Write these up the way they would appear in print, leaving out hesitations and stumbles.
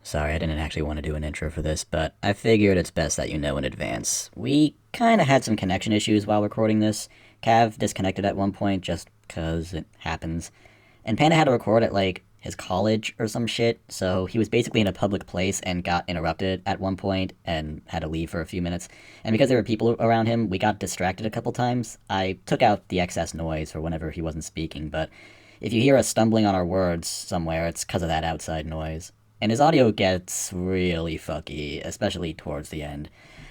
Sorry, I didn't actually want to do an intro for this, but I figured it's best that you know in advance. We kinda had some connection issues while recording this. Cav disconnected at one point just 'cause it happens. And Panda had to record at, his college or some shit, so he was basically in a public place and got interrupted at one point and had to leave for a few minutes. And because there were people around him, we got distracted a couple times. I took out the excess noise for whenever he wasn't speaking, but if you hear us stumbling on our words somewhere, it's 'cause of that outside noise. And his audio gets really fucky, especially towards the end.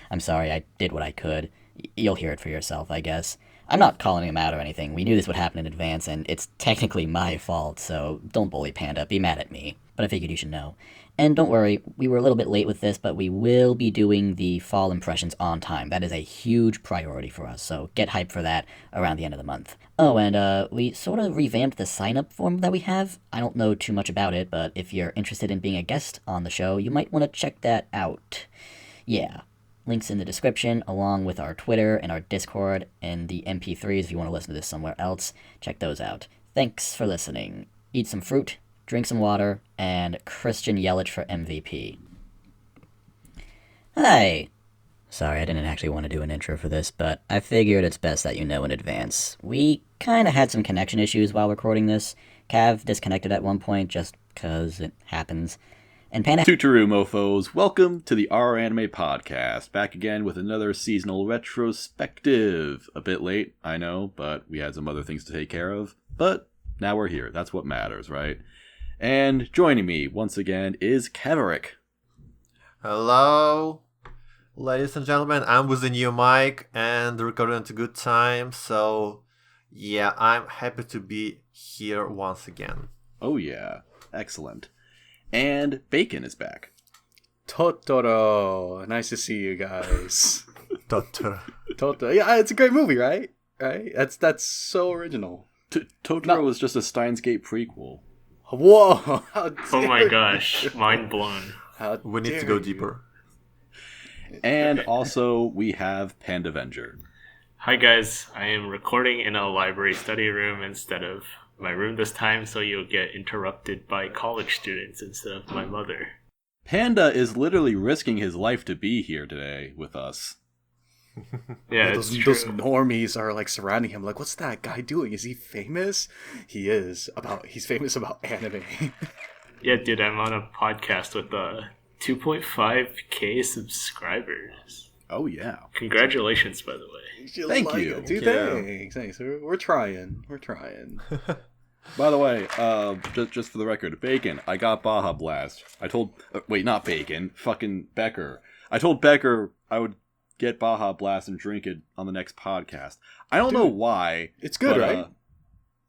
I'm sorry, I did what I could. You'll hear it for yourself, I guess. I'm not calling him out or anything. We knew this would happen in advance, and it's technically my fault, so don't bully Panda. Be mad at me. But I figured you should know. And don't worry, we were a little bit late with this, but we will be doing the fall impressions on time. That is a huge priority for us, so get hyped for that around the end of the month. Oh, and we sort of revamped the sign-up form that we have. I don't know too much about it, but if you're interested in being a guest on the show, you might want to check that out. Yeah. Links in the description, along with our Twitter and our Discord, and the MP3s if you want to listen to this somewhere else. Check those out. Thanks for listening. Eat some fruit, drink some water, and Christian Yelich for MVP. Hi! Sorry, I didn't actually want to do an intro for this, but I figured it's best that you know in advance. We kinda had some connection issues while recording this. Cav disconnected at one point just 'cause it happens. And Panda... Tutoru mofos, welcome to the R Anime Podcast. Back again with another seasonal retrospective. A bit late, I know, but we had some other things to take care of. But now we're here. That's what matters, right? And joining me once again is Keverick. Hello, ladies and gentlemen. I'm with a new mic and recording at a good time. So, yeah, I'm happy to be here once again. Oh, yeah. Excellent. And Bacon is back. Totoro. Nice to see you guys. Totoro. Yeah, it's a great movie, right? Right? That's so original. Totoro was just a Steins Gate prequel. Whoa! Oh my gosh, mind blown. We need to go deeper. And also, we have Pandavenger. Hi guys, I am recording in a library study room instead of my room this time, so you'll get interrupted by college students instead of my mother. Panda is literally risking his life to be here today with us. Yeah, those normies are like surrounding him. Like, what's that guy doing? Is he famous? He is. He's famous about anime. Yeah, dude, I'm on a podcast with 2.5k subscribers. Oh yeah! Congratulations, by the way. Thank you. Dude, thanks. We're trying. By the way, just for the record, Bacon, I got Baja Blast. I told... wait, not Bacon. Fucking Becker. I told Becker I would get Baja Blast and drink it on the next podcast. I don't know why. It's good, right? I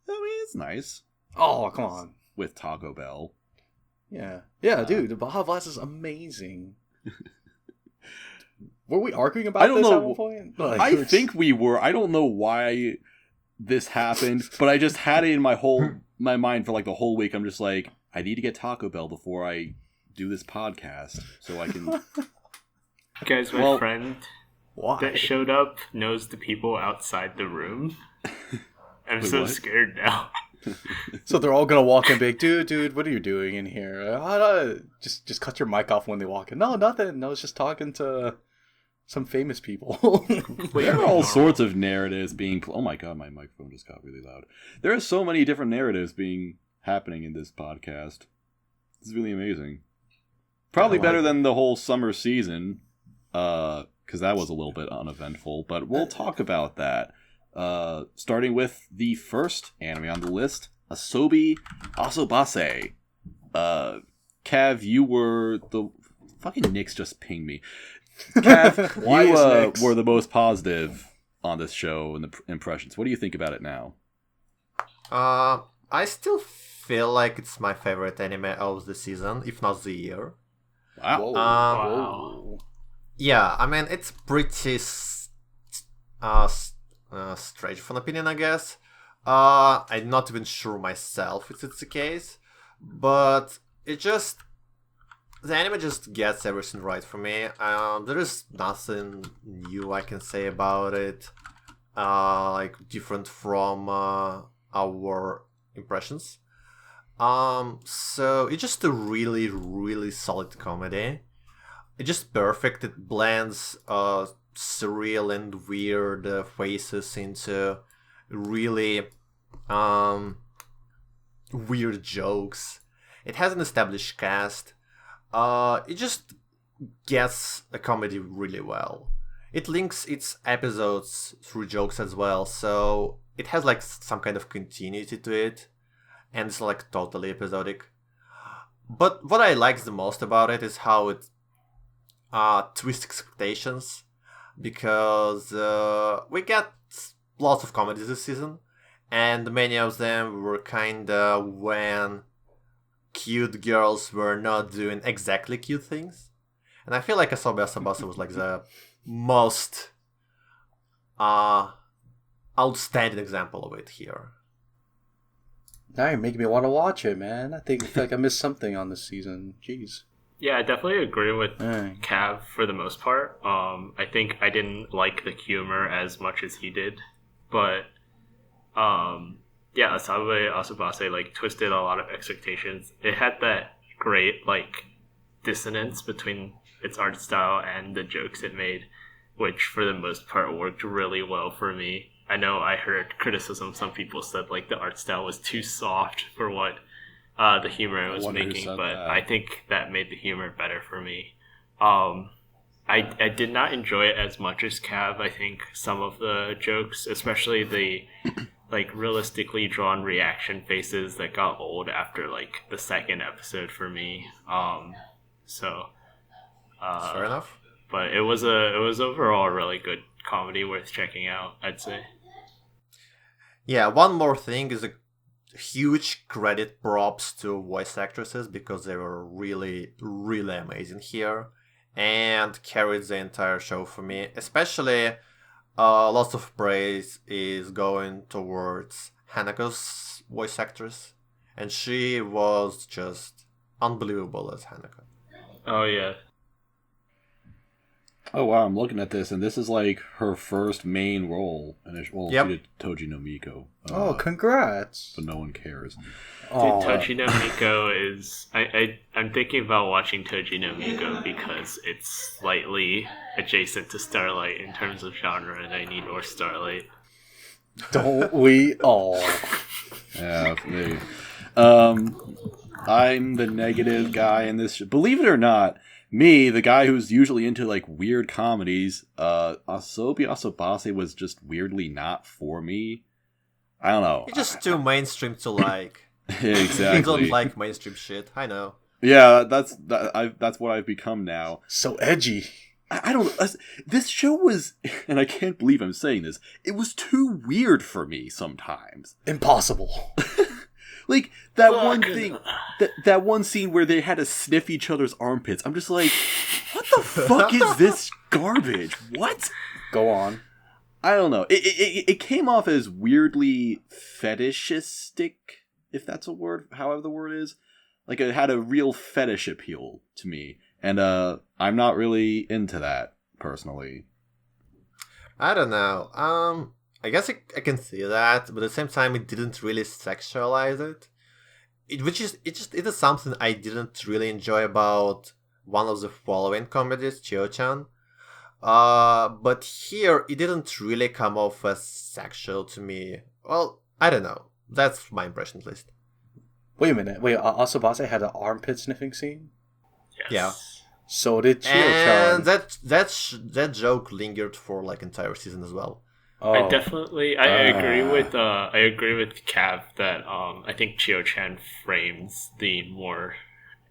mean, it's nice. Oh, come on. With Taco Bell. Yeah, dude, the Baja Blast is amazing. Were we arguing about this at one point? I think we were. I don't know why this happened, but I just had it in my mind for like the whole week. I'm just like, I need to get Taco Bell before I do this podcast so I can... Guys, my friend that showed up knows the people outside the room. I'm so scared now. So they're all gonna walk in and be like, dude, what are you doing in here? Just cut your mic off when they walk in. No, nothing. No, it's just talking to some famous people. There are all sorts of narratives being... Oh my god, my microphone just got really loud. There are so many different narratives happening in this podcast. It's really amazing. Probably better than the whole summer season, because that was a little bit uneventful, but we'll talk about that. Starting with the first anime on the list, Asobi Asobase. Cav, you were the... Fucking Nick's just pinged me. Cav, you were the most positive on this show in the impressions. What do you think about it now? I still feel like it's my favorite anime of the season, if not the year. Wow. Whoa. Yeah, I mean, it's pretty strange for an opinion, I guess. I'm not even sure myself if it's the case, but the anime just gets everything right for me. There is nothing new I can say about it, like different from our impressions. So it's just a really, really solid comedy. It's just perfect. It blends surreal and weird faces into really weird jokes. It has an established cast. It just gets a comedy really well. It links its episodes through jokes as well, so it has like some kind of continuity to it, and it's like totally episodic. But what I like the most about it is how it twists expectations, because we get lots of comedies this season, and many of them were kinda when cute girls were not doing exactly cute things. And I feel like Asobi Asobase was like the most outstanding example of it here. Now you're making me want to watch it, man. I feel like I missed something on this season. Jeez. Yeah, I definitely agree with Dang. Cav for the most part. I think I didn't like the humor as much as he did, but yeah, Asobi Asobase like twisted a lot of expectations. It had that great like dissonance between its art style and the jokes it made, which for the most part worked really well for me. I know I heard criticism. Some people said like the art style was too soft for what the humor it was making, but that. I think that made the humor better for me. I did not enjoy it as much as Cav. I think some of the jokes, especially the like realistically drawn reaction faces, that got old after like the second episode for me. Fair enough. But it was overall a really good comedy worth checking out, I'd say. Yeah, one more thing is a huge credit props to voice actresses, because they were really, really amazing here and carried the entire show for me. Especially, lots of praise is going towards Hanako's voice actress, and she was just unbelievable as Hanako. Oh yeah. Oh wow, I'm looking at this, and this is like her first main role. And Yep. she did Toji no Miko. Oh, congrats. But no one cares. Dude, Oh, Toji no Miko is... I'm thinking about watching Toji no Miko because it's slightly adjacent to Starlight in terms of genre, and I need more Starlight. don't we all? Yeah, maybe. I'm the negative guy in this. Believe it or not, me, the guy who's usually into like weird comedies, Asobi Asobase was just weirdly not for me. I don't know. It's just too mainstream to like. Exactly. You don't like mainstream shit, I know. Yeah, that's what I've become now. So edgy. I don't. This show was, and I can't believe I'm saying this. It was too weird for me sometimes. Impossible. Like that one thing, that one scene where they had to sniff each other's armpits. I'm just like, what the fuck is this garbage? What? Go on. I don't know. It came off as weirdly fetishistic, if that's a word, however the word is. Like it had a real fetish appeal to me, and I'm not really into that personally. I don't know. I guess I can see that, but at the same time, it didn't really sexualize it. It is something I didn't really enjoy about one of the following comedies, Chio-chan. But here, it didn't really come off as sexual to me. Well, I don't know. That's my impression, at least. Wait a minute. Wait, Asobase had an armpit sniffing scene? Yes. Yeah. So did Chio-chan. And that joke lingered for like entire season as well. Oh. I agree with Cav that I think Chio-chan frames the more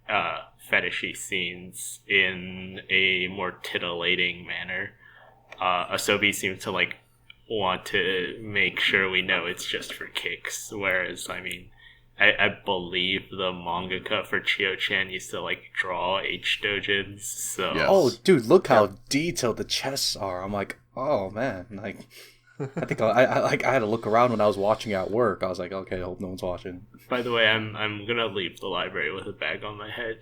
fetishy scenes in a more titillating manner. Asobi seems to like want to make sure we know it's just for kicks, whereas I believe the mangaka for Chio-chan used to like draw H-dojins, so Yes. Oh, dude, look how detailed the chests are. I'm like, oh man, like I think I had to look around when I was watching at work. I was like, okay, I hope no one's watching. By the way, I'm gonna leave the library with a bag on my head.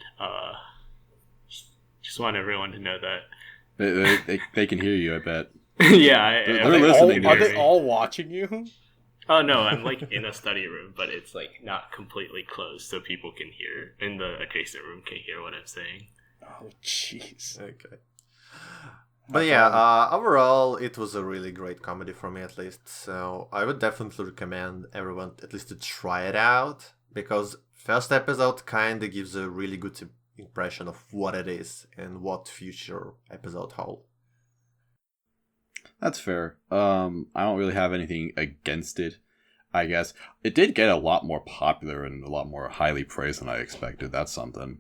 Just want everyone to know that. They can hear you, I bet. Yeah, They're listening to Are you. they all watching you? Oh no, I'm like in a study room, but it's like not completely closed, so people can hear in the adjacent room can hear what I'm saying. Oh, jeez. Okay. But yeah, overall, it was a really great comedy for me, at least. So I would definitely recommend everyone at least to try it out, because first episode kind of gives a really good impression of what it is and what future episode hold. That's fair. I don't really have anything against it, I guess. It did get a lot more popular and a lot more highly praised than I expected. That's something.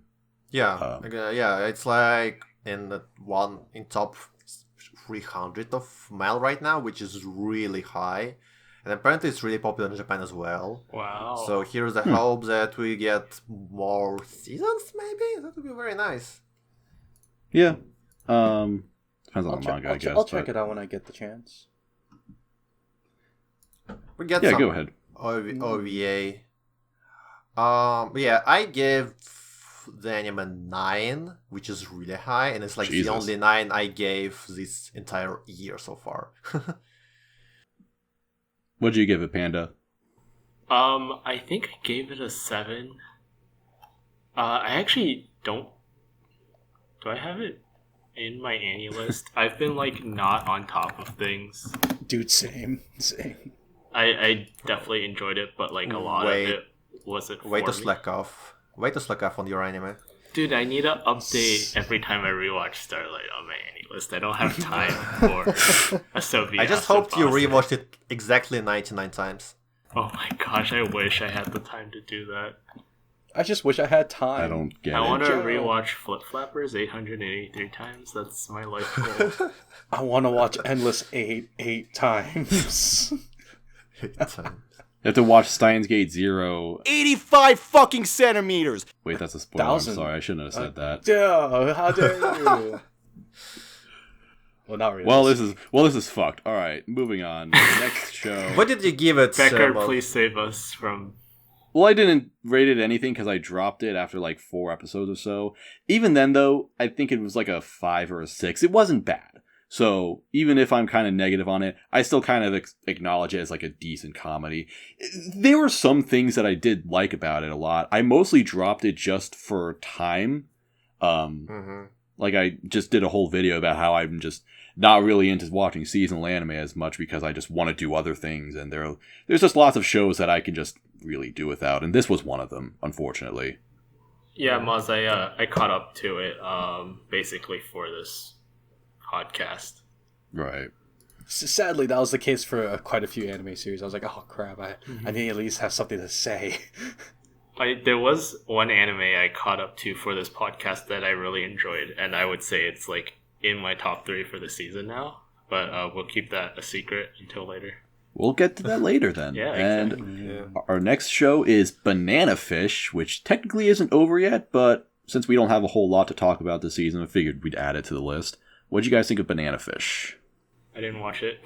Yeah, yeah, it's like in top 300 of mail right now, which is really high, and apparently it's really popular in Japan as well. Wow. So here's the hope that we get more seasons, maybe? That would be very nice. Yeah. Depends on the manga, I guess. I'll check it out when I get the chance. We get Yeah, some go ahead. OVA. Yeah, I gave the anime 9, which is really high, and it's like Jesus. the only 9 I gave this entire year so far. What'd you give it, Panda? I think I gave it a 7. I actually don't. Do I have it in my Annie list? I've been like not on top of things. Dude, same. I definitely enjoyed it, but like a lot of it wasn't. Way to for me. slack off. Way to slack off on your anime. Dude, I need to update every time I rewatch Starlight on my Annie list. I don't have time for Asobi I just hoped you Asobase. rewatched it exactly 99 times. Oh my gosh, I wish I had the time to do that. I just wish I had time. I don't get I want it. to rewatch Flip Flappers 883 times. That's my life goal. I want to watch Endless 8 times. 8 times. You have to watch Steins Gate 0. 85 fucking centimeters. Wait, that's a spoiler. 1,000. I'm sorry, I shouldn't have said that. Duh, how dare you? Well, not really. Well, this is fucked. All right, moving on. Next show. What did you give it, Becker, Saibou? please save us from... Well, I didn't rate it anything because I dropped it after like 4 episodes or so. Even then, though, I think it was like a 5 or a 6. It wasn't bad. So even if I'm kind of negative on it, I still kind of acknowledge it as like a decent comedy. There were some things that I did like about it a lot. I mostly dropped it just for time. Like I just did a whole video about how I'm just not really into watching seasonal anime as much because I just want to do other things, and there's just lots of shows that I can just really do without, and this was one of them, unfortunately. Yeah, Moz, I caught up to it basically for this podcast. Right. Sadly, that was the case for quite a few anime series. I was like, oh crap, I need to at least have something to say. There was one anime I caught up to for this podcast that I really enjoyed, and I would say it's like in my top 3 for the season now, but we'll keep that a secret until later. We'll get to that later then. Yeah, and exactly. Our next show is Banana Fish, which technically isn't over yet, but since we don't have a whole lot to talk about this season, I figured we'd add it to the list. What did you guys think of Banana Fish? I didn't watch it.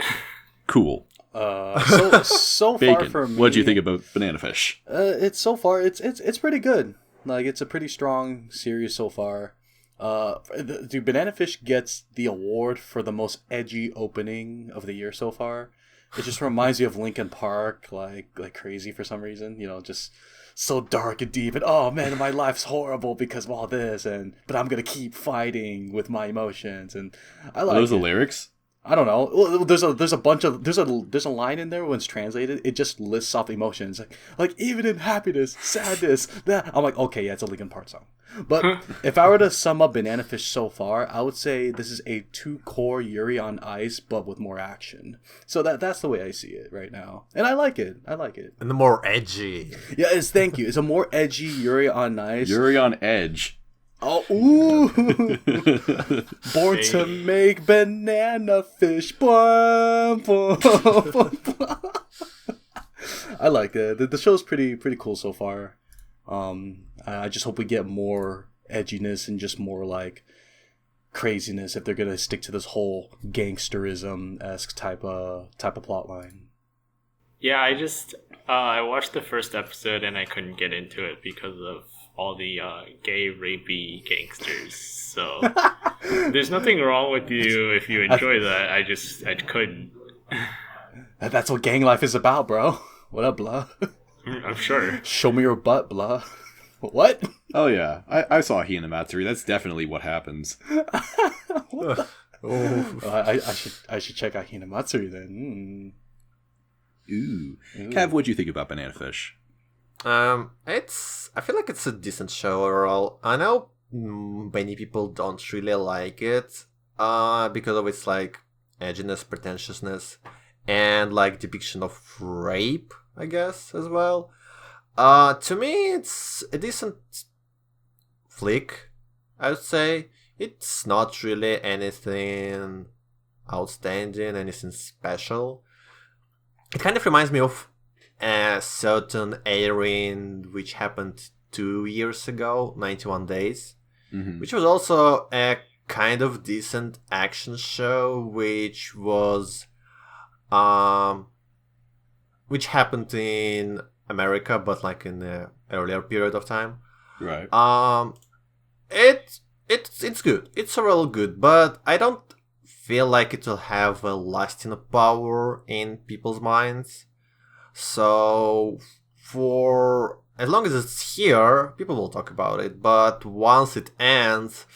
Cool. So Bacon. far for me. What did you think about Banana Fish? It's pretty good. Like, it's a pretty strong series so far. Dude, Banana Fish gets the award for the most edgy opening of the year so far. It just reminds me of Linkin Park, like crazy for some reason. You know, just so dark and deep, and oh man, my life's horrible because of all this, but I'm gonna keep fighting with my emotions, and I like. Are those it. the lyrics? I don't know. Well, there's a line in there when it's translated. It just lists off emotions, like even in happiness, sadness. That I'm like, okay, yeah, it's a Linkin Park song. But if I were to sum up Banana Fish so far, I would say this is a 2-core Yuri on Ice, but with more action. So that's the way I see it right now, and I like it. And the more edgy. Yeah, thank you. It's a more edgy Yuri on Ice. Yuri on Edge. Oh, ooh! Born to make banana fish. Bum, bum, bum, bum. I like it. The show's pretty cool so far. I just hope we get more edginess and just more like craziness if they're gonna stick to this whole gangsterism-esque type of plot line. Yeah, I watched the first episode and I couldn't get into it because of all the gay, rapey gangsters. So there's nothing wrong with you if you enjoy that. I couldn't. That's what gang life is about, bro. What up, blah? I'm sure. Show me your butt, blah. What? Oh yeah, I saw Hinamatsuri. That's definitely what happens. What the? I should check out Hinamatsuri then. Ooh. Kev, what'd you think about Banana Fish? I feel like it's a decent show overall. I know many people don't really like it, because of its like edginess, pretentiousness, and like depiction of rape, I guess, as well. To me, it's a decent flick, I would say. It's not really anything outstanding, anything special. It kind of reminds me of a certain airing which happened 2 years ago, 91 Days, which was also a kind of decent action show, which was, which happened in America, but like in the earlier period of time. Right. It's good. It's real good, but I don't feel like it will have a lasting power in people's minds. So for as long as it's here, people will talk about it. But once it ends,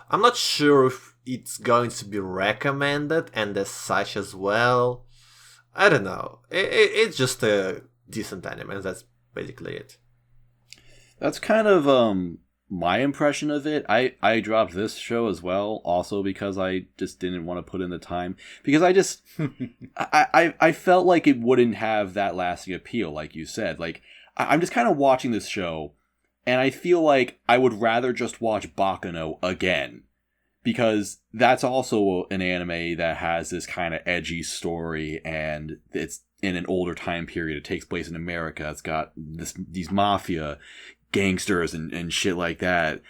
I'm not sure if it's going to be recommended and as such as well. I don't know. It's just a decent anime, and that's basically it. That's kind of my impression of it. I dropped this show as well, also because I just didn't want to put in the time, because I just I felt like it wouldn't have that lasting appeal, like you said. Like I'm just kind of watching this show, and I feel like I would rather just watch Baccano again, because that's also an anime that has this kind of edgy story, and it's in an older time period. It takes place in America. It's got these mafia gangsters and shit like that.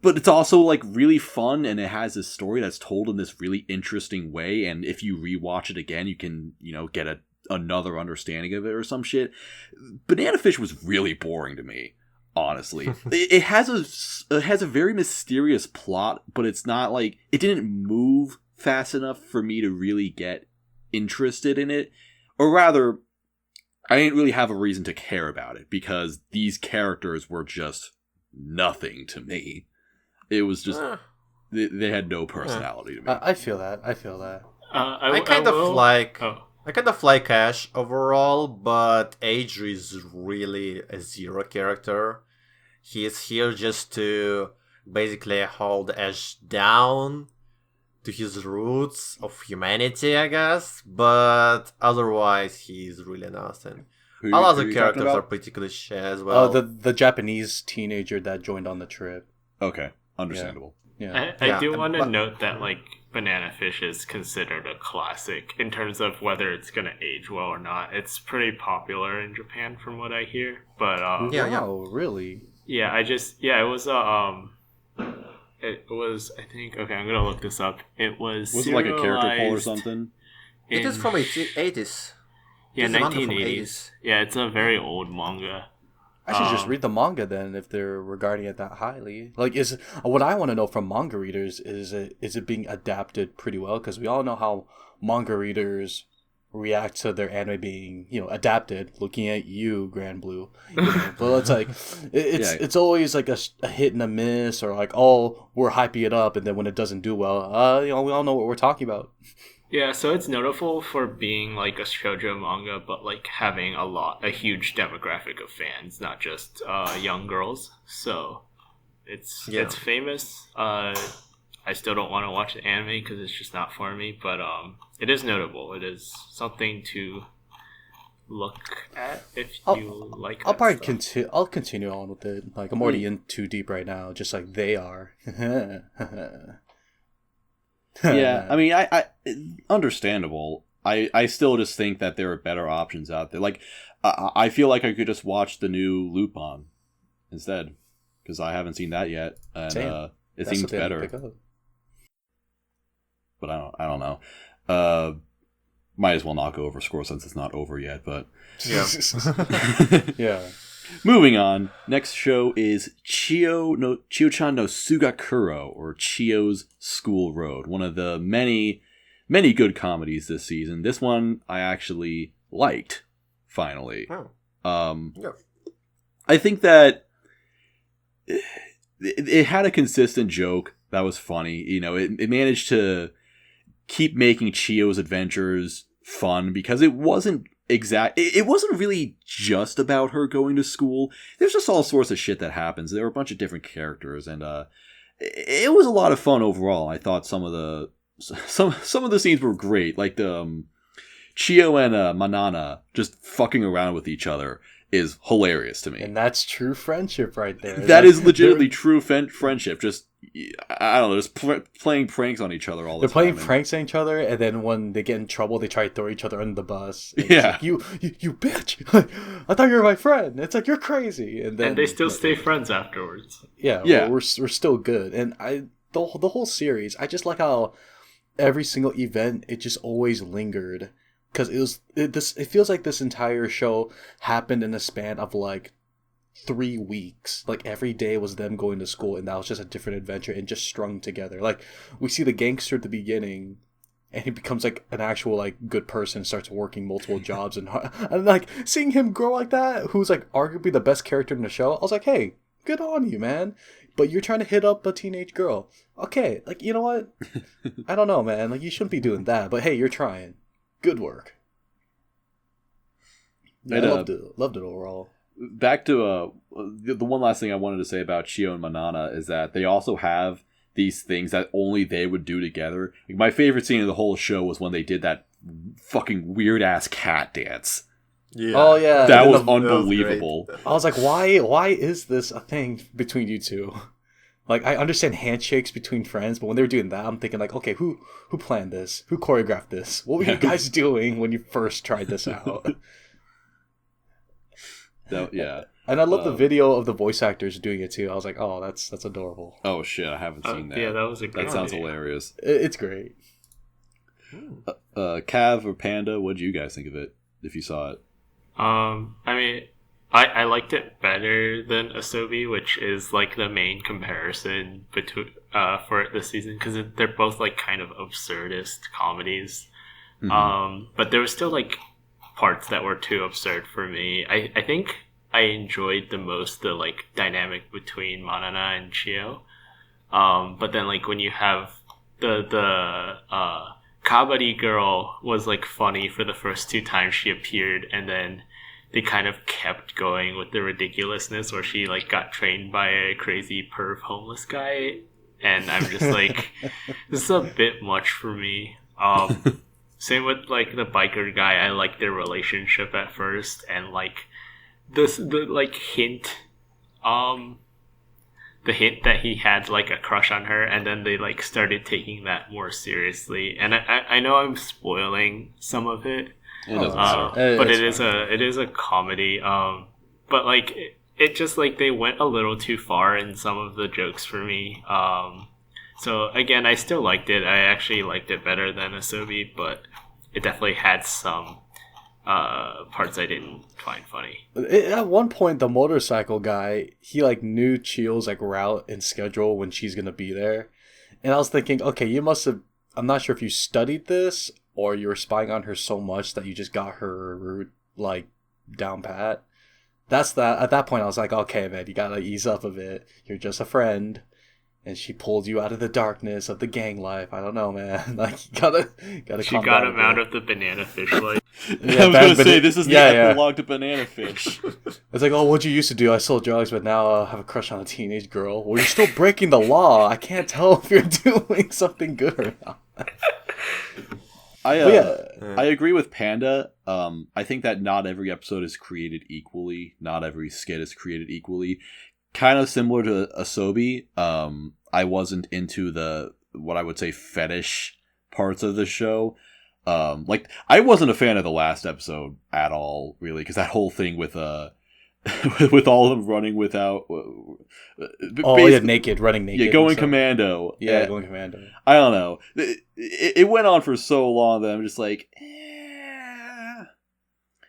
But it's also like really fun, and it has this story that's told in this really interesting way. And if you rewatch it again, you can, get another understanding of it or some shit. Banana Fish was really boring to me, honestly. It has a very mysterious plot, but it's not like, it didn't move fast enough for me to really get interested in it. Or rather, I didn't really have a reason to care about it, because these characters were just nothing to me. It was just, they had no personality to me. I feel that. I kind of like Ash overall, but Adri is really a zero character. He is here just to basically hold Ash down to his roots of humanity, I guess, but otherwise he's really nothing. All other characters are pretty cliche as well. Oh, the Japanese teenager that joined on the trip. Okay, understandable. Yeah. I do want to note that Banana Fish is considered a classic in terms of whether it's going to age well or not. It's pretty popular in Japan from what I hear, but Wow, really? Yeah, it was, I think, okay, I'm gonna look this up. It was it like a character poll or something? It is from 80s. Yeah, 1980s. Yeah, it's a very old manga. I should just read the manga then, if they're regarding it that highly. Like, what I want to know from manga readers is it being adapted pretty well? Because we all know how manga readers react to their anime being, adapted. Looking at you, Grand Blue. But it's like it's always like a hit and a miss, or like, oh, we're hyping it up, and then when it doesn't do well, we all know what we're talking about. Yeah, so it's notable for being like a shoujo manga, but like having a huge demographic of fans, not just young girls. So it's famous. I still don't want to watch the anime because it's just not for me, but it is notable. It is something to look at if you like. I'll probably continue. I'll continue on with it. Like, I'm already in too deep right now, just like they are. Yeah, I mean, I understandable. I still just think that there are better options out there. Like, I feel like I could just watch the new Lupin instead, because I haven't seen that yet, and it seems better. But I don't know. Might as well not go over score since it's not over yet. But yeah. Moving on. Next show is Chio-chan no Tsuugakuro, or Chio's School Road. One of the many good comedies this season. This one I actually liked finally. Oh. Yeah. I think that it had a consistent joke that was funny. You know, it managed to keep making Chio's adventures fun because it wasn't it wasn't really just about her going to school. There's just all sorts of shit that happens. There were a bunch of different characters, and it was a lot of fun overall. I thought some of the scenes were great, like the Chio and Manana just fucking around with each other is hilarious to me. And that's true friendship right there. That is legitimately true friendship. Just, I don't know, just playing pranks on each other all the time. They're playing pranks on each other, and then when they get in trouble, they try to throw each other under the bus. Yeah. Like, you bitch! I thought you were my friend. It's like, you're crazy. And they still stay friends afterwards. Yeah. We're still good. And the whole series, I just like how every single event, it just always lingered. Because it feels like this entire show happened in a span of like 3 weeks. Like every day was them going to school, and that was just a different adventure and just strung together. Like we see the gangster at the beginning, and he becomes like an actual like good person, starts working multiple jobs, and like seeing him grow like that, who's like arguably the best character in the show. I was like, hey, good on you, man. But you're trying to hit up a teenage girl. Okay, like you know what? I don't know, man. Like you shouldn't be doing that. But hey, you're trying. Good work. Yeah, I loved it overall. Back to the one last thing I wanted to say about Chio and Manana is that they also have these things that only they would do together. Like, my favorite scene of the whole show was when they did that fucking weird ass cat dance. Yeah. Oh yeah, that was unbelievable. I was like, why is this a thing between you two? Like, I understand handshakes between friends, but when they were doing that, I'm thinking like, okay, who planned this? Who choreographed this? What were you guys doing when you first tried this out? Yeah. And I love the video of the voice actors doing it too. I was like, oh, that's adorable. Oh shit, I haven't seen that. Yeah, that was a great That sounds video. hilarious. It's great. Cav or Panda, what did you guys think of it, if you saw it? I mean, I liked it better than Asobi, which is like the main comparison between for this season, because they're both like kind of absurdist comedies. Mm-hmm. But there was still like parts that were too absurd for me. I think I enjoyed the most the like dynamic between Manana and Chio. But then like when you have the Kabari girl was like funny for the first 2 times she appeared, and then they kind of kept going with the ridiculousness where she like got trained by a crazy perv homeless guy, and I'm just like, this is a bit much for me. Same with like the biker guy. I liked their relationship at first, and like the like hint that he had like a crush on her, and then they like started taking that more seriously. And I know I'm spoiling some of it. But it is a comedy. But like it just like they went a little too far in some of the jokes for me. So again, I still liked it. I actually liked it better than Asobi, but it definitely had some parts I didn't find funny. At one point, the motorcycle guy, he like knew Chio's like route and schedule when she's gonna be there, and I was thinking, okay, you must have. I'm not sure if you studied this or you were spying on her so much that you just got her route like down pat. That's that. At that point, I was like, okay, man, you gotta ease up a bit. You're just a friend. And she pulled you out of the darkness of the gang life. I don't know, man. Like, you gotta. She got him out of the banana fish life. I was gonna say, this is the epilogue to Banana Fish. It's like, oh, what'd you used to do? I sold drugs, but now I have a crush on a teenage girl. Well, you're still breaking the law. I can't tell if you're doing something good or not. I agree with Panda. I think that not every episode is created equally. Not every skit is created equally. Kind of similar to Asobi. I wasn't into the what I would say fetish parts of the show. Like I wasn't a fan of the last episode at all, really, because that whole thing with with all of them running without naked, running naked, going commando. Yeah, going commando. I don't know. It went on for so long that I'm just like,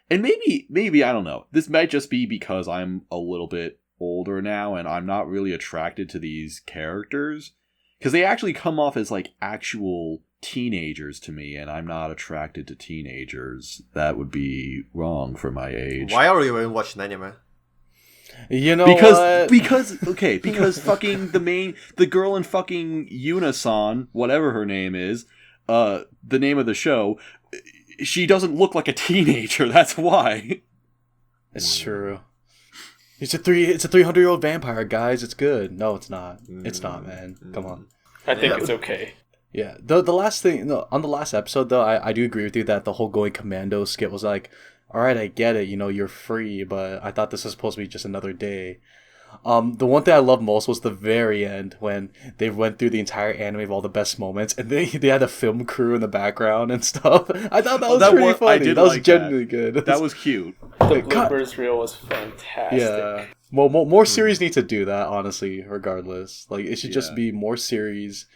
and maybe I don't know. This might just be because I'm a little bit older now and I'm not really attracted to these characters because they actually come off as like actual teenagers to me, and I'm not attracted to teenagers. That would be wrong for my age. Why are you even watching anime? You know what? Because fucking the girl in fucking Yunasan, whatever her name is, the name of the show, she doesn't look like a teenager. That's why. It's true. It's a 300-year-old vampire, guys. It's good. No, it's not. It's not, man. Come on. I think it's okay. Yeah. The last thing, no, on the last episode though, I do agree with you that the whole going commando skit was like, all right, I get it. You know, you're free, but I thought this was supposed to be just another day. The one thing I loved most was the very end when they went through the entire anime of all the best moments, and they had a film crew in the background and stuff. I thought that was pretty funny. That was genuinely good. That was cute. The bloopers reel was fantastic. Yeah. Well, more series need to do that, honestly, regardless. Like, it should just be more series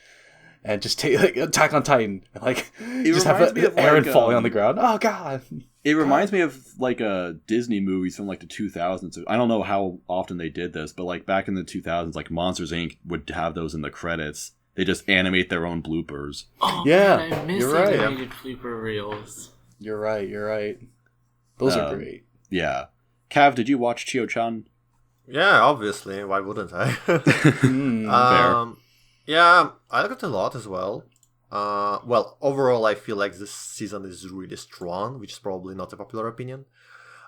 and just take, like, Attack on Titan. Like, just have Eren falling on the ground. Oh, God. It reminds me of, like, Disney movies from, like, the 2000s. I don't know how often they did this, but, like, back in the 2000s, like, Monsters, Inc. would have those in the credits. They just animate their own bloopers. Oh, yeah, man, I miss you're right. animated blooper reels. You're right. Those are great. Yeah. Cav, did you watch Chio-chan? Yeah, obviously. Why wouldn't I? Fair. Yeah, I like it a lot as well. Well, overall, I feel like this season is really strong, which is probably not a popular opinion.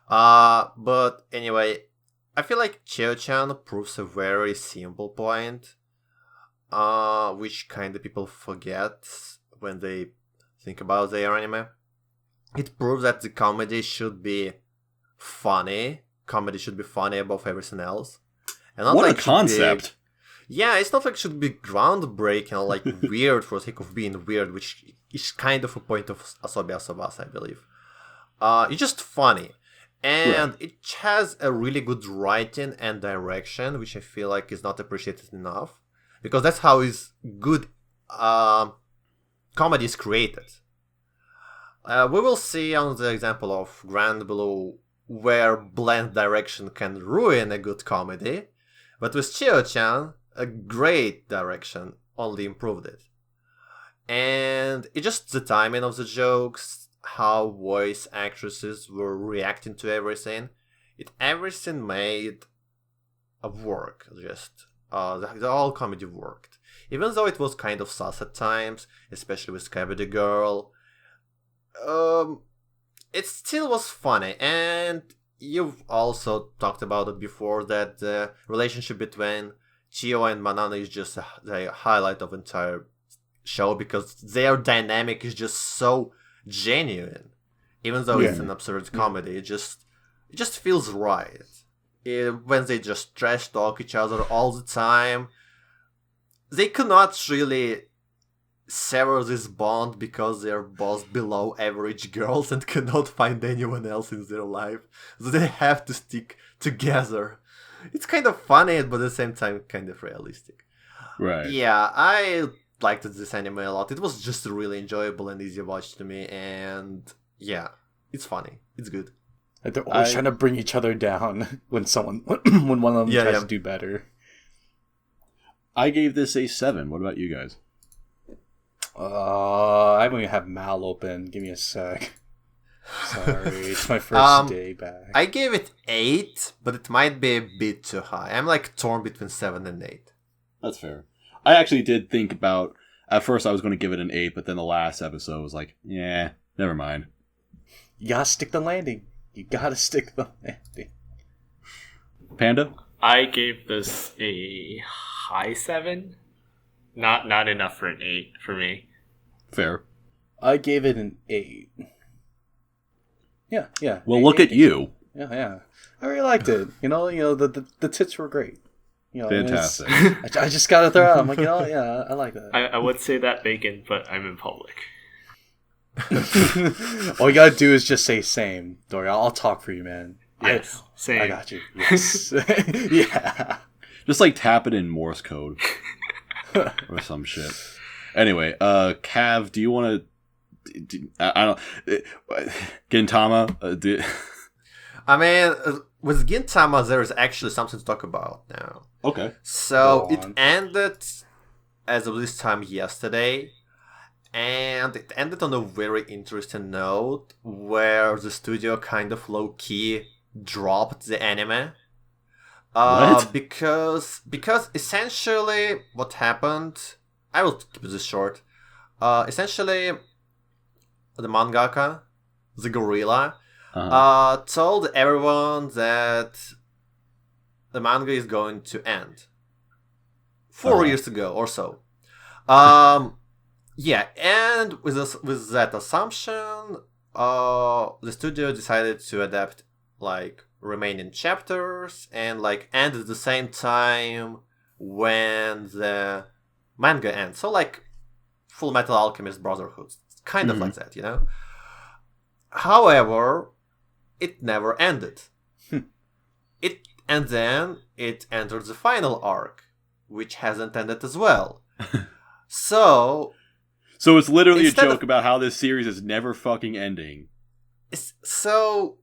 But anyway, I feel like Chio-chan proves a very simple point, which kind of people forget when they think about their anime. It proves that the comedy should be funny. Comedy should be funny above everything else. And not What like a concept! Yeah, it's not like it should be groundbreaking or like weird for the sake of being weird, which is kind of a point of Asobi Asobase, I believe. It's just funny. And it has a really good writing and direction, which I feel like is not appreciated enough. Because that's how is good comedy is created. We will see on the example of Grand Blue where bland direction can ruin a good comedy. But with Chio-chan, a great direction only improved it. And it's just the timing of the jokes, how voice actresses were reacting to everything. Everything made a work. Just the whole comedy worked. Even though it was kind of sus at times, especially with Cavity Girl, it still was funny. And you've also talked about it before, that the relationship between Chio and Manana is just the highlight of the entire show, because their dynamic is just so genuine. Even though it's an absurd comedy, it just feels right. When they just trash talk each other all the time, they could not really sever this bond because they're both below average girls and cannot find anyone else in their life. So they have to stick together. It's kind of funny, but at the same time kind of realistic. Right. Yeah, I liked this anime a lot. It was just really enjoyable and easy watch to me, and yeah, it's funny. It's good. Like they're always trying to bring each other down when when one of them tries to do better. I gave this a 7. What about you guys? I don't even have Mal open. Give me a sec. Sorry, it's my first day back. I gave it 8, but it might be a bit too high. I'm like torn between 7 and 8. That's fair. I actually did think about, at first I was going to give it an 8, but then the last episode was like, yeah, never mind. You gotta stick the landing. Panda? I gave this a high 7. Not enough for an 8 for me. Fair. I gave it an 8. Yeah. Well, look at you. Yeah. I really liked it. The tits were great. Fantastic. I just gotta throw out. I'm like, yeah, I like that. I would say that bacon, but I'm in public. All you gotta do is just say same, Dory. I'll talk for you, man. Yes, same. I got you. Yes. Yeah. Just like tap it in Morse code. Or some shit. Anyway, Cav, do you want to... I don't... Gintama? I mean, with Gintama, there is actually something to talk about now. Okay. So, it ended as of this time yesterday, and it ended on a very interesting note where the studio kind of low-key dropped the anime. What? Because essentially what happened, I will keep this short. Essentially, the mangaka, the gorilla, told everyone that the manga is going to end 4 years ago or so. Yeah, and with that assumption, the studio decided to adapt like remaining chapters and like end at the same time when the manga ends. So like Full Metal Alchemist Brotherhood, kind of like that, you know. However, it never ended. And then it entered the final arc, which hasn't ended as well. So it's literally a joke of, about how this series is never fucking ending. So,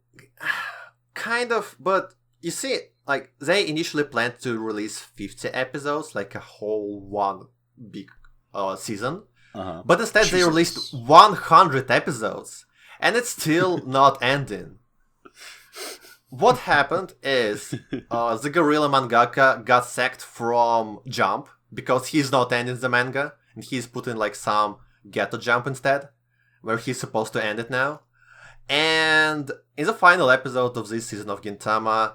kind of, but you see, like, they initially planned to release 50 episodes, like a whole one big season. But instead they released 100 episodes, and it's still not ending. What happened is the gorilla mangaka got sacked from Jump because he's not ending the manga, and he's putting like some Ghetto Jump instead, where he's supposed to end it now. And in the final episode of this season of Gintama,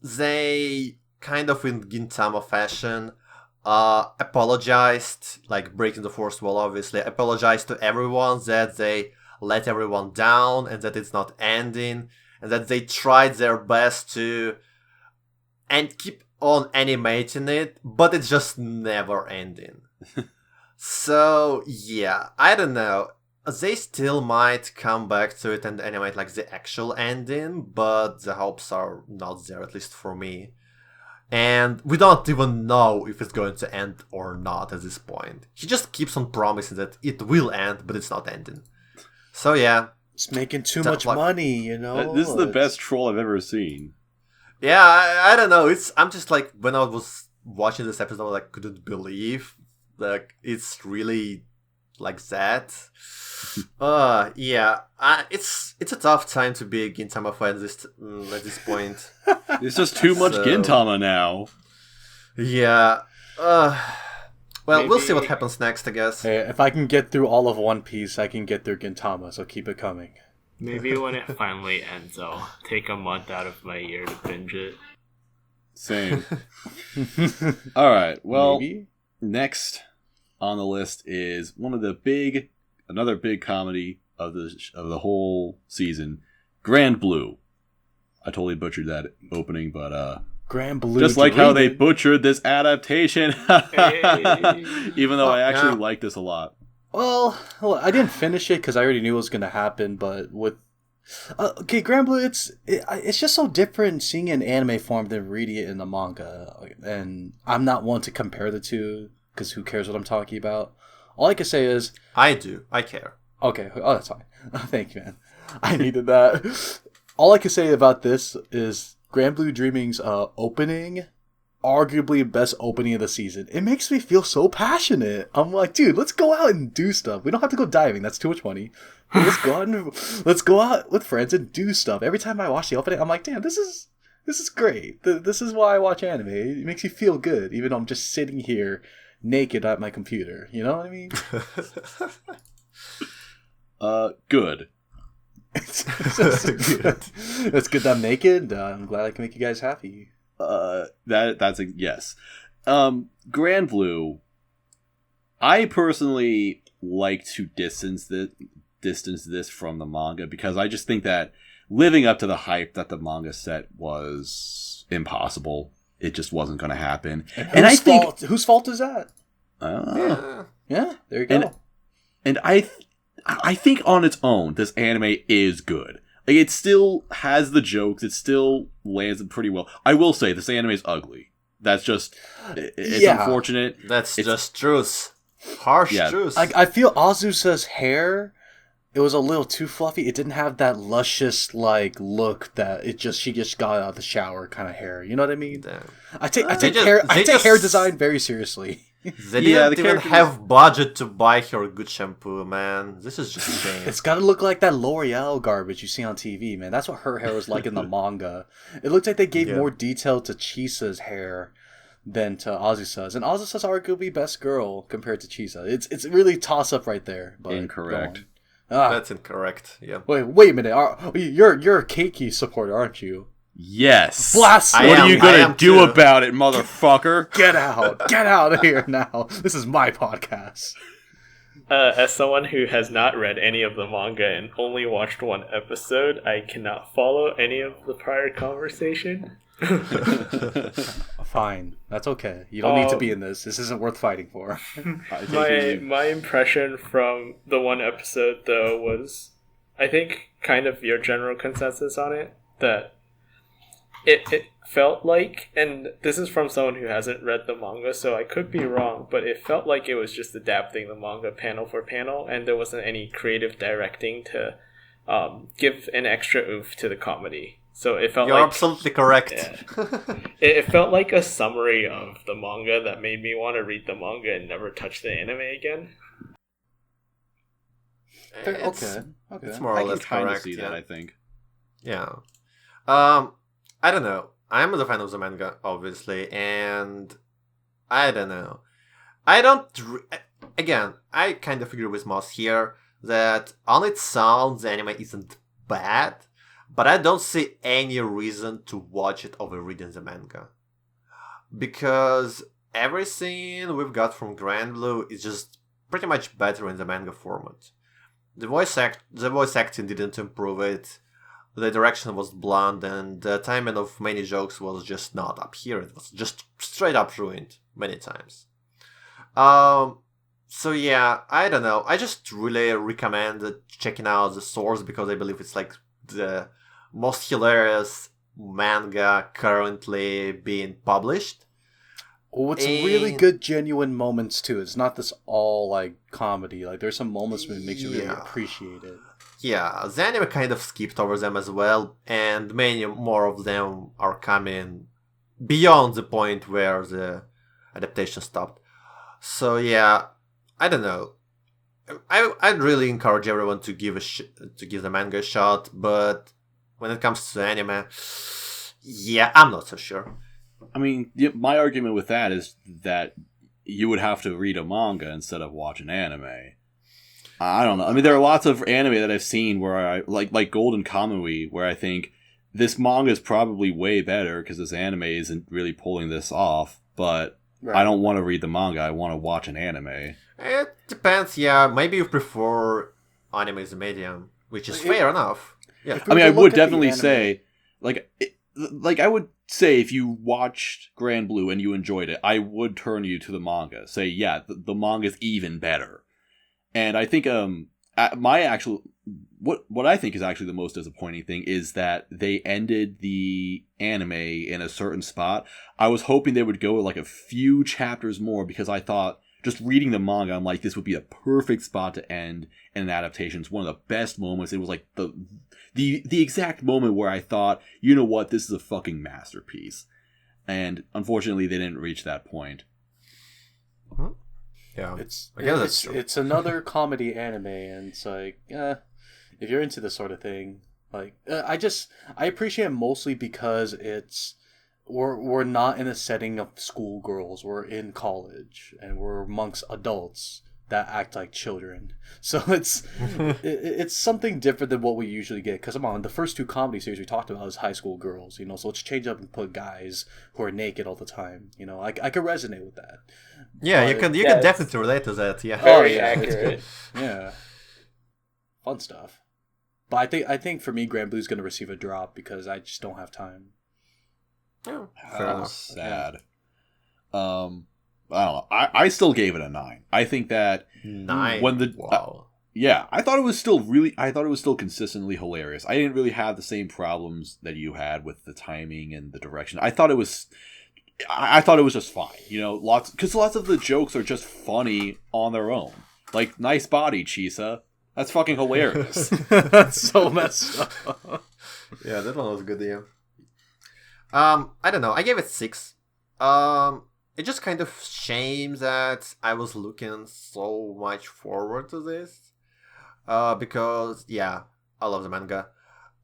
they kind of in Gintama fashion apologized, like breaking the fourth wall obviously, apologized to everyone that they let everyone down and that it's not ending, and that they tried their best to and keep on animating it, but it's just never ending. So yeah, I don't know. They still might come back to it and animate like the actual ending, but the hopes are not there, at least for me. And we don't even know if it's going to end or not at this point. He just keeps on promising that it will end, but it's not ending. So yeah. It's making too much money, you know? This is the best troll I've ever seen. Yeah, I don't know. I'm just like, when I was watching this episode, I like, couldn't believe like it's really like that. Yeah, it's a tough time to be a Gintama fan at this point. It's just too much Gintama now. Yeah. Well, maybe. We'll see what happens next, I guess. Hey, if I can get through all of One Piece, I can get through Gintama, so keep it coming. Maybe when it finally ends, I'll take a month out of my year to binge it. Same. Alright, well, Maybe? Next on the list is another big comedy of the whole season, Grand Blue. I totally butchered that opening, but Grand Blue, just like how they butchered this adaptation. Hey. Even though I actually like this a lot. Well, I didn't finish it because I already knew it was going to happen, but with okay, Grand Blue, it's just so different seeing it in anime form than reading it in the manga, and I'm not one to compare the two because who cares what I'm talking about. All I can say is I do. I care. Okay. Oh, that's fine. Thank you, man. I needed that. All I can say about this is Grand Blue Dreaming's opening, arguably best opening of the season. It makes me feel so passionate. I'm like, dude, let's go out and do stuff. We don't have to go diving. That's too much money. Let's go out with friends and do stuff. Every time I watch the opening, I'm like, damn, this is great. This is why I watch anime. It makes me feel good, even though I'm just sitting here naked at my computer. You know what I mean? Good. It's good. It's good that I'm naked. I'm glad I can make you guys happy. That's a yes. Grand Blue, I personally like to distance this from the manga because I just think that living up to the hype that the manga set was impossible. It just wasn't going to happen. And I think whose fault is that? Yeah, there you go. And I think on its own, this anime is good. Like, it still has the jokes. It still lands them pretty well. I will say, this anime is ugly. That's just... It's unfortunate. It's just truth. Harsh truth. I feel Azusa's hair, it was a little too fluffy. It didn't have that luscious, like, look that she just got out of the shower kind of hair. You know what I mean? Damn. I take hair design very seriously. They Yeah, didn't the even characters- have budget to buy her good shampoo, man. This is just a shame. It's gotta look like that L'Oreal garbage you see on TV, man. That's what her hair was like in the manga. It looks like they gave Yeah. more detail to Chisa's hair than to Azusa's. And Azusa's arguably best girl compared to Chisa. It's really toss up right there. But Incorrect. go on. That's incorrect. Yeah. Wait a minute. You're a Keiki supporter, aren't you? Yes. Blasphemy! What I are you am gonna do too. about it, motherfucker? Get out! Get out of here now! This is my podcast. As someone who has not read any of the manga and only watched one episode, I cannot follow any of the prior conversation. Fine, that's okay. You don't need to be in this. This isn't worth fighting for. My impression from the one episode, though, was, I think, kind of your general consensus on it, that it felt like, and this is from someone who hasn't read the manga, so I could be wrong, but it felt like it was just adapting the manga panel for panel, and there wasn't any creative directing to give an extra oomph to the comedy. So it felt You're like absolutely correct. Yeah. it felt like a summary of the manga that made me want to read the manga and never touch the anime again. It's Okay. more I or can less kind of correct. see Yeah. that, I think. Yeah. I don't know. I'm a fan of the manga, obviously, and I don't know. Again, I kind of agree with Moss here that on its sound, the anime isn't bad, but I don't see any reason to watch it over reading the manga. Because everything we've got from Grand Blue is just pretty much better in the manga format. The voice acting didn't improve it. The direction was bland, and the timing of many jokes was just not up here. It was just straight up ruined many times. So yeah, I don't know. I just really recommend checking out the source because I believe it's like the most hilarious manga currently being published. Oh, it's some really good genuine moments too. It's not this all like comedy. Like there's some moments where it makes you really Yeah. appreciate it. Yeah, the anime kind of skipped over them as well, and many more of them are coming beyond the point where the adaptation stopped. So yeah, I don't know. I'd really encourage everyone to give the manga a shot, but when it comes to the anime, yeah, I'm not so sure. I mean, my argument with that is that you would have to read a manga instead of watch an anime. I don't know. I mean, there are lots of anime that I've seen where I like Golden Kamui, where I think this manga is probably way better because this anime isn't really pulling this off. But Right. I don't want to read the manga. I want to watch an anime. It depends, yeah. Maybe you prefer anime as a medium, which is fair enough. Yeah. If we I mean, were I to look would at the definitely anime- say, I would say if you watched Grand Blue and you enjoyed it, I would turn you to the manga. Say, yeah, the manga's even better. And I think what I think is actually the most disappointing thing is that they ended the anime in a certain spot. I was hoping they would go like a few chapters more because I thought just reading the manga, I'm like, this would be a perfect spot to end in an adaptation. It's one of the best moments. It was like the exact moment where I thought, you know what, this is a fucking masterpiece. And unfortunately, they didn't reach that point. Yeah. It's I guess that's true. it's another comedy anime, and it's like, if you're into this sort of thing, like I appreciate it mostly because we're not in a setting of schoolgirls. We're in college, and we're amongst adults that act like children. So it's something different than what we usually get. Because come on, the first two comedy series we talked about was high school girls. So let's change up and put guys who are naked all the time. I could resonate with that. Yeah, you But- can Yes. definitely relate to that. Yeah. Very yeah, it's accurate. Yeah, fun stuff. But I think for me, Grand Blue's going to receive a drop because I just don't have time. Yeah, fair How enough. sad. I don't know. I still gave it a 9. I think that 9. when the wow. yeah, I thought it was still consistently hilarious. I didn't really have the same problems that you had with the timing and the direction. I thought it was just fine. Lots of the jokes are just funny on their own. Like, nice body, Chisa. That's fucking hilarious. That's so messed up. Yeah, that one was good, yeah. I don't know. I gave it 6. It's just kind of shame that I was looking so much forward to this. Because, yeah, I love the manga.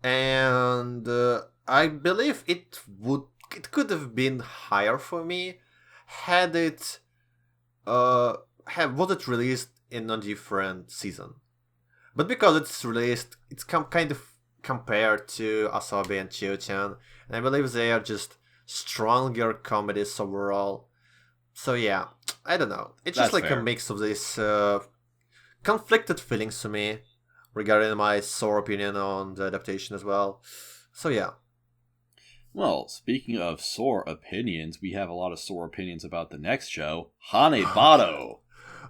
And I believe it could have been higher for me had it was it released in a different season. But because it's released, it's kind of compared to Asobi and Chio-chan, and I believe they are just stronger comedies overall. So yeah, I don't know. It's just That's like fair. a mix of these conflicted feelings to me regarding my sore opinion on the adaptation as well. So yeah. Well, speaking of sore opinions, we have a lot of sore opinions about the next show, Hanebado.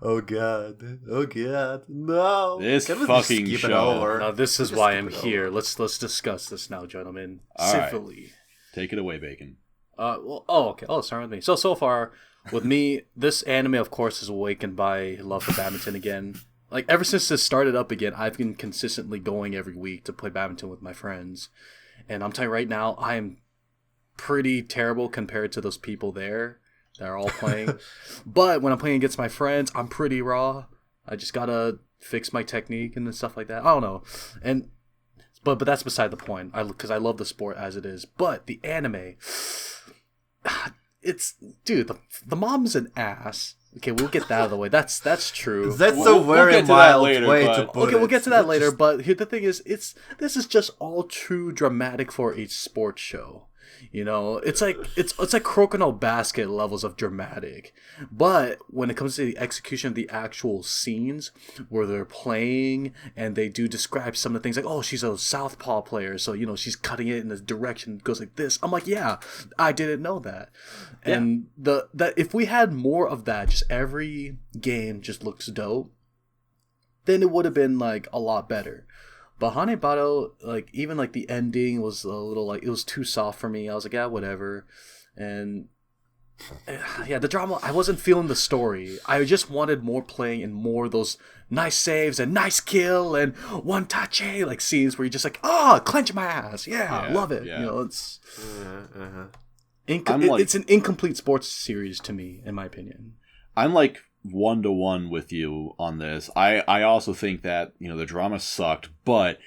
Oh god. Oh god. No. This Can we fucking skip it show. over? Now this is Just why skip I'm it here. over. Let's discuss this now, gentlemen. All right. Civilly. Take it away, Bacon. Okay. Oh, start with me. So far, with me, this anime, of course, is awakened by love for badminton again. Like, ever since this started up again, I've been consistently going every week to play badminton with my friends. And I'm telling you right now, I am pretty terrible compared to those people there that are all playing. But when I'm playing against my friends, I'm pretty raw. I just gotta fix my technique and stuff like that. I don't know. And but that's beside the point. Because I love the sport as it is. But the anime, it's dude. The mom's an ass. Okay, we'll get that out of the way. That's true. That's We'll a very get to that mild later, way but- to put Okay, it. we'll get to that Let's later. just- But here, the thing is, this is just all too dramatic for a sports show. You know, it's like Crocodile Basket levels of dramatic. But when it comes to the execution of the actual scenes where they're playing and they do describe some of the things like, oh, she's a southpaw player, so you know she's cutting it in a direction that goes like this. I'm like, yeah, I didn't know that. And that if we had more of that, just every game just looks dope, then it would have been like a lot better. But Hanebado, like, even like the ending was a little like, it was too soft for me. I was like, yeah, whatever. And yeah, the drama, I wasn't feeling the story. I just wanted more playing and more of those nice saves and nice kill and one touch like scenes where you're just like, clench my ass. Yeah, Yeah, love it. yeah. You know, it's I'm like- it's an incomplete sports series to me, in my opinion. I'm like 1-to-1 with you on this. I also think that, you know, the drama sucked, but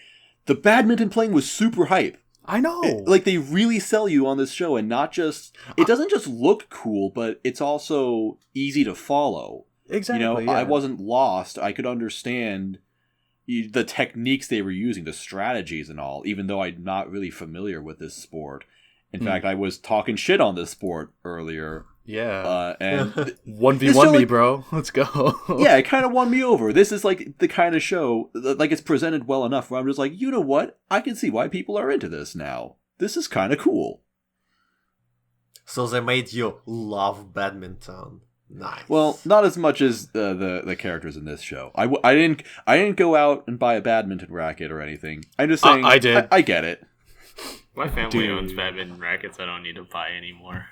the badminton playing was super hype. I know. Like, they really sell you on this show, and not just, it doesn't just look cool, but it's also easy to follow. Exactly. You know, yeah. I wasn't lost. I could understand the techniques they were using, the strategies and all, even though I'm not really familiar with this sport. In fact, I was talking shit on this sport earlier. Yeah. And 1v1 This show, me, like- bro. Let's go. yeah, it kind of won me over. This is like the kind of show, like, it's presented well enough where I'm just like, you know what? I can see why people are into this now. This is kind of cool. So they made you love badminton. Nice. Well, not as much as the characters in this show. I didn't go out and buy a badminton racket or anything. I'm just saying I did. I get it. My family Dude. owns badminton rackets. I don't need to buy anymore.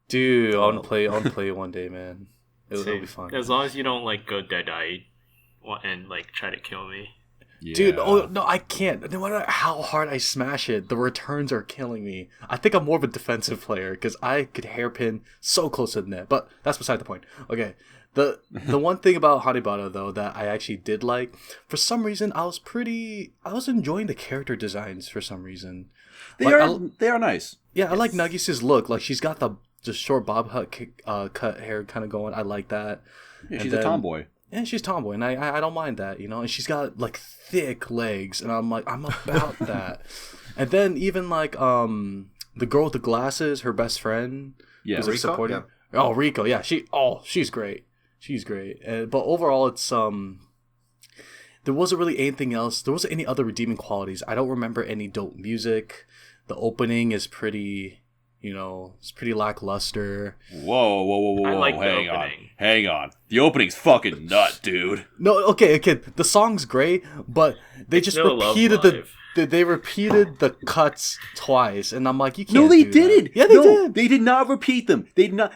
Dude, I want to play it one day, man. It'll be fun. As long as you don't like go dead-eyed and like try to kill me. Yeah. Dude, oh no, I can't. No matter how hard I smash it, the returns are killing me. I think I'm more of a defensive player because I could hairpin so close to the net. But that's beside the point. Okay, the one thing about Hanebado though that I actually did like, for some reason, I was enjoying the character designs for some reason. They Like, are nice. Yeah, I like Nagisa's look. Like she's got the short bob cut hair kind of going. I like that. Yeah, And she's then- a tomboy. And she's tomboy, and I don't mind that, you know. And she's got like thick legs, and I'm like, I'm about that. And then even like the girl with the glasses, her best friend, Yeah. who's like Rico? supporting. Yeah. Oh, Rico, yeah, she's great. She's great. But overall, it's there wasn't really anything else. There wasn't any other redeeming qualities. I don't remember any dope music. The opening is pretty, you know, it's pretty lackluster. Whoa! I like the hang opening. on. The opening's fucking nut, dude. No, okay. The song's great, but they just no Love repeated Live. they repeated the cuts twice, and I'm like, you can't. No, they do didn't. That. Yeah, they no, did. They did not repeat them. They did not.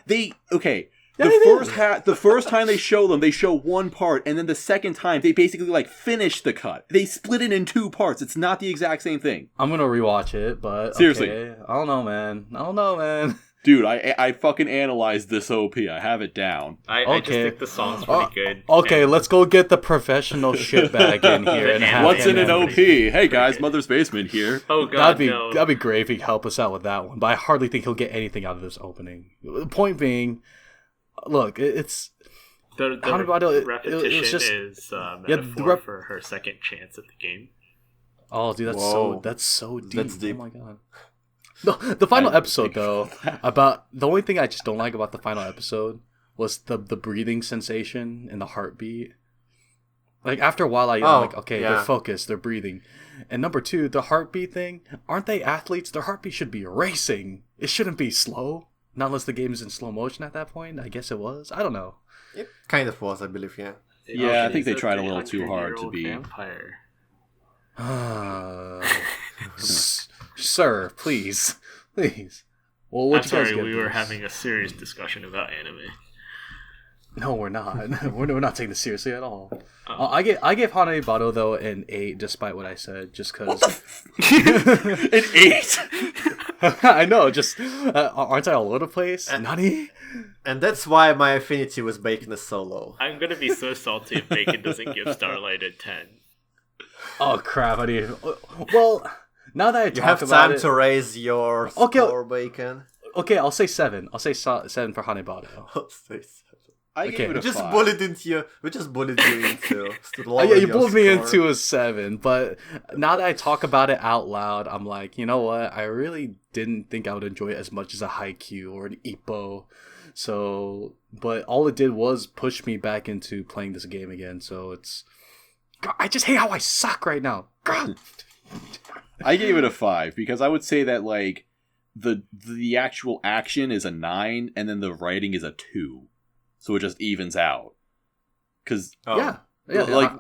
Okay. Yeah, The they first did. the first time they show them, they show one part, and then the second time they basically like finish the cut. They split it in two parts. It's not the exact same thing. I'm gonna rewatch it, but Seriously. okay. I don't know, man. Dude, I fucking analyzed this OP. I have it down. I just think the song's pretty good. Okay, and let's go get the professional shitbag in here and have What's in him an OP? Hey guys, Mother's Basement here. Oh god, that'd be great if he could help us out with that one. But I hardly think he'll get anything out of this opening. The point being, look, it's The Hanebado, repetition it was just, is metaphor for her second chance at the game. Oh, dude, that's so deep. That's deep. Oh my god. The final episode, though, about the only thing I just don't like about the final episode was the breathing sensation and the heartbeat. Like after a while, I'm like, okay, they're focused, they're breathing. And number two, the heartbeat thing. Aren't they athletes? Their heartbeat should be racing. It shouldn't be slow. Not unless the game is in slow motion at that point. I guess it was. I don't know. It kind of was, I believe. Yeah. Yeah, I think they tried a little too hard to be. Vampire. Sir, please. Well, I'm sorry, we were having a serious discussion about anime. No, we're not. we're not taking this seriously at all. I gave Hanebado though an 8, despite what I said, just because. An 8? I know. Just aren't I all over the place? Nani? And that's why my affinity with Bacon is so low. I'm gonna be so salty if Bacon doesn't give Starlight a 10. Oh crap! I need. Well, now that I talked about it, you have time to raise your score, Bacon. Okay, I'll say 7. I'll say 7 for Hanebado. I'll say 7. I gave it a 5. We just bullied you into. Yeah, you bullied me into a 7. But now that I talk about it out loud, I'm like, you know what? I really didn't think I would enjoy it as much as a Haikyuu or an Ippo. So, but all it did was push me back into playing this game again. So it's. God, I just hate how I suck right now. God. I gave it a 5 because I would say that like the actual action is a 9 and then the writing is a 2. So it just evens out. Cuz yeah, like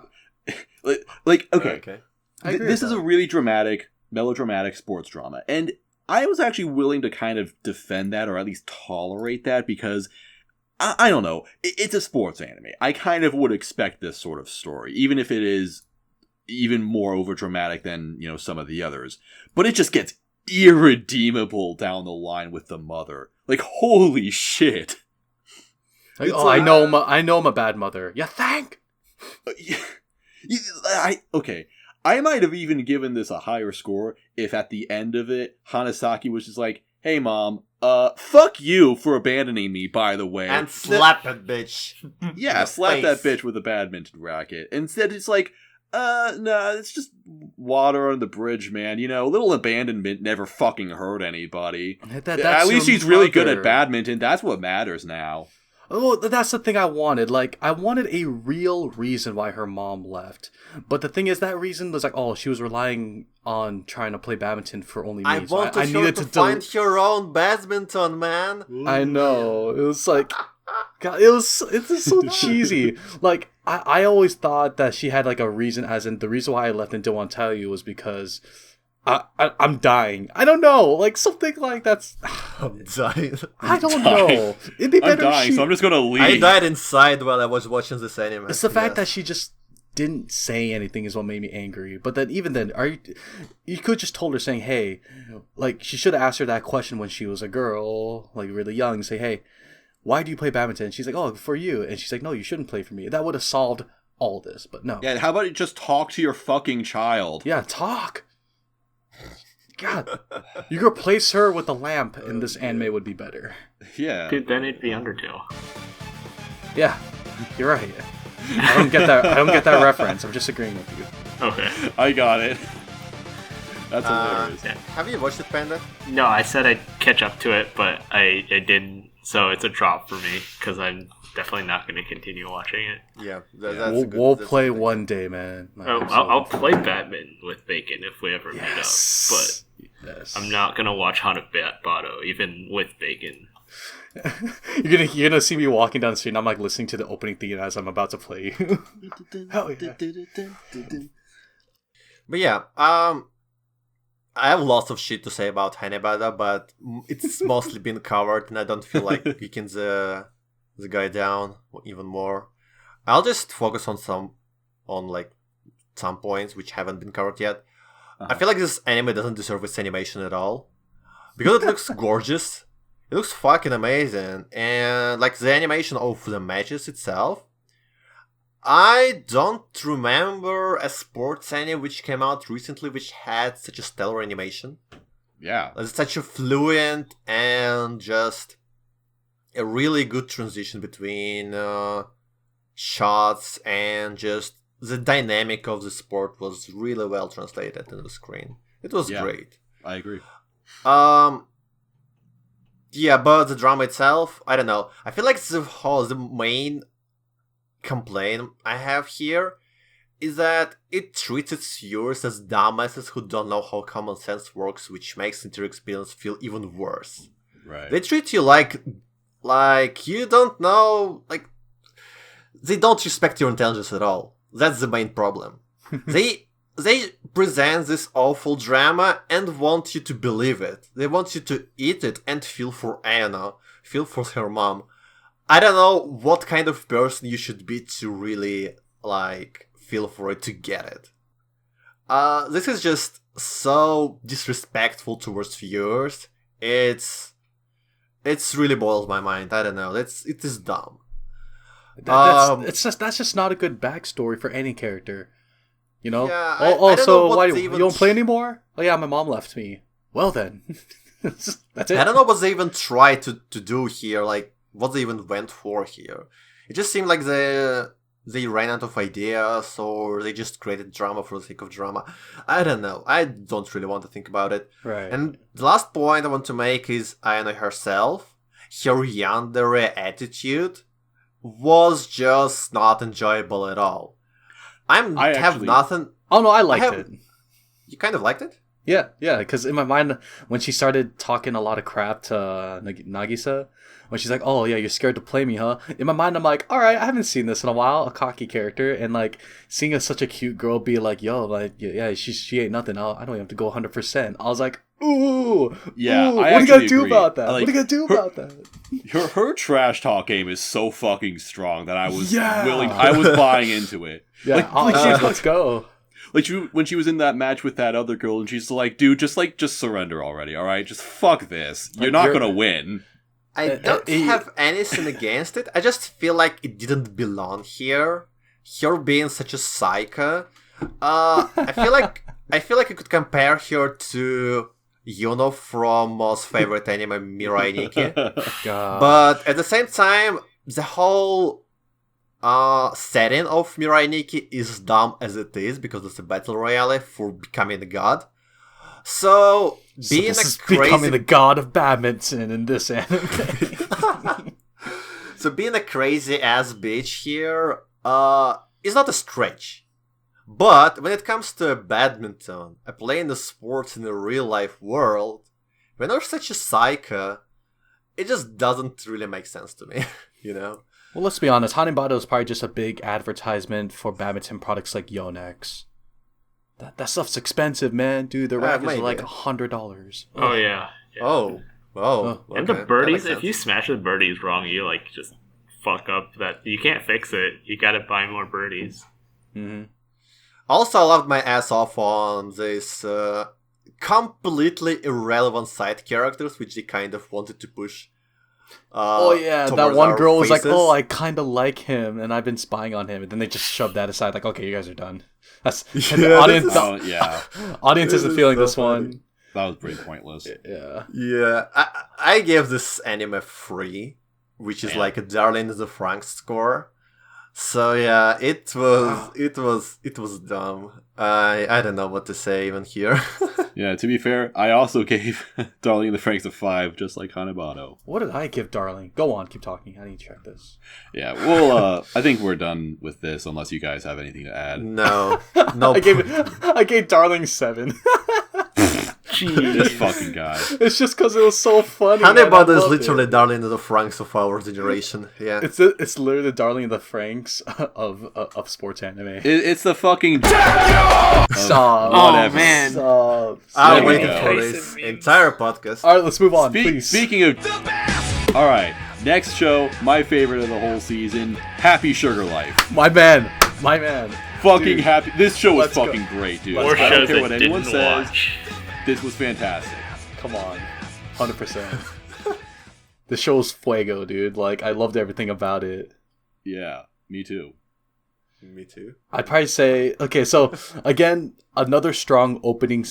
okay. This is a really melodramatic sports drama. And I was actually willing to kind of defend that or at least tolerate that because I don't know. It's a sports anime. I kind of would expect this sort of story, even if it is even more overdramatic than, some of the others. But it just gets irredeemable down the line with the mother. Like, holy shit. I know I'm a bad mother. You think? Okay. I might have even given this a higher score if at the end of it, Hanasaki was just like, hey mom, fuck you for abandoning me, by the way. And slap that bitch. Yeah, slap that bitch with a badminton racket. Instead, it's like, no, it's just water on the bridge, man. A little abandonment never fucking hurt anybody. At least she's really good at badminton. That's what matters now. Oh, that's the thing I wanted. Like, I wanted a real reason why her mom left. But the thing is, that reason was like, she was relying on trying to play badminton for only me. I needed to find her own badminton, man. I know. It was like, God, it's just so cheesy. Like, I always thought that she had like a reason, as in the reason why I left and didn't want to tell you was because I'm dying. I don't know, like something like that's. I'm dying. I don't know. It'd be better. I'm dying, so I'm just gonna leave. I died inside while I was watching this anime. It's the fact that she just didn't say anything is what made me angry. But then even then, you could just told her saying, "Hey," like she should have asked her that question when she was a girl, like really young. And say, "Hey, why do you play badminton?" And she's like, "Oh, for you." And she's like, "No, you shouldn't play for me." That would have solved all this. But no. Yeah. How about you just talk to your fucking child? Yeah, talk. God, you could replace her with a lamp, and this anime would be better. Yeah, dude, then it'd be Undertale. Yeah, you're right. I don't get that reference. I'm just agreeing with you. Okay, I got it. That's hilarious. Yeah. Have you watched it, Panda? No, I said I'd catch up to it, but I didn't. So it's a drop for me because I'm definitely not going to continue watching it. Yeah, we'll play one day, man. I'll play badminton with Bacon if we ever meet up, but I'm not going to watch Hanebado even with Bacon. You're gonna see me walking down the street and I'm like listening to the opening theme as I'm about to play. Hell yeah. But yeah, I have lots of shit to say about Hanebado, but it's mostly been covered, and I don't feel like kicking the guy down even more. I'll just focus on some points which haven't been covered yet. I feel like this anime doesn't deserve its animation at all because it looks gorgeous. It looks fucking amazing. And like the animation of the matches itself, I don't remember a sports anime which came out recently which had such a stellar animation. Yeah. It's such a fluent and just a really good transition between shots, and just the dynamic of the sport was really well translated in the screen. It was great. I agree. Yeah, but the drama itself, I don't know. I feel like the main complaint I have here is that it treats its viewers as dumbasses who don't know how common sense works, which makes the experience feel even worse. Right. They treat you like you don't know, like they don't respect your intelligence at all. That's the main problem. They present this awful drama and want you to believe it. They want you to eat it and feel for Anna, feel for her mom. I don't know what kind of person you should be to really like feel for it, to get it. This is just so disrespectful towards viewers. It's really boils my mind. I don't know. It is dumb. That's just not a good backstory for any character. You know? Yeah, I I don't know so what why they you even don't play anymore? Oh yeah, my mom left me. Well then. That's it. I don't know what they even tried to do here, like what they even went for here. It just seemed like they ran out of ideas, or they just created drama for the sake of drama. I don't know. I don't really want to think about it. Right. And the last point I want to make is Ayano herself. Her yandere attitude was just not enjoyable at all. Nothing. Oh no, I liked it. You kind of liked it? Yeah, because in my mind, when she started talking a lot of crap to Nagisa, when she's like, "Oh yeah, you're scared to play me, huh?" In my mind, I'm like, "All right, I haven't seen this in a while." A cocky character, and like seeing such a cute girl be like, "Yo, like yeah, she ain't nothing. I don't even have to go 100%." I was like, "Ooh, yeah, ooh, what are you gonna do about that? Like, what are you gonna do about that?" Her trash talk game is so fucking strong that I was Yeah. I was buying into it. Yeah, let's go. Like when she was in that match with that other girl, and she's like, "Dude, just surrender already, all right? Just fuck this. You're not gonna win." I don't have anything against it. I just feel like it didn't belong here. Her being such a psycho. I feel like I could compare her to Yuno from Mo's favorite anime, Mirai Nikki. But at the same time, the whole setting of Mirai Nikki is dumb as it is, because it's a battle royale for becoming a god. So becoming the god of badminton in this anime. So being a crazy ass bitch here is not a stretch. But when it comes to badminton, playing the sports in the real life world, when you're such a psycho, it just doesn't really make sense to me, you know? Well, let's be honest, Hanebado is probably just a big advertisement for badminton products like Yonex. That stuff's expensive, man. Dude, the rackets are like $100. Oh, yeah. Oh. Okay. And the birdies, if you smash the birdies wrong, you like just fuck up that. You can't fix it. You gotta buy more birdies. Mm-hmm. Also, I loved my ass off on this completely irrelevant side characters, which they kind of wanted to push. That one girl was like, "Oh, I kind of like him, and I've been spying on him," and then they just shoved that aside, like, "Okay, you guys are done." That's the audience. Audience isn't feeling this one. That was pretty pointless. Yeah. I gave this anime 3, which is like a Darling in the Franxx score. So yeah, it was dumb. I don't know what to say even here. Yeah, to be fair, I also gave Darling in the Franxx a 5, just like Hanebado. What did I give Darling? Go on, keep talking. I need to check this. Yeah, well, I think we're done with this, unless you guys have anything to add. No. I gave Darling 7. Jeez. This fucking guy. It's just because it was so funny. Hanebado is literally Darling of the Franxx of our generation. Yeah, it's literally the Darling of the Franxx of sports anime. It's the fucking Stop. Oh man. Stop. I'm waiting for this entire podcast. All right, let's move on, please. Speaking of, all right, next show, my favorite of the whole season, Happy Sugar Life. My man. Fucking Dude, happy. This show was let's go. fucking great, dude. More I don't shows care I what anyone didn't says. watch. This was fantastic. Come on, 100%. The show's fuego, dude. Like, I loved everything about it. Yeah, me too. Me too. I'd probably say, okay, so again, another strong opening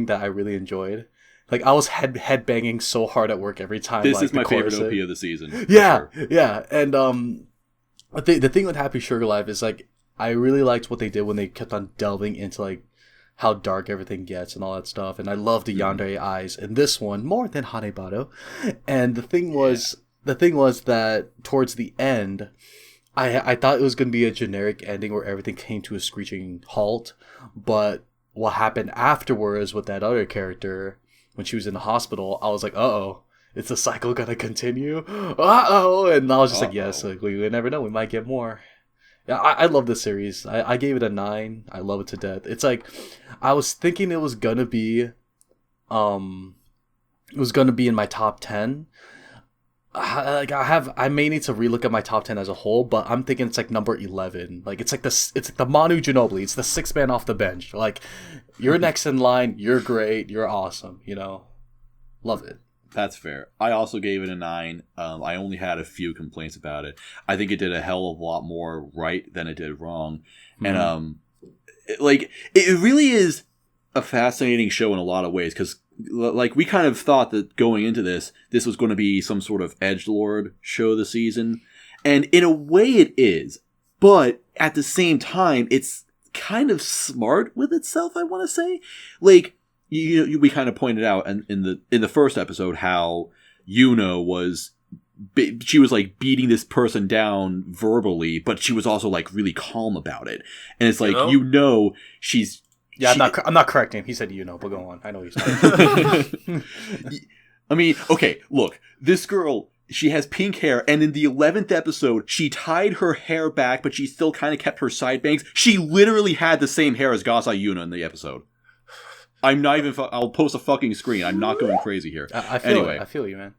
that I really enjoyed. Like, I was head banging so hard at work every time. This like, is my favorite OP of the season. Yeah, sure. yeah, and the thing with Happy Sugar Life is like I really liked what they did when they kept on delving into like how dark everything gets and all that stuff, and I love the yandere eyes in this one more than Hanebado. And the thing was that towards the end, I thought it was going to be a generic ending where everything came to a screeching halt, but what happened afterwards with that other character when she was in the hospital, I was like, uh-oh, is the cycle gonna continue? Uh-oh! And I was just like, yes, like, we never know, we might get more. Yeah, I love this series. I gave it a 9. I love it to death. It's like, I was thinking it was gonna be in my top 10. I may need to relook at my top 10 as a whole, but I'm thinking it's like number 11. Like, it's like the Manu Ginobili. It's the 6th man off the bench. Like, you're next in line. You're great. You're awesome. You know, love it. That's fair. I also gave it a 9. I only had a few complaints about it. I think it did a hell of a lot more right than it did wrong. And it really is a fascinating show in a lot of ways, because like we kind of thought that going into this was going to be some sort of edgelord show this season, and in a way it is, but at the same time it's kind of smart with itself, I want to say. Like, we kind of pointed out in the first episode how Yuno was like beating this person down verbally, but she was also like really calm about it, and it's like she's. Yeah, I'm not correcting. He said but go on. I know he's not. I mean, okay, look, this girl, she has pink hair, and in the 11th episode, she tied her hair back, but she still kind of kept her side bangs. She literally had the same hair as Gasa Yuna in the episode. I'm not even... I'll post a fucking screen. I'm not going crazy here. I feel you, man.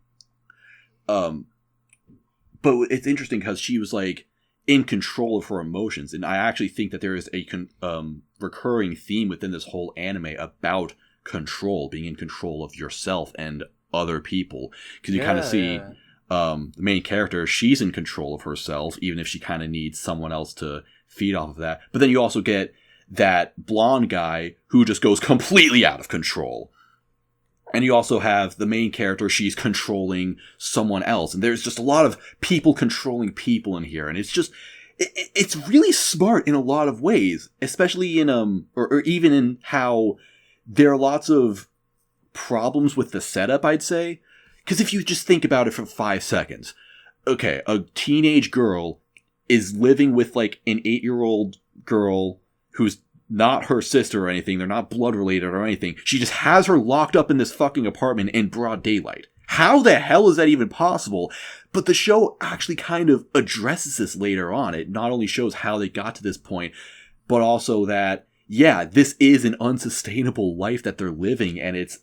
But it's interesting because she was, like, in control of her emotions, and I actually think that there is a recurring theme within this whole anime about control, being in control of yourself and other people, because you kind of see the main character, she's in control of herself, even if she kind of needs someone else to feed off of that. But then you also get that blonde guy who just goes completely out of control. And you also have the main character, she's controlling someone else. And there's just a lot of people controlling people in here. And it's just, it's really smart in a lot of ways, especially in, or even in how there are lots of problems with the setup, I'd say. Because if you just think about it for 5 seconds, okay, a teenage girl is living with like an 8-year-old girl who's not her sister or anything. They're not blood related or anything. She just has her locked up in this fucking apartment in broad daylight. How the hell is that even possible? But the show actually kind of addresses this later on. It not only shows how they got to this point, but also that, yeah, this is an unsustainable life that they're living, and it's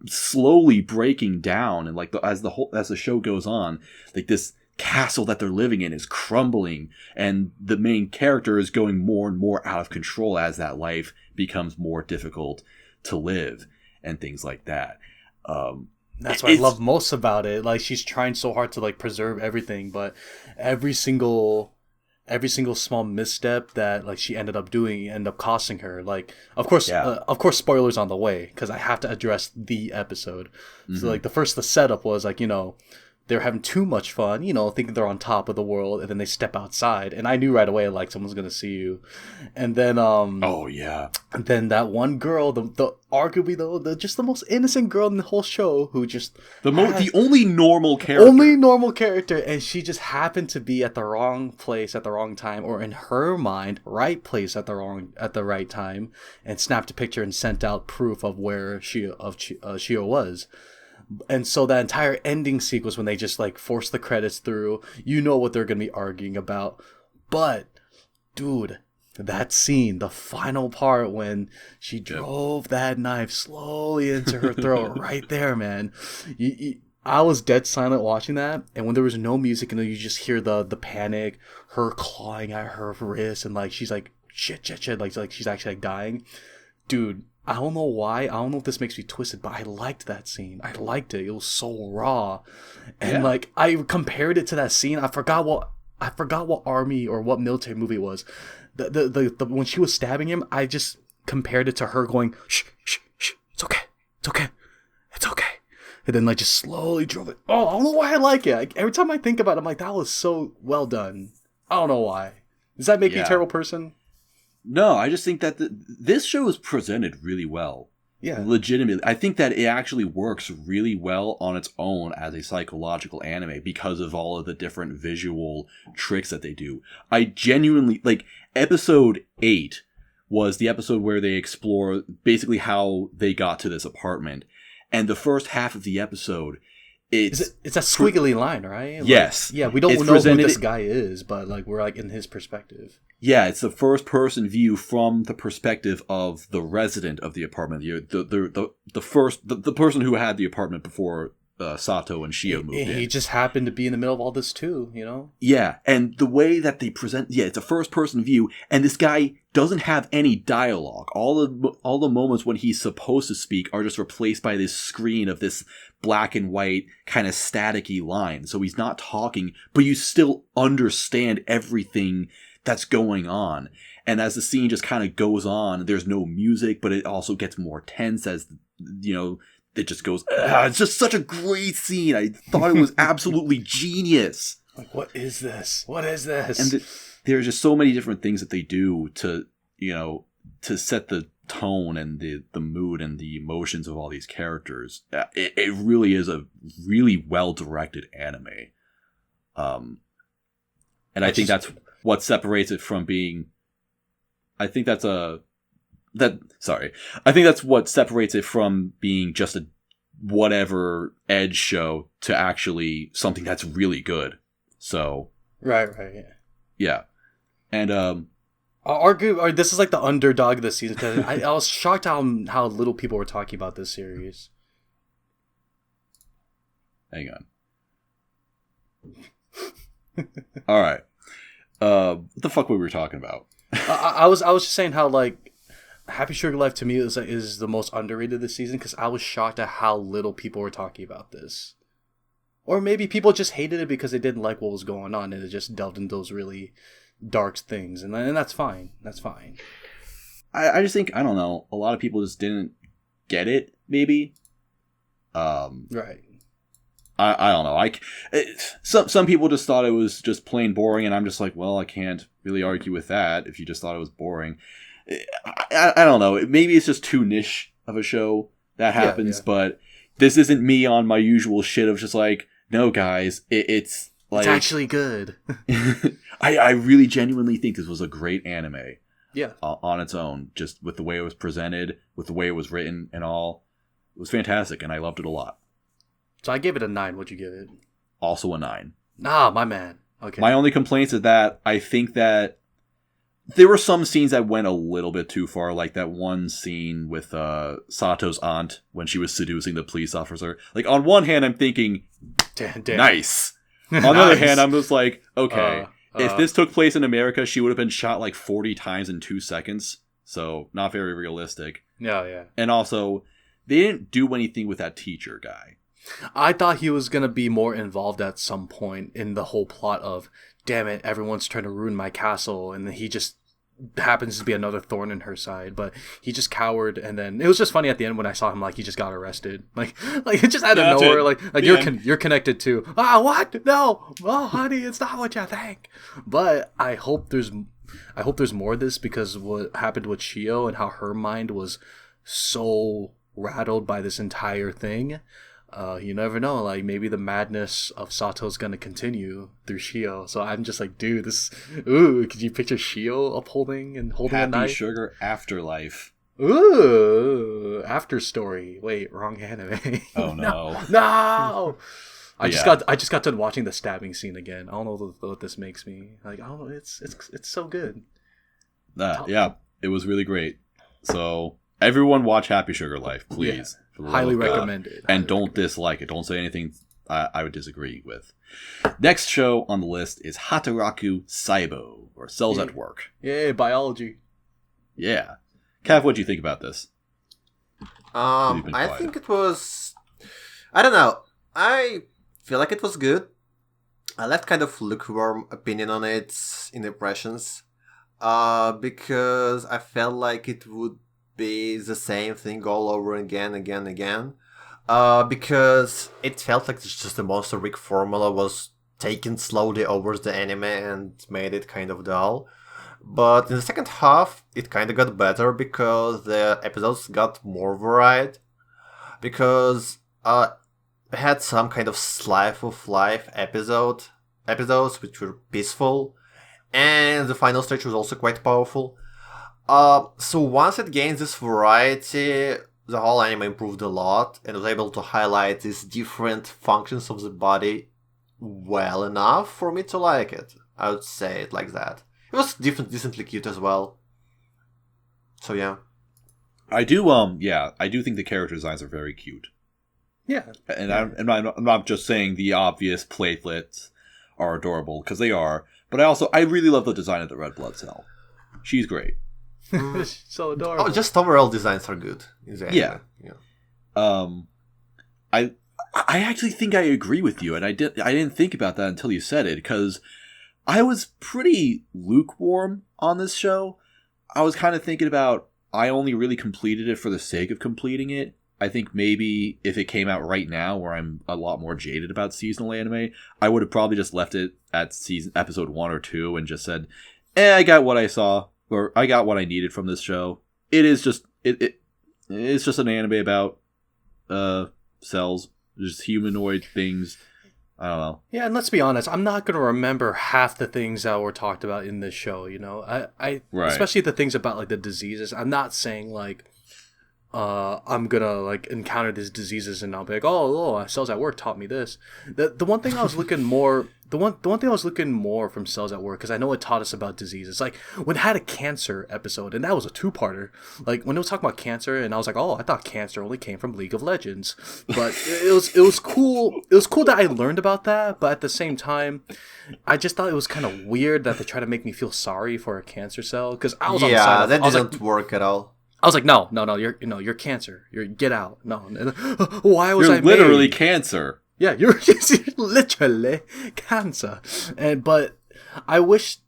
slowly breaking down. And like as the show goes on, like this castle that they're living in is crumbling, and the main character is going more and more out of control as that life becomes more difficult to live and things like that. That's what I love most about it. Like, she's trying so hard to like preserve everything, but every single small misstep that like she ended up doing ended up costing her. Like, of course, spoilers on the way, because I have to address the episode. Mm-hmm. So like the setup was like, they're having too much fun, thinking they're on top of the world, and then they step outside, and I knew right away, like, someone's gonna see you. And then and then that one girl, the arguably just the most innocent girl in the whole show, who just the only normal character, and she just happened to be at the wrong place at the wrong time, or in her mind, right place at the right time, and snapped a picture and sent out proof of where Shio was. And so that entire ending sequence, when they just like force the credits through, what they're going to be arguing about. But, dude, that scene, the final part when she drove that knife slowly into her throat, right there, man. I was dead silent watching that. And when there was no music, and you just hear the panic, her clawing at her wrist, and like she's like, shit, like she's actually like dying. Dude, I don't know why. I don't know if this makes me twisted, but I liked that scene. I liked it. It was so raw, and like I compared it to that scene. I forgot what army or what military movie it was. The when she was stabbing him, I just compared it to her going, shh, shh, shh, it's okay, it's okay, it's okay. And then like just slowly drove it. Oh, I don't know why I like it. Like, every time I think about it, I'm like, that was so well done. I don't know why. Does that make me a terrible person? No, I just think that this show is presented really well. Yeah. Legitimately. I think that it actually works really well on its own as a psychological anime because of all of the different visual tricks that they do. I genuinely, like, episode 8 was the episode where they explore basically how they got to this apartment. And the first half of the episode, it's a squiggly line, right? Like, yes. Yeah, we don't know who this guy is, but like we're like in his perspective. Yeah, it's the first person view from the perspective of the resident of the apartment. The person who had the apartment before Sato and Shio moved in. He just happened to be in the middle of all this too, you know? Yeah, and the way that they present, it's a first person view, and this guy doesn't have any dialogue. All the moments when he's supposed to speak are just replaced by this screen of this black and white kind of staticky line. So he's not talking, but you still understand everything that's going on. And as the scene just kind of goes on, there's no music, but it also gets more tense as, you know, it just goes, it's just such a great scene. I thought it was absolutely genius. Like, what is this? What is this? And there's just so many different things that they do to, you know, to set the tone and the mood and the emotions of all these characters. It really is a really well-directed anime. And I think that's what separates it from being... I think that's what separates it from being just a whatever edge show to actually something that's really good. So... Right, yeah. Yeah. And, this is like the underdog of the season, because I was shocked how little people were talking about this series. Hang on. All right. What the fuck were we talking about? I was just saying how like Happy Sugar Life to me is the most underrated this season, because I was shocked at how little people were talking about this. Or maybe people just hated it because they didn't like what was going on and it just delved into those really dark things, and that's fine. That's fine. I just think, I don't know, a lot of people just didn't get it, maybe. Right. I don't know. Some people just thought it was just plain boring, and I'm just like, well, I can't really argue with that if you just thought it was boring. I don't know. Maybe it's just too niche of a show that happens, but this isn't me on my usual shit of just like, no, guys, it's like... It's actually good. I really genuinely think this was a great anime. Yeah. On its own, just with the way it was presented, with the way it was written and all. It was fantastic, and I loved it a lot. So I gave it a 9. What'd you give it? Also a 9. Ah, my man. Okay. My only complaints is that I think that there were some scenes that went a little bit too far, like that one scene with Sato's aunt when she was seducing the police officer. Like, on one hand, I'm thinking, damn. nice. On the other hand, I'm just like, okay, if this took place in America, she would have been shot like 40 times in 2 seconds. So, not very realistic. Yeah. And also, they didn't do anything with that teacher guy. I thought he was going to be more involved at some point in the whole plot of, damn it, everyone's trying to ruin my castle, and then he just happens to be another thorn in her side, but he just cowered, and then it was just funny at the end when I saw him, like, he just got arrested. Like it just out of nowhere, like you're connected to, what? No! Oh, honey, it's not what you think. But I hope there's more of this, because what happened with Chio and how her mind was so rattled by this entire thing. You never know, like maybe the madness of Sato's gonna continue through Shio. So I'm just like, dude, could you picture Shio holding a knife? Happy Sugar Afterlife. Ooh, After Story. Wait, wrong anime. Oh no. No! I just got done watching the stabbing scene again. I don't know what this makes me. Like, I don't know, it's so good. Yeah, it was really great. So everyone watch Happy Sugar Life, please. Yeah. Highly recommended. And don't dislike it. Don't say anything I would disagree with. Next show on the list is Hataraku Saibou, or Cells at Work. Yay, biology. Yeah. Cav, what do you think about this? You've been I quiet. think it was. I don't know. I feel like it was good. I left kind of lukewarm opinion on it in impressions. Because I felt like it would be the same thing all over again. Because it felt like just the Monster Week formula was taken slowly over the anime and made it kind of dull. But in the second half, it kind of got better because the episodes got more varied. Because it had some kind of slice of life episodes which were peaceful, and the final stage was also quite powerful. So once it gained this variety, the whole anime improved a lot and was able to highlight these different functions of the body well enough for me to like it. I would say it like that. It was decently cute as well. So yeah. I do think the character designs are very cute. Yeah. And I'm not just saying the obvious platelets are adorable, because they are, but I really love the design of the red blood cell. She's great. So adorable. Oh, just overall designs are good in the anime. I actually think I agree with you, and I didn't think about that until you said it, because I was pretty lukewarm on this show. I was kind of thinking about, I only really completed it for the sake of completing it. I think maybe if it came out right now, where I'm a lot more jaded about seasonal anime, I would have probably just left it at episode 1 or 2 and just said, I got what I saw, or I got what I needed from this show. It is just it's just an anime about cells, just humanoid things. I don't know. Yeah, and let's be honest, I'm not going to remember half the things that were talked about in this show, I Right. especially the things about, like, the diseases. I'm not saying, like, I'm gonna, like, encounter these diseases and I'll be like, oh, Cells at Work taught me this. The one thing I was looking more, the one thing I was looking more from Cells at Work, because I know it taught us about diseases. Like, when it had a cancer episode, and that was a 2-parter. Like, when it was talking about cancer, and I was like, oh, I thought cancer only came from League of Legends. But it was cool. It was cool that I learned about that. But at the same time, I just thought it was kind of weird that they try to make me feel sorry for a cancer cell. Because I was on the side that I was didn't like, work at all. I was like, no, you're cancer. Get out. No. Why was You're I literally made? cancer. Yeah, you're literally cancer. But I wish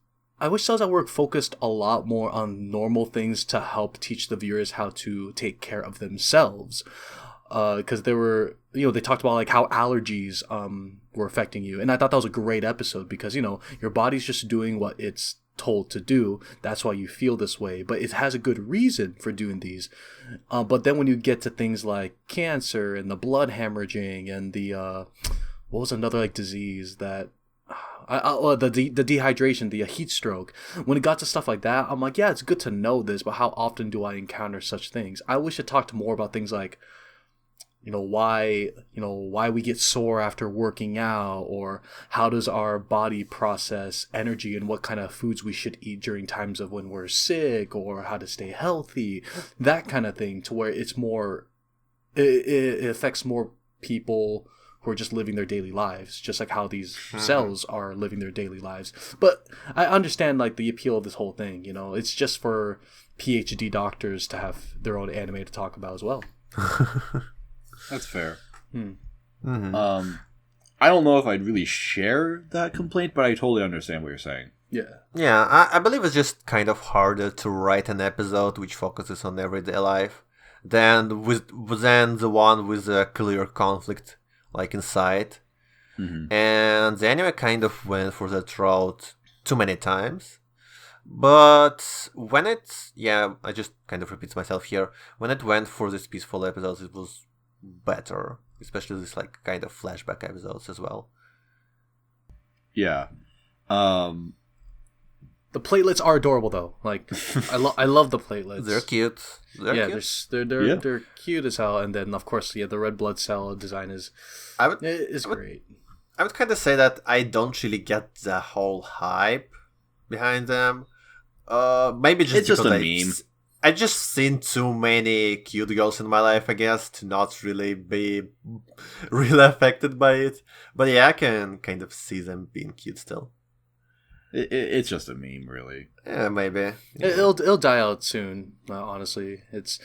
Cells at Work focused a lot more on normal things to help teach the viewers how to take care of themselves. Because they talked about, like, how allergies were affecting you, and I thought that was a great episode because your body's just doing what it's told to do. That's why you feel this way, but it has a good reason for doing these. But then when you get to things like cancer and the blood hemorrhaging and the what was another, like, disease that the dehydration, the heat stroke, when it got to stuff like that, I'm like, yeah, it's good to know this, but how often do I encounter such things? I wish it talked more about things like why we get sore after working out, or how does our body process energy and what kind of foods we should eat during times of when we're sick, or how to stay healthy, that kind of thing, to where it's more, it affects more people who are just living their daily lives, just like how these cells are living their daily lives. But I understand, like, the appeal of this whole thing, it's just for PhD doctors to have their own anime to talk about as well. That's fair. Mm-hmm. I don't know if I'd really share that complaint, but I totally understand what you're saying. Yeah, I believe it's just kind of harder to write an episode which focuses on everyday life than the one with a clear conflict, like, inside. Mm-hmm. And the anime kind of went for that route too many times. But when I just kind of repeat myself here. When it went for these peaceful episodes, it was better, especially this, like, kind of flashback episodes as well. Yeah. The platelets are adorable, though. Like, I love the platelets. They're cute. They're cute as hell. And then, of course, the red blood cell design is great. I would kind of say that I don't really get the whole hype behind them. Maybe just It's just because a meme. I just seen too many cute girls in my life, I guess, to not really be really affected by it. But yeah, I can kind of see them being cute still. It's just a meme, really. Yeah, maybe. Yeah. It'll die out soon. Honestly, It's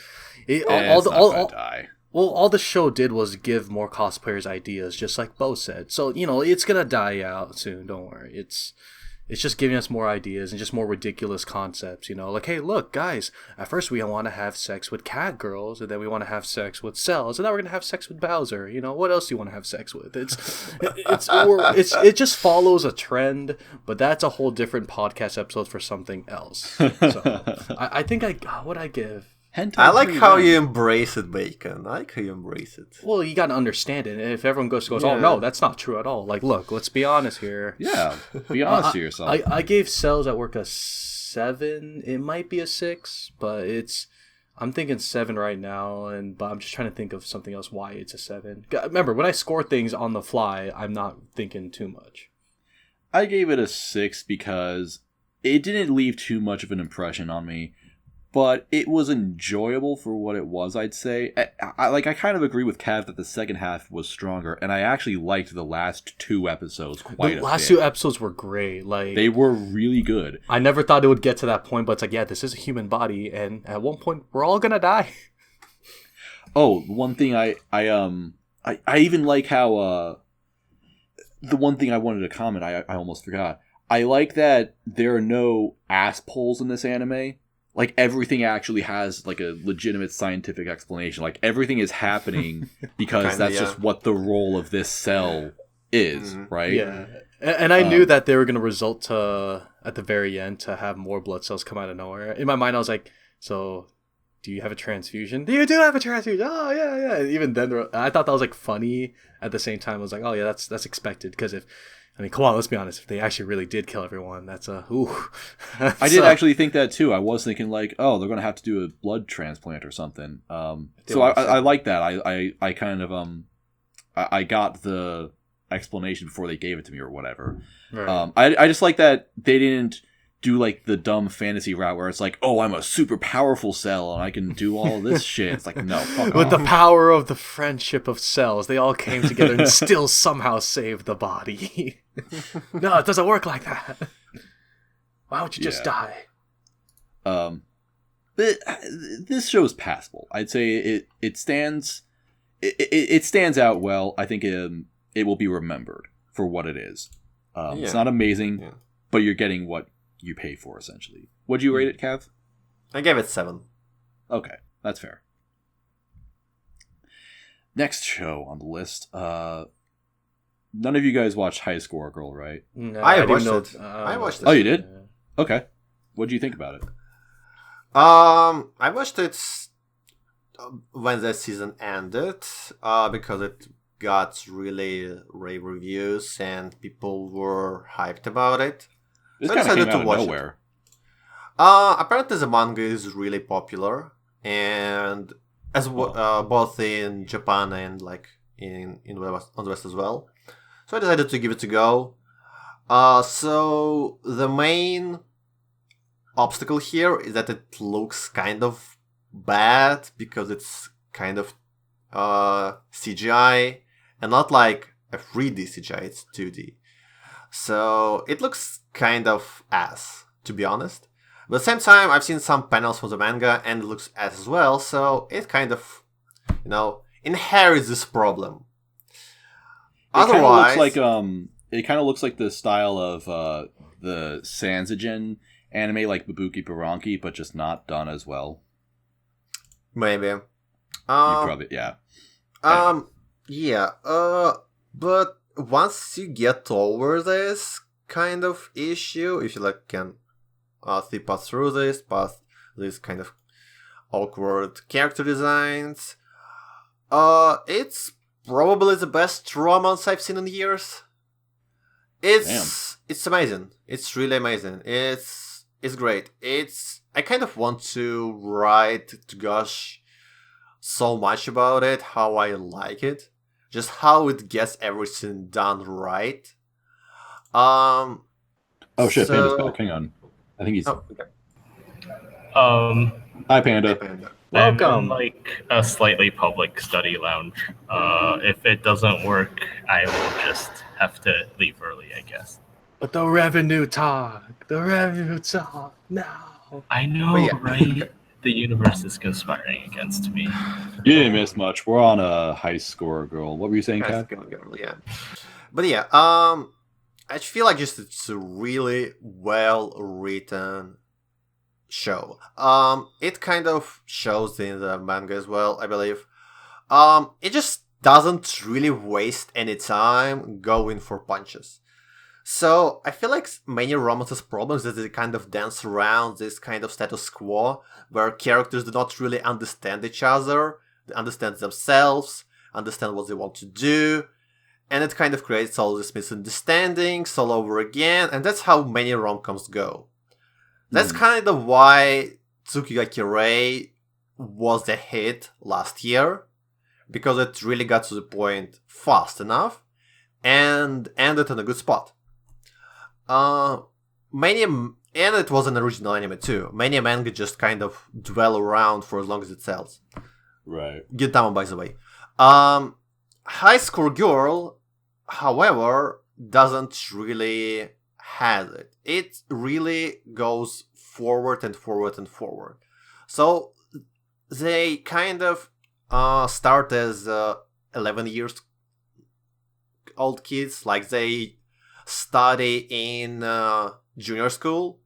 not gonna die. Well, all the show did was give more cosplayers ideas, just like Bo said. So it's gonna die out soon. Don't worry. It's just giving us more ideas and just more ridiculous concepts. Like, hey, look, guys. At first, we want to have sex with cat girls, and then we want to have sex with Cells, and now we're gonna have sex with Bowser. What else do you want to have sex with? It just follows a trend, but that's a whole different podcast episode for something else. So I think what I give. I like how you embrace it, Bacon. I like how you embrace it. Well, you got to understand it. If everyone goes, oh, no, that's not true at all. Like, look, let's be honest here. Yeah, be honest to yourself. I gave Cells at work a 7. It might be a 6, but I'm thinking 7 right now, but I'm just trying to think of something else why it's a 7. Remember, when I score things on the fly, I'm not thinking too much. I gave it a 6 because it didn't leave too much of an impression on me. But it was enjoyable for what it was, I'd say. I kind of agree with Cav that the second half was stronger, and I actually liked the last 2 episodes quite a bit. The last 2 episodes were great. Like, they were really good. I never thought it would get to that point, but it's like, yeah, this is a human body, and at one point, we're all gonna die. Oh, one thing I even like how the one thing I wanted to comment, I almost forgot. I like that there are no ass pulls in this anime. Like, everything actually has, like, a legitimate scientific explanation. Like, everything is happening because that's just what the role of this cell is, right? Yeah. And I knew that they were going to result to, at the very end, to have more blood cells come out of nowhere. In my mind, I was like, so, do you have a transfusion? You do have a transfusion! Oh, yeah. Even then, I thought that was, like, funny. At the same time, I was like, oh, yeah, that's expected. Because come on, let's be honest. If they actually really did kill everyone, that's I did actually think that too. I was thinking like, oh, they're gonna have to do a blood transplant or something. So I like that. I kind of I got the explanation before they gave it to me or whatever. Right. I just like that they didn't do like the dumb fantasy route where it's like, oh, I'm a super powerful cell and I can do all this shit. It's like, no, fuck with off. The power of the friendship of cells, they all came together and still somehow saved the body. No, it doesn't work like that. Why don't you just die? But this show is passable. I'd say it stands out well. I think it will be remembered for what it is. It's not amazing, but you're getting what you pay for, essentially. What'd you rate it, Cav? I gave it 7. Okay, that's fair. Next show on the list. None of you guys watched High Score Girl, right? No, I watched it. I watched it. Oh, you did? Yeah. Okay. What'd you think about it? I watched it when the season ended, because it got really rave reviews and people were hyped about it. This kind of came out of nowhere. Apparently the manga is really popular, and both in Japan and like on the West as well. So I decided to give it a go. So the main obstacle here is that it looks kind of bad because it's kind of CGI and not like a 3D CGI, it's 2D. So it looks kind of ass, to be honest. But at the same time, I've seen some panels from the manga and it looks ass as well, so it kind of, inherits this problem. Otherwise, it kind of looks like the style of the Sanzigen anime, like Babuki Baranki, but just not done as well. Maybe. You probably, yeah. Yeah. But once you get over this kind of issue, if you can pass through this, pass this kind of awkward character designs, it's probably the best romance I've seen in years. It's amazing. It's really amazing. It's great. I kind of want to write to gush so much about it, how I like it, just how it gets everything done right. Oh shit, Panda's back. Hang on. I think he's. Oh, okay. Hi, Panda. Hey, Panda. Welcome. I'm in, a slightly public study lounge. If it doesn't work, I will just have to leave early, I guess. But the revenue talk. The revenue talk. No. I know, But yeah. right? The universe is conspiring against me. You didn't miss much. We're on a high score, girl. What were you saying, Kat? Yeah. But yeah, I feel like just it's a really well written show. It kind of shows in the manga as well, I believe. It just doesn't really waste any time going for punches. So I feel like many romances' problems is they kind of dance around this kind of status quo where characters do not really understand each other, they understand themselves, understand what they want to do, and it kind of creates all these misunderstandings all over again, and that's how many rom-coms go. That's kind of why Tsukigaki was a hit last year, because it really got to the point fast enough and ended on a good spot. And it was an original anime too. Many manga just kind of dwell around for as long as it sells. Right. Gintama, by the way. High Score Girl, however, doesn't really have it. It really goes forward and forward and forward. So they kind of start as 11 years old kids, like they study in junior school,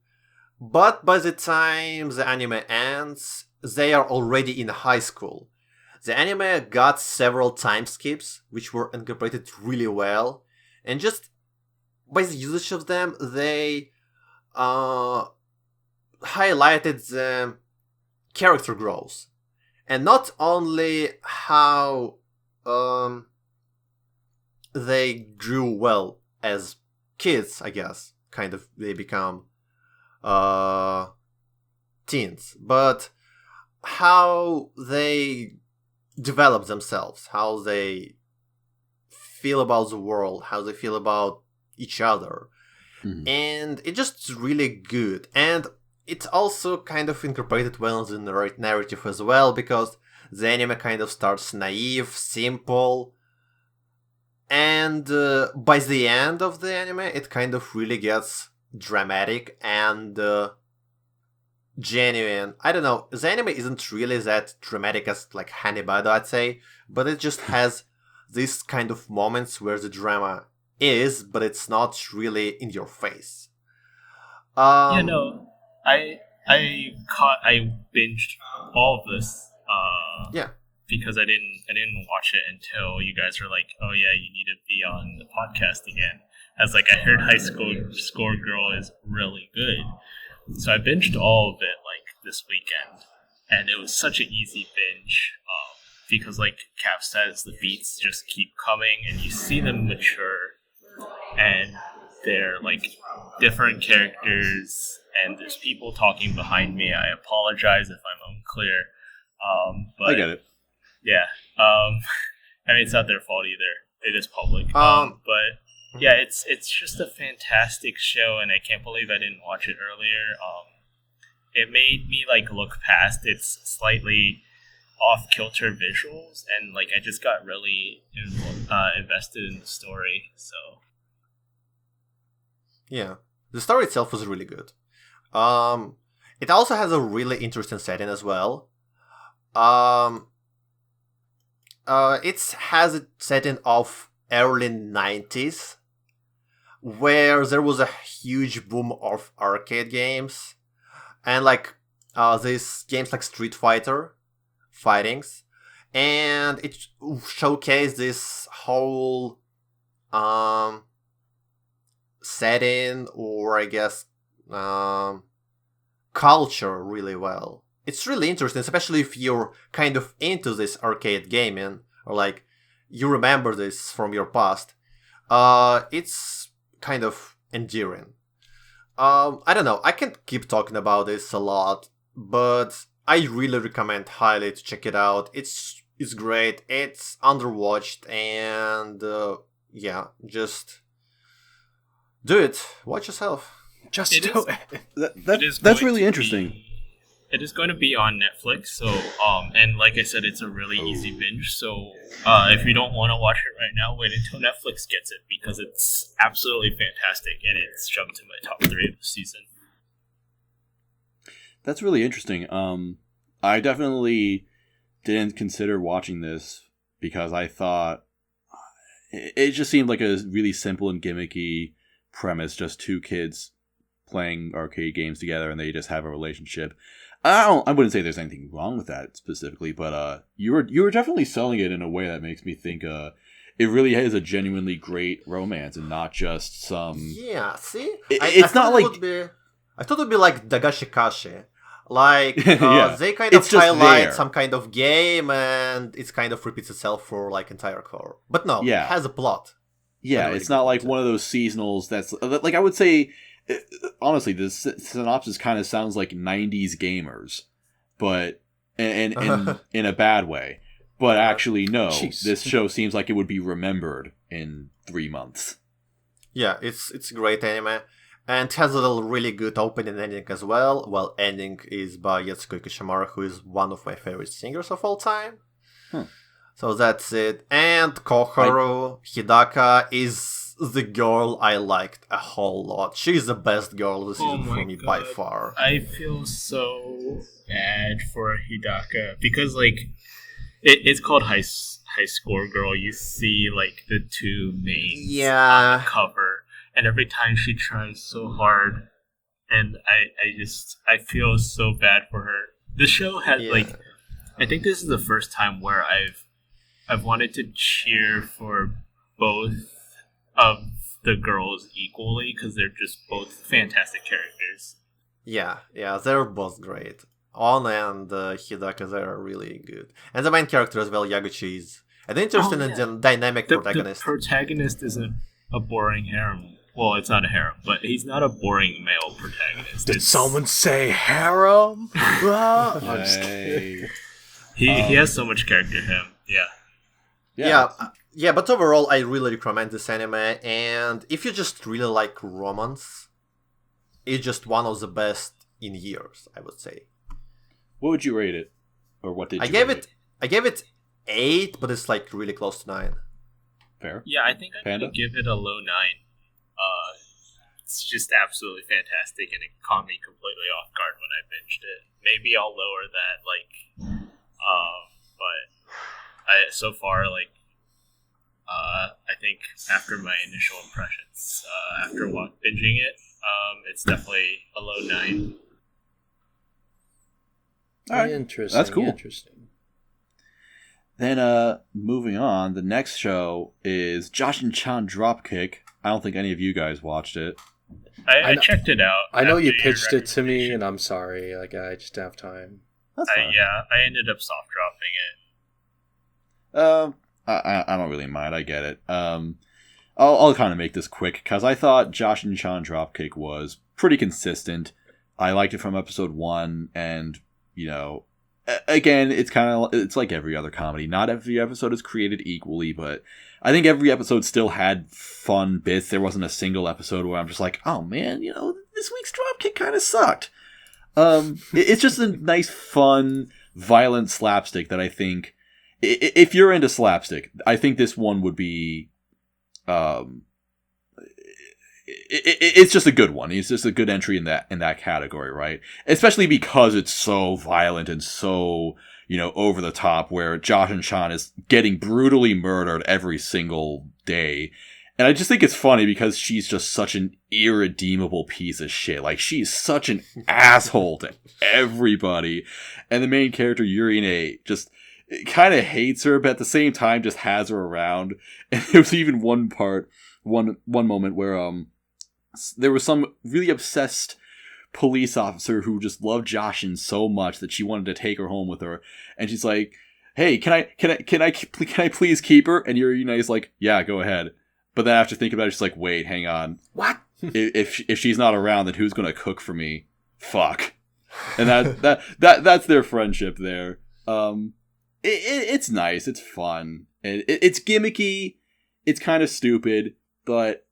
but by the time the anime ends, they are already in high school. The anime got several time skips, which were incorporated really well, and just by the usage of them, they highlighted the character growth. And not only how they grew well as kids, I guess, kind of they become teens, but how they develop themselves, how they feel about the world, how they feel about each other. And it's just really good. And it's also kind of incorporated well in the narrative as well, because the anime kind of starts naive, simple, and by the end of the anime, it kind of really gets dramatic and genuine. I don't know, the anime isn't really that dramatic as like Hanebado, I'd say, but it just has these kind of moments where the drama is, but it's not really in your face. I binged all of this. Yeah. Because I didn't watch it until you guys were like, oh yeah, you need to be on the podcast again. I was like, I heard High School Score Girl is really good, so I binged all of it like this weekend, and it was such an easy binge because, like Cav says, the beats just keep coming, and you see them mature, and they're like different characters, and there's people talking behind me. I apologize if I'm unclear, but I get it. Yeah, I mean, it's not their fault either. It is public. But yeah, it's just a fantastic show, and I can't believe I didn't watch it earlier. It made me like look past its slightly off-kilter visuals, and like I just got really invested in the story. So yeah, the story itself was really good. It also has a really interesting setting as well. It has a setting of early 90s, where there was a huge boom of arcade games, and like these games like Street Fighter fightings, and it showcased this whole setting, or I guess culture really well. It's really interesting, especially if you're kind of into this arcade gaming, or like you remember this from your past. It's kind of endearing. I don't know, I can't keep talking about this a lot, but I really recommend highly to check it out. It's great, it's underwatched, and yeah, just do it. Watch yourself. Just do it. That's really interesting. It is going to be on Netflix, so and like I said, it's a really easy binge. So if you don't want to watch it right now, wait until Netflix gets it because it's absolutely fantastic and it's jumped to my top 3 of the season. That's really interesting. I definitely didn't consider watching this because I thought it just seemed like a really simple and gimmicky premise, just 2 kids playing arcade games together and they just have a relationship. I wouldn't say there's anything wrong with that specifically, but you were definitely selling it in a way that makes me think it really is a genuinely great romance and not just some. Yeah, see, It's not like I thought it would be like Dagashikashi. Like Yeah. they kind It's of just highlight there. some kind of game and it kind of repeats itself for like entire core. But no, Yeah. it has a plot. Yeah, Really it's not good like too. one of those seasonals that's like I would say. Honestly, this synopsis kind of sounds like '90s gamers, but in a bad way. But actually, no, Jeez. this show seems like it would be remembered in 3 months. Yeah, it's a great anime. And it has a really good opening and ending as well. Well, ending is by Yatsuko Kishimura, who is one of my favorite singers of all time. Huh. So that's it. And Koharu Hidaka is the girl I liked a whole lot. She's the best girl of the season for me by far. I feel so bad for Hidaka because like it's called High Score Girl. You see like the 2 mains on the cover, and every time she tries so hard, and I feel so bad for her. The show had like, I think this is the first time where I've wanted to cheer for both of the girls equally because they're just both fantastic characters. Yeah, they're both great. On and Hidaka, they're really good. And the main character as well, Yaguchi, is an interesting and dynamic protagonist. The protagonist isn't a boring harem. Well, it's not a harem, but he's not a boring male protagonist. Did someone say harem? I'm just kidding. He has so much character to him. Yeah, but overall, I really recommend this anime. And if you just really like romance, it's just one of the best in years, I would say. What would you rate it, or what did you? I gave it 8, but it's like really close to 9. Fair. Yeah, I think I'm Panda? gonna give it a low 9. It's just absolutely fantastic, and it caught me completely off guard when I binged it. Maybe I'll lower that, but so far, I think after my initial impressions, after binging it, it's definitely a low 9. All right. Interesting. That's cool. Interesting. Then, moving on, the next show is Jashin-chan Dropkick. I don't think any of you guys watched it. I checked it out. I know after you your pitched it to me, recommendation. and I'm sorry. Like, I just don't have time. That's fine. I ended up soft dropping it. I don't really mind. I get it. I'll kind of make this quick because I thought Jashin-chan Dropkick was pretty consistent. I liked it from episode 1, and again, it's like every other comedy. Not every episode is created equally, but I think every episode still had fun bits. There wasn't a single episode where I'm just like, oh man, this week's Dropkick kind of sucked. It's just a nice, fun, violent slapstick that I think, if you're into slapstick, I think this one would be, it's just a good one. It's just a good entry in that category, right? Especially because it's so violent and so, over the top, where Jashin-chan is getting brutally murdered every single day. And I just think it's funny because she's just such an irredeemable piece of shit. Like, she's such an asshole to everybody. And the main character, Yurine, just kind of hates her, but at the same time just has her around. And there was even one moment where there was some really obsessed police officer who just loved Jashin so much that she wanted to take her home with her, and she's like, "Hey, can I please keep her?" And Yurina's like, "Yeah, go ahead." But then after thinking about it, she's like, "Wait, hang on. What? if she's not around, then who's gonna cook for me? Fuck." And that's their friendship there. It's nice. It's fun. It's gimmicky. It's kind of stupid, but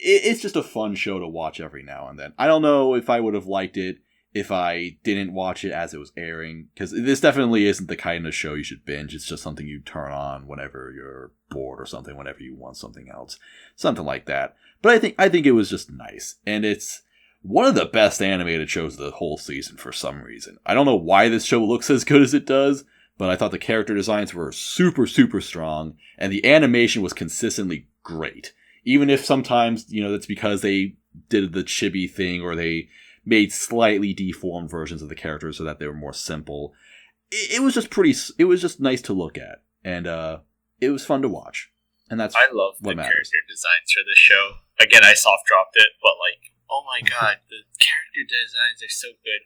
it's just a fun show to watch every now and then. I don't know if I would have liked it if I didn't watch it as it was airing, because this definitely isn't the kind of show you should binge. It's just something you turn on whenever you're bored or something, whenever you want something else, something like that. But I think it was just nice, and it's one of the best animated shows of the whole season for some reason. I don't know why this show looks as good as it does, but I thought the character designs were super, super strong, and the animation was consistently great. Even if sometimes, that's because they did the chibi thing, or they made slightly deformed versions of the characters so that they were more simple. It was just nice to look at, and it was fun to watch. And that's I love the character designs for this show. Again, I soft dropped it, but oh my god, the character designs are so good.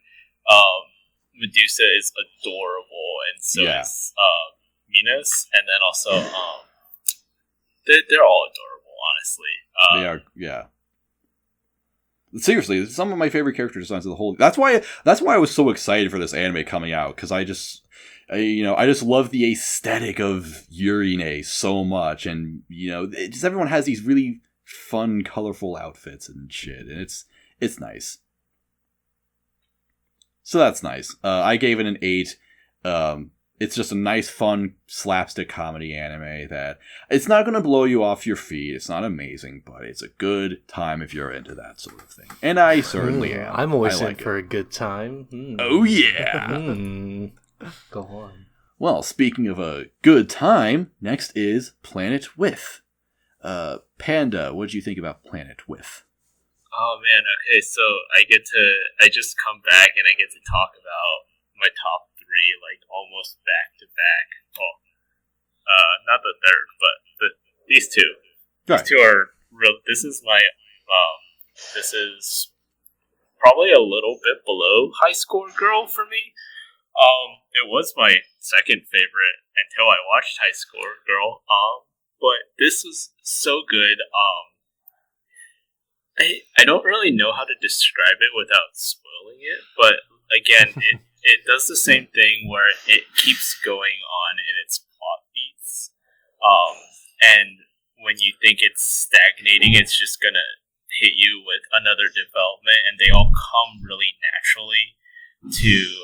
Medusa is adorable, and so is Minos, and then also they're all adorable, honestly. They are, yeah. Seriously, some of my favorite character designs of the whole. That's why I was so excited for this anime coming out, because I just love the aesthetic of Yurine so much, and everyone has these really fun, colorful outfits and shit, and it's nice. So that's nice. I gave it an 8. It's just a nice, fun, slapstick comedy anime that it's not going to blow you off your feet. It's not amazing, but it's a good time if you're into that sort of thing. And I certainly am. I'm always in for a good time. Oh, yeah. Go on. Well, speaking of a good time, next is Planet With. Panda, what did you think about Planet With? Oh man, okay, so I just come back and I get to talk about my top 3, almost back to back. Well, not the third, but these two. Right. These two are real. This is this is probably a little bit below High Score Girl for me. It was my second favorite until I watched High Score Girl. But this was so good. I don't really know how to describe it without spoiling it, but again, it does the same thing where it keeps going on in its plot beats, and when you think it's stagnating, it's just gonna hit you with another development, and they all come really naturally to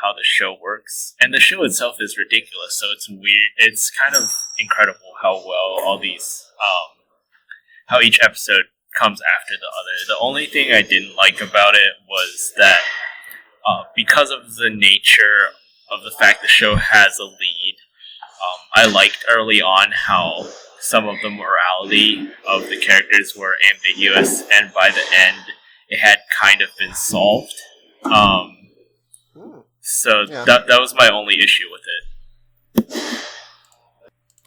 how the show works. And the show itself is ridiculous, so it's weird. It's kind of incredible how well all these, how each episode comes after the other. The only thing I didn't like about it was that because of the nature of the fact the show has a lead, I liked early on how some of the morality of the characters were ambiguous, and by the end it had kind of been solved. So that was my only issue with it.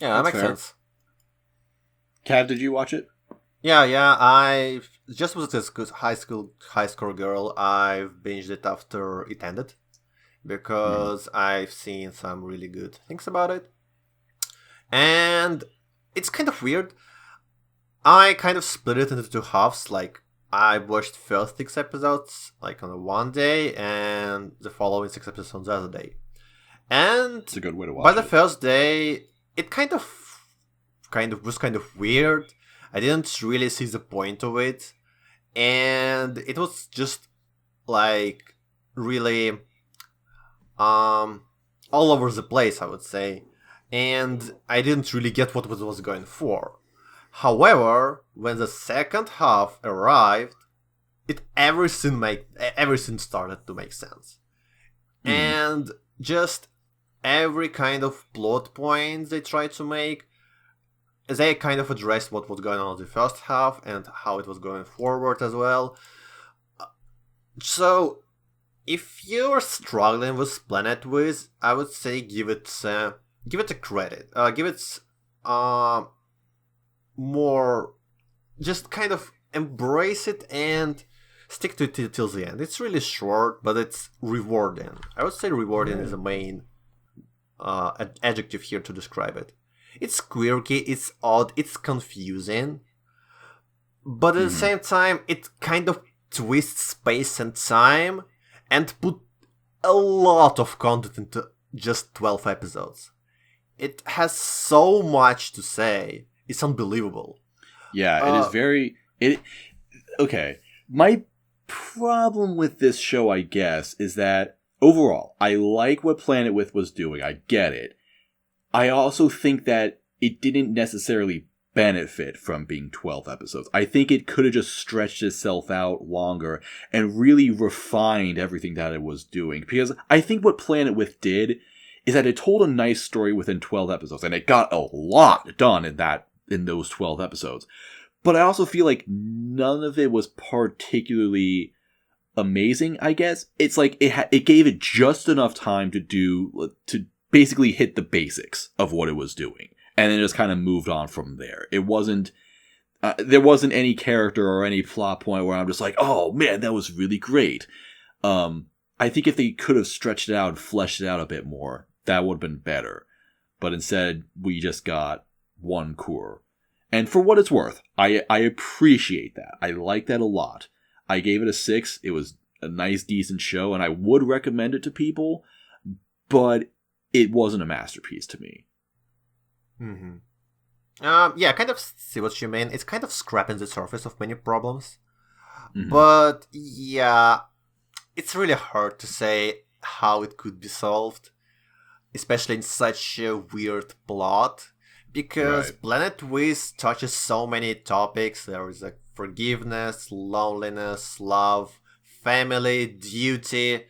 Yeah, that makes sense. Cav, did you watch it? Yeah, I just was this good high score girl. I've binged it after it ended because I've seen some really good things about it. And it's kind of weird. I kind of split it into 2 halves. I watched first 6 episodes on one day, and the following 6 episodes on the other day. And it's a good way to watch by the first day, it kind of was weird. I didn't really see the point of it, and it was just really all over the place, I would say, and I didn't really get what it was going for. However, when the second half arrived, everything started to make sense, and just every kind of plot point they tried to make, they kind of addressed what was going on in the first half and how it was going forward as well. So, if you're struggling with Planet With, I would say give it a credit. Give it more, just kind of embrace it and stick to it till the end. It's really short, but it's rewarding. I would say rewarding is the main adjective here to describe it. It's quirky, it's odd, it's confusing, but at the same time, it kind of twists space and time and put a lot of content into just 12 episodes. It has so much to say. It's unbelievable. Yeah, it is very... Okay, my problem with this show, I guess, is that overall, I like what Planet With was doing. I get it. I also think that it didn't necessarily benefit from being 12 episodes. I think it could have just stretched itself out longer and really refined everything that it was doing. Because I think what Planet With did is that it told a nice story within 12 episodes, and it got a lot done in those 12 episodes. But I also feel like none of it was particularly amazing, I guess. It's like it gave it just enough time to basically hit the basics of what it was doing, and then just kind of moved on from there. It wasn't there wasn't any character or any plot point where I'm just like, oh man, that was really great. I think if they could have stretched it out and fleshed it out a bit more, that would have been better. But instead, we just got one cour. And for what it's worth, I appreciate that. I like that a lot. I gave it a 6. It was a nice, decent show, and I would recommend it to people, but it wasn't a masterpiece to me. Mm-hmm. Yeah, I kind of see what you mean. It's kind of scraping the surface of many problems. Mm-hmm. But, yeah, it's really hard to say how it could be solved, especially in such a weird plot. Because right. Planet With touches so many topics. There is like forgiveness, loneliness, love, family, duty,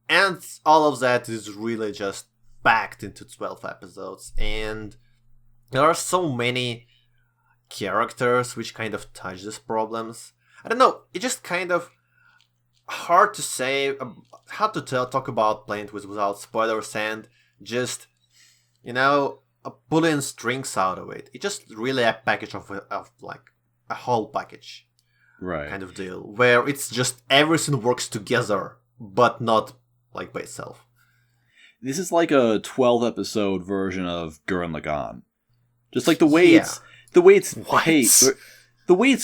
and all of that is really just packed into 12 episodes. And there are so many characters which kind of touch these problems. I don't know, it's just kind of hard to say, hard to talk about Planet With without spoilers and just, pulling strings out of it. It's just really a package of like a whole package, right? Kind of deal where it's just everything works together, but not like by itself. This is like a 12 episode version of Gurren Lagann. Just like the way it's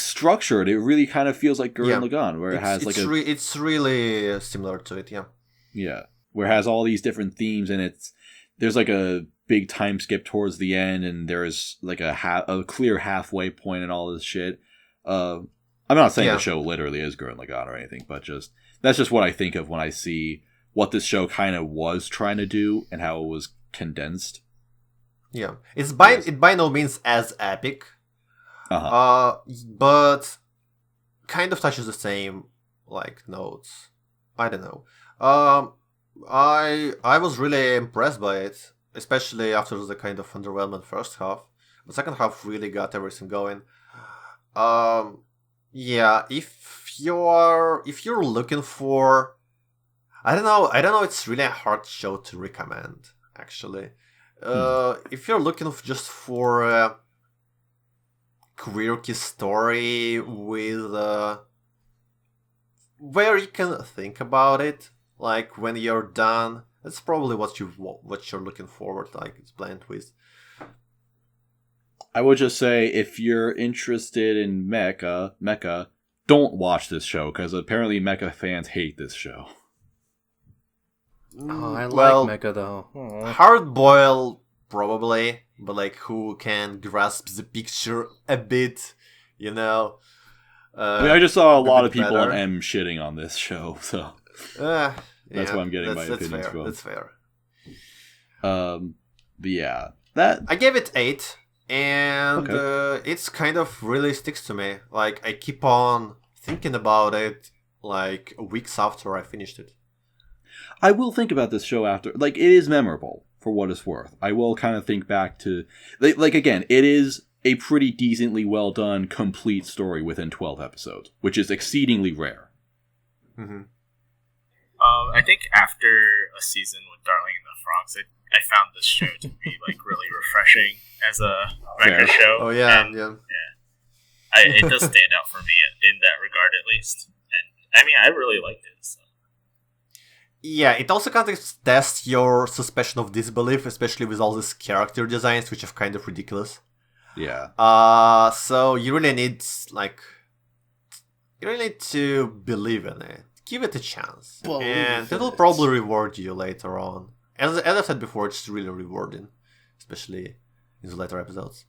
structured, it really kind of feels like Gurren Lagann, where it has like it's really similar to it, yeah. Yeah, where it has all these different themes, and there's like a big time skip towards the end, and there's like a clear halfway point and all this shit. I'm not saying the show literally is Gurren Lagann or anything, but that's just what I think of when I see what this show kind of was trying to do and how it was condensed. Yeah, it by no means as epic, but kind of touches the same like notes. I don't know. I was really impressed by it, especially after the kind of underwhelming first half. The second half really got everything going. Yeah, if you're looking for, I don't know, it's really a hard show to recommend, actually. If you're looking just for a quirky story with where you can think about it, like when you're done, that's probably what you're looking forward. Like it's Planet With. I would just say if you're interested in mecha, don't watch this show because apparently mecha fans hate this show. Oh, I like mecha though. Hard boil probably, but like who can grasp the picture a bit, I just saw a lot of people on M shitting on this show, so that's why I'm getting my opinions from. That's fair. But yeah, that I gave it 8, and it's kind of really sticks to me. Like I keep on thinking about it, like weeks after I finished it. I will think about this show after. Like, it is memorable, for what it's worth. I will kind of think back to... Like, again, it is a pretty decently well-done, complete story within 12 episodes, which is exceedingly rare. Mm-hmm. I think after a season with Darling in the Franxx, I found this show to be, like, really refreshing as a mecha show. Oh, yeah, It does stand out for me in that regard, at least. And, I mean, I really liked it, so. Yeah, it also kind of tests your suspicion of disbelief, especially with all these character designs, which are kind of ridiculous. Yeah. So you really need to believe in it. Give it a chance. And it'll probably reward you later on. As I said before, it's really rewarding, especially in the later episodes.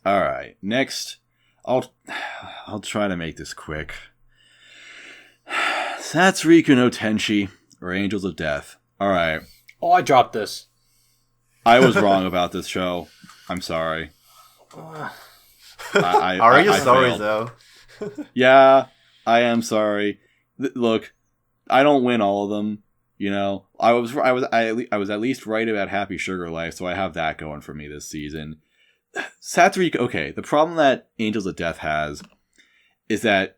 Alright, next, I'll try to make this quick. Satsuriku no Tenshi, or Angels of Death. Alright. Oh, I dropped this. I was wrong about this show. I'm sorry. Are you sorry, failed. though? Yeah, I am sorry. Look, I don't win all of them. You know, I was at least right about Happy Sugar Life, so I have that going for me this season. Satsuriku, okay, the problem that Angels of Death has is that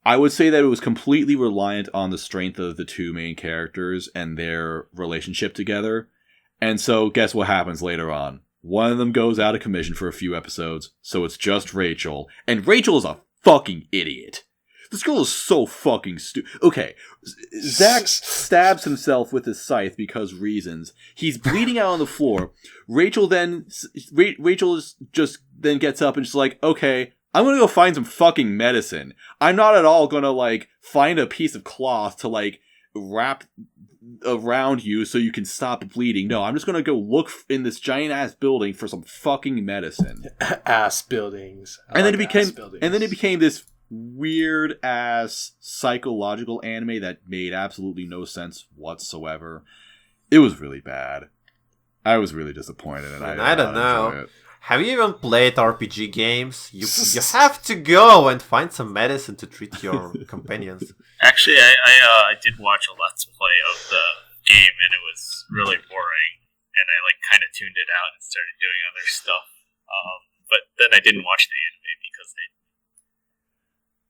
I would say that it was completely reliant on the strength of the two main characters and their relationship together. And so, guess what happens later on? One of them goes out of commission for a few episodes, so it's just Rachel. And Rachel is a fucking idiot. This girl is so fucking stupid. Okay, Zach stabs himself with his scythe because reasons. He's bleeding out on the floor. Rachel just then gets up and she's like, okay, I'm gonna go find some fucking medicine. I'm not at all gonna, like, find a piece of cloth to, like, wrap around you so you can stop bleeding. No, I'm just gonna go look in this giant ass building for some fucking medicine. Ass buildings. And then it became this weird ass psychological anime that made absolutely no sense whatsoever. It was really bad. I was really disappointed, and I don't know. Have you even played RPG games? You have to go and find some medicine to treat your companions. Actually, I did watch a Let's Play of the game, and it was really boring. And I kind of tuned it out and started doing other stuff. But then I didn't watch the anime because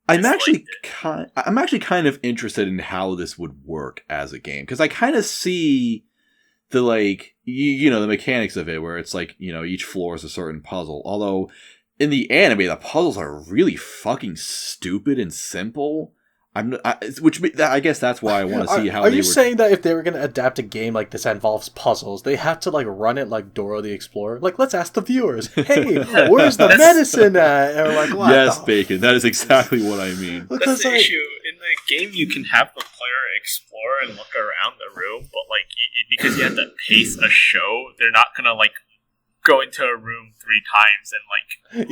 I'm actually kind of interested in how this would work as a game, because I kind of see the, the mechanics of it, where it's each floor is a certain puzzle. Although in the anime, the puzzles are really fucking stupid and simple. I guess that's why I want to see how. Are you saying that if they were going to adapt a game like this that involves puzzles, they have to run it like Dora the Explorer? Let's ask the viewers, hey, where's the medicine at? Or what? Yes, Bacon. That is exactly what I mean. That's the issue. In the game, you can have the player explore and look around the room, but because you have to pace a show, they're not gonna go into a room 3 times and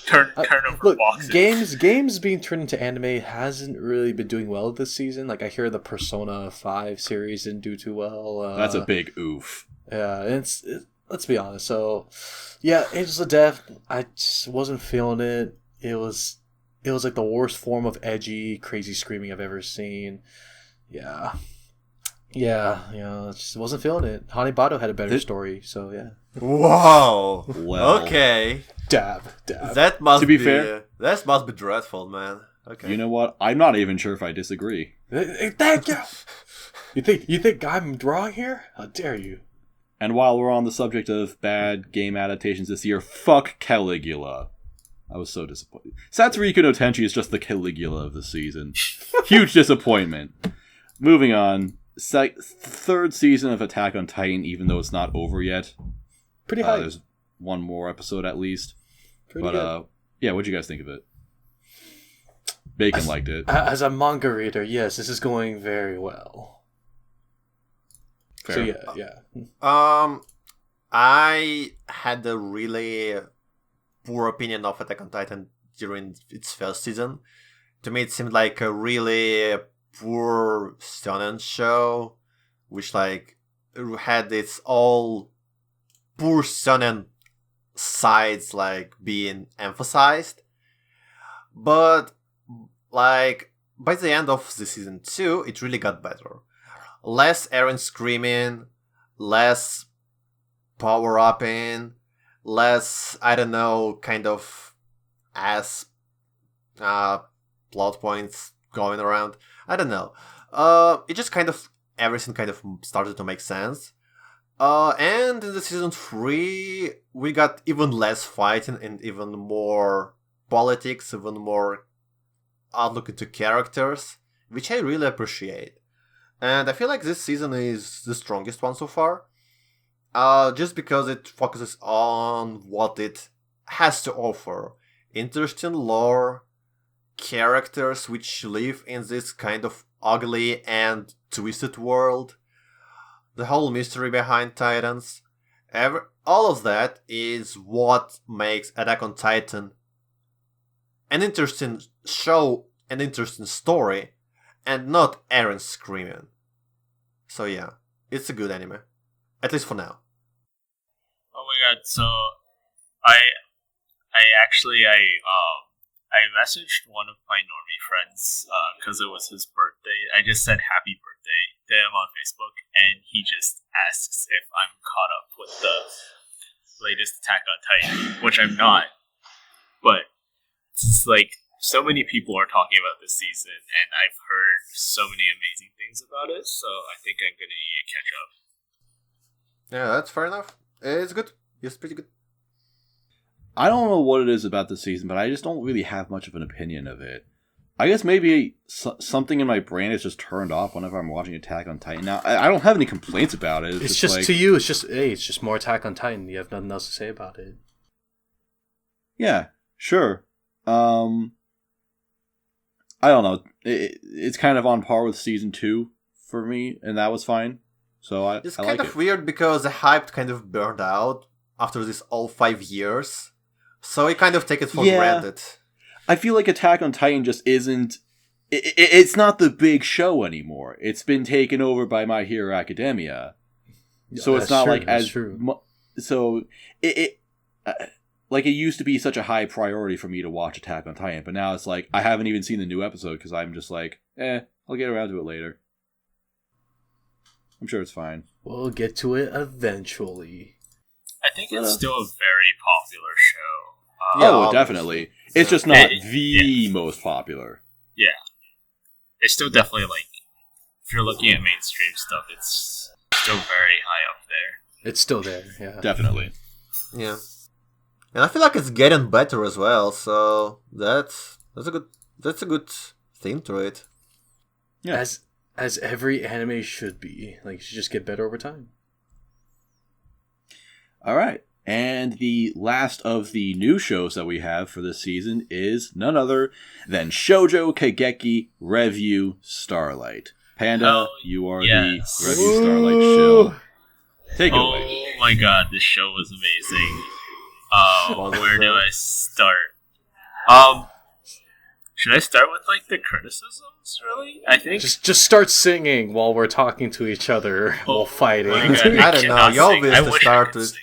turn over boxes. Games being turned into anime hasn't really been doing well this season. I hear the Persona 5 series didn't do too well. That's a big oof. Yeah, let's be honest. So, yeah, Angels of Death, I just wasn't feeling it. It was the worst form of edgy, crazy screaming I've ever seen. Yeah, I just wasn't feeling it. Hanebado had a better story, so yeah. Whoa. Well, okay. Dab. That must be fair. That must be dreadful, man. Okay. You know what? I'm not even sure if I disagree. Thank you. You think I'm wrong here? How dare you? And while we're on the subject of bad game adaptations this year, fuck Caligula. I was so disappointed. Satsuriku no Tenshi is just the Caligula of the season. Huge disappointment. Moving on. Third season of Attack on Titan, even though it's not over yet. Pretty high. There's one more episode at least. Pretty good. Yeah, what'd you guys think of it? Bacon liked it. As a manga reader, yes, this is going very well. Fair. So yeah. I had a really poor opinion of Attack on Titan during its first season. To me, it seemed like a really poor shonen show, which had its all poor shonen sides being emphasized. But by the end of the season 2, it really got better. Less Eren screaming, less power upping, less kind of ass plot points going around. I don't know. It just everything started to make sense. And in the season 3, we got even less fighting and even more politics, even more outlook into characters, which I really appreciate. And I feel like this season is the strongest one so far. Just because it focuses on what it has to offer. Interesting lore, characters which live in this kind of ugly and twisted world, the whole mystery behind Titans. All of that is what makes Attack on Titan an interesting show, an interesting story, and not Eren screaming. So yeah, it's a good anime. At least for now. Oh my god! So I I messaged one of my normie friends because it was his birthday. I just said happy birthday to him on Facebook, and he just asks if I'm caught up with the latest Attack on Titan, which I'm not. But it's like so many people are talking about this season, and I've heard so many amazing things about it. So I think I'm gonna need to catch up. Yeah, that's fair enough. It's good. It's pretty good. I don't know what it is about this season, but I just don't really have much of an opinion of it. I guess maybe something in my brain is just turned off whenever I'm watching Attack on Titan. Now, I don't have any complaints about it. It's just like, to you, it's just more Attack on Titan. You have nothing else to say about it. Yeah, sure. I don't know. It's kind of on par with season 2 for me, and that was fine. So it's I kind like of it. weird because the hype kind of burned out after this all 5 years. So we kind of take it for granted. I feel like Attack on Titan just isn't... It's not the big show anymore. It's been taken over by My Hero Academia. So it's not like as... So like it used to be such a high priority for me to watch Attack on Titan, but now it's like I haven't even seen the new episode because I'm just like, I'll get around to it later. I'm sure it's fine. We'll get to it eventually. I think it's still a very popular show. Definitely. It's just not the most popular. Yeah. It's still definitely like, if you're looking at mainstream stuff, it's still very high up there. It's still there, yeah. Definitely. Yeah. And I feel like it's getting better as well, so that's a good thing to it. Yeah. As every anime should be. Like, you should just get better over time. All right. And the last of the new shows that we have for this season is none other than Shoujo Kageki Revue Starlight. Panda, you are the Revue Starlight show. Take it away. Oh my god, this show was amazing. Where do I start? Should I start with like the criticisms? Really, I think just start singing while we're talking to each other while fighting. I don't know. Y'all wish to start with.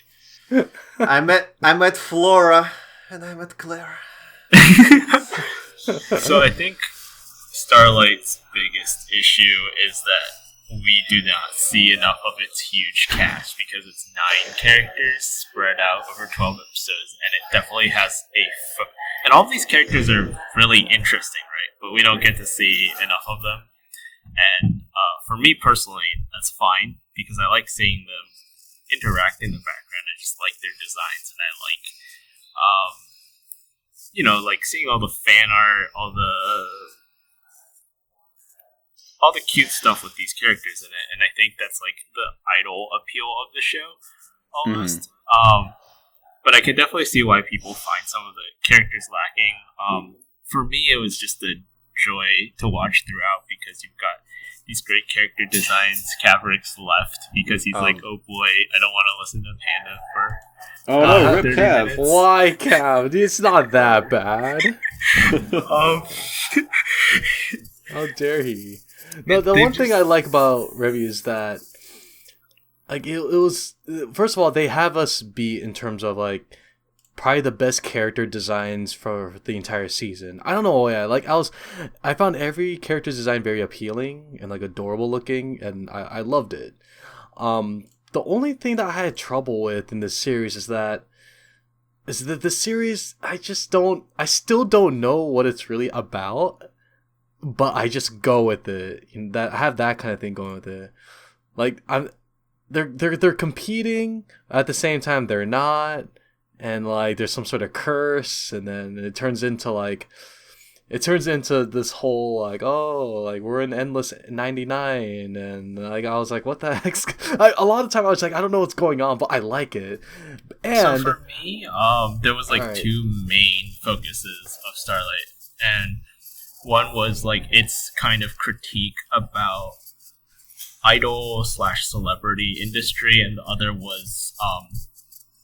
I met Flora and I met Claire. So I think Starlight's biggest issue is that we do not see enough of its huge cast because it's 9 characters spread out over 12 episodes, and it definitely has and all of these characters are really interesting, right? But we don't get to see enough of them. And for me personally, that's fine because I like seeing them interact in the background. I just like their designs, and I like, like seeing all the fan art, all the cute stuff with these characters in it, and I think that's like the idol appeal of the show, almost. But I can definitely see why people find some of the characters lacking. For me, it was just a joy to watch throughout because you've got these great character designs. Caverick's left because he's like, oh boy, I don't want to listen to Panda for. Oh no, rip Cav. minutes. Why, Cav? It's not that bad. How dare he? No, the one thing I like about Revue is that, like, it was, first of all, they have us beat in terms of, like, probably the best character designs for the entire season. I don't know why. I found every character design very appealing and, like, adorable looking, and I loved it. The only thing that I had trouble with in this series is that the series, I still don't know what it's really about. But I just go with it. I have that kind of thing going with it. Like they're competing at the same time they're not, and like there's some sort of curse, and then it turns into this whole like, oh, like we're in endless 99, and like I was like, what the heck? A lot of time I was like, I don't know what's going on, but I like it. And so for me, there was like 2 main focuses of Starlight, and one was like its kind of critique about idol/celebrity industry, and the other was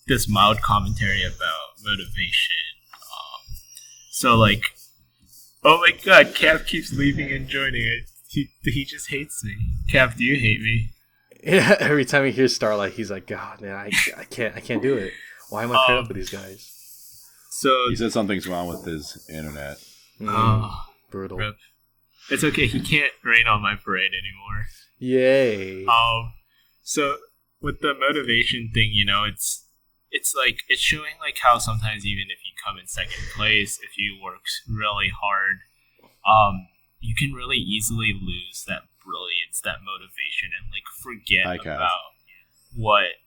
this mild commentary about motivation. So like, oh my god, Cav keeps leaving and joining it. He just hates me. Cap, do you hate me? Yeah, every time he hears Starlight, he's like, God, man, I can't do it. Why am I paired up with these guys? So He said something's wrong with his internet. Brutal. Rip. It's okay. He can't rain on my parade anymore. Yay. So with the motivation thing, it's like it's showing like how sometimes even if you come in second place, if you work really hard, you can really easily lose that brilliance, that motivation, and like forget about what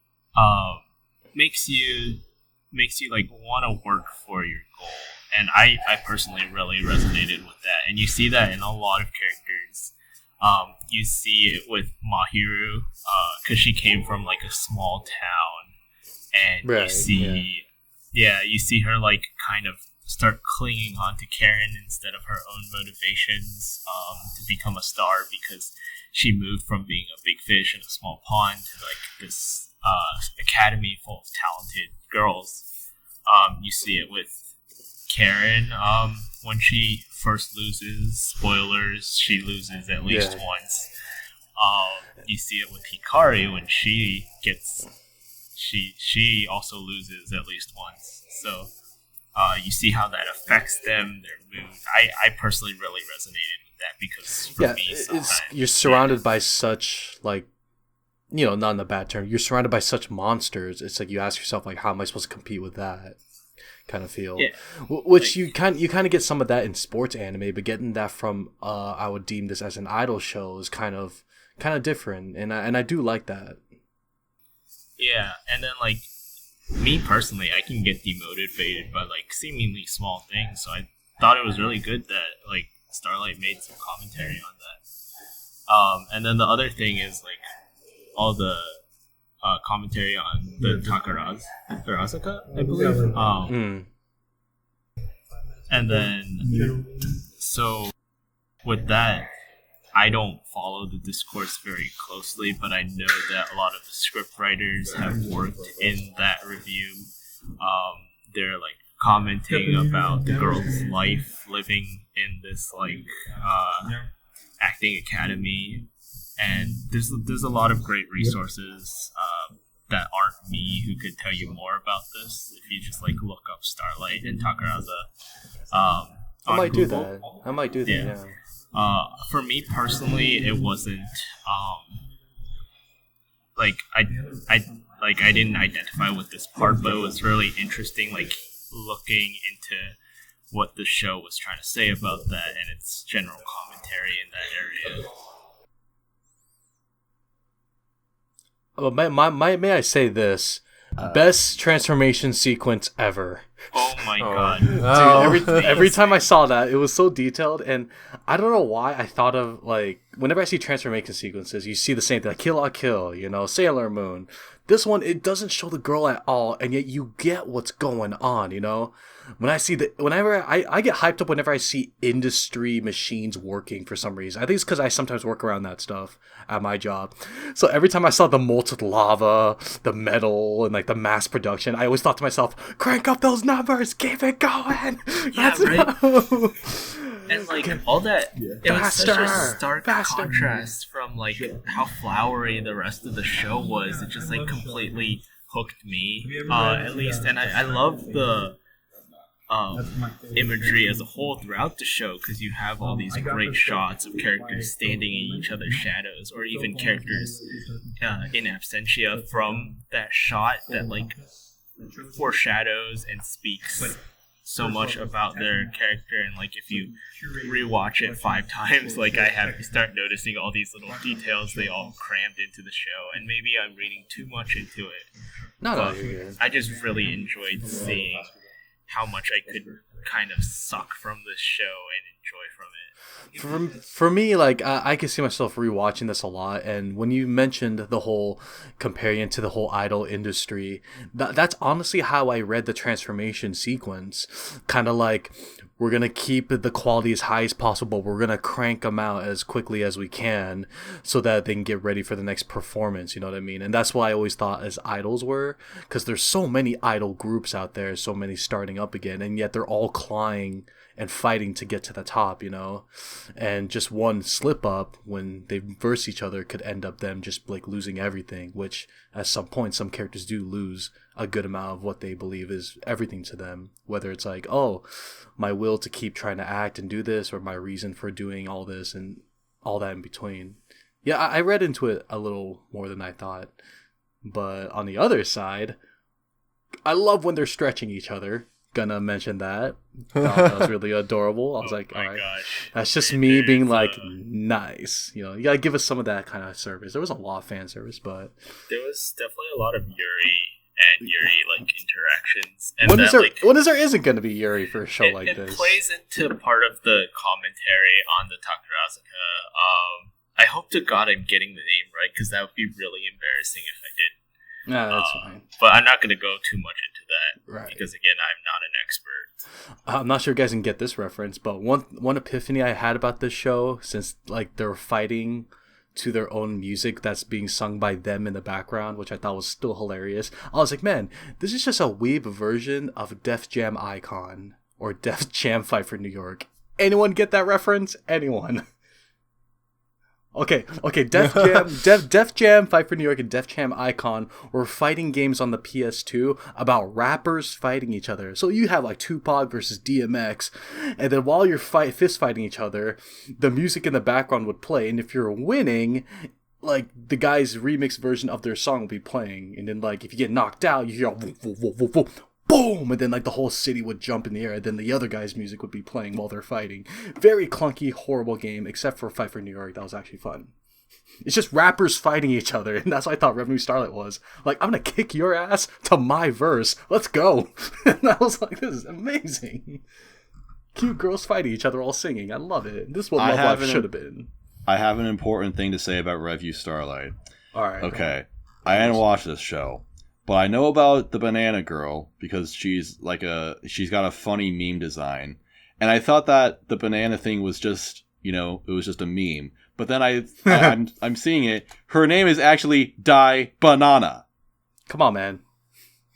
makes you like want to work for your goal. And I personally really resonated with that, and you see that in a lot of characters. You see it with Mahiru, because she came from like a small town, and you see her like kind of start clinging on to Karen instead of her own motivations to become a star, because she moved from being a big fish in a small pond to like this academy full of talented girls. You see it with Karen, when she first loses, spoilers, she loses at least once. You see it with Hikari when she also loses at least once. So you see how that affects them, their mood. I personally really resonated with that, because for me, sometimes you're surrounded by such like, not in a bad term, you're surrounded by such monsters. It's like you ask yourself like, how am I supposed to compete with that kind of feel? Which you kind of get some of that in sports anime, but getting that from I would deem this as an idol show is kind of different, and I do like that. Yeah, and then like me personally, I can get demotivated by like seemingly small things, so I thought it was really good that like Starlight made some commentary on that. And then the other thing is like all the commentary on the Takarasuka, I believe. And then so with that, I don't follow the discourse very closely, but I know that a lot of the script writers have worked in that review. They're like commenting about the girl's life living in this like acting academy, and there's a lot of great resources that aren't me who could tell you more about this. If you just like look up Starlight and Takaraza, I might do that. Yeah. For me personally, it wasn't like I didn't identify with this part, but it was really interesting, like looking into what the show was trying to say about that and its general commentary in that area. May I say this? Best transformation sequence ever. Oh my god. Dude, every time I saw that, it was so detailed, and I don't know why I thought of, like, whenever I see transformation sequences, you see the same thing, like Kill la Kill, Sailor Moon. This one, it doesn't show the girl at all, and yet you get what's going on, When I see whenever I get hyped up whenever I see industry machines working for some reason. I think it's because I sometimes work around that stuff at my job. So every time I saw the molten lava, the metal, and like the mass production, I always thought to myself, crank up those numbers, keep it going. Yeah, right. And like all that, it was such a stark contrast from like how flowery the rest of the show was. It just like completely hooked me, at least. And I love the imagery as a whole throughout the show, because you have all these great shots of characters standing in each other's shadows, or even characters in absentia from that shot that like foreshadows and speaks so much about their character. And like if you rewatch it 5 times like I have, you start noticing all these little details they all crammed into the show. And maybe I'm reading too much into it. No, I just really enjoyed seeing how much I could kind of suck from this show and enjoy from it. For me, like, I can see myself rewatching this a lot, and when you mentioned the whole comparing it to the whole idol industry, that's honestly how I read the transformation sequence. Kind of like, we're going to keep the quality as high as possible, we're going to crank them out as quickly as we can so that they can get ready for the next performance, you know what I mean? And that's what I always thought as idols were, because there's so many idol groups out there, so many starting up again, and yet they're all clawing and fighting to get to the top, you know? And just one slip up when they verse each other could end up them just like losing everything, which at some point some characters do lose a good amount of what they believe is everything to them, whether it's like, oh, my will to keep trying to act and do this, or my reason for doing all this and all that in between. Yeah, I read into it a little more than I thought. But on the other side, I love when they're stretching each other. Gonna mention that. That was really adorable. I was like, all right, gosh. that's just me being like, nice. You know, you gotta give us some of that kind of service. There was a lot of fan service, but There was definitely a lot of Yuri and Yuri like interactions. And when that, is there? like, When is there isn't gonna be Yuri for a show like it this? plays into part of the commentary on the Takarazuka. I hope to God I'm getting the name right, because that would be really embarrassing if I did. Nah, that's fine. But I'm not going to go too much into that, Right. because again, I'm not an expert. I'm not sure you guys can get this reference, but one epiphany I had about this show, since like they're fighting to their own music that's being sung by them in the background, which I thought was still hilarious. I was like, man, this is just a weeb version of Def Jam Icon or Def Jam Fight for New York. Anyone get that reference? Anyone? Okay, Def Jam Fight for New York and Def Jam Icon were fighting games on the PS2 about rappers fighting each other. So you have like Tupac versus DMX, and then while you're fist fighting each other, the music in the background would play, and if you're winning, like the guy's remix version of their song will be playing, and then like if you get knocked out, you hear woof, woof, woof, woof, woof, boom, and then like the whole city would jump in the air, and then the other guy's music would be playing while they're fighting. Very clunky, horrible game, except for Fight for New York. That was actually fun. It's just rappers fighting each other, and that's what I thought Revue Starlight was. Like, I'm gonna kick your ass to my verse. Let's go. And I was like, this is amazing. Cute girls fighting each other all singing. I love it. This is what Love Live should have been. I have an important thing to say about Revue Starlight. All right. Okay. I hadn't watched this show, but I know about the banana girl because she's got a funny meme design. And I thought that the banana thing was just, it was just a meme. But then I'm seeing it. Her name is actually Dai Banana. Come on, man.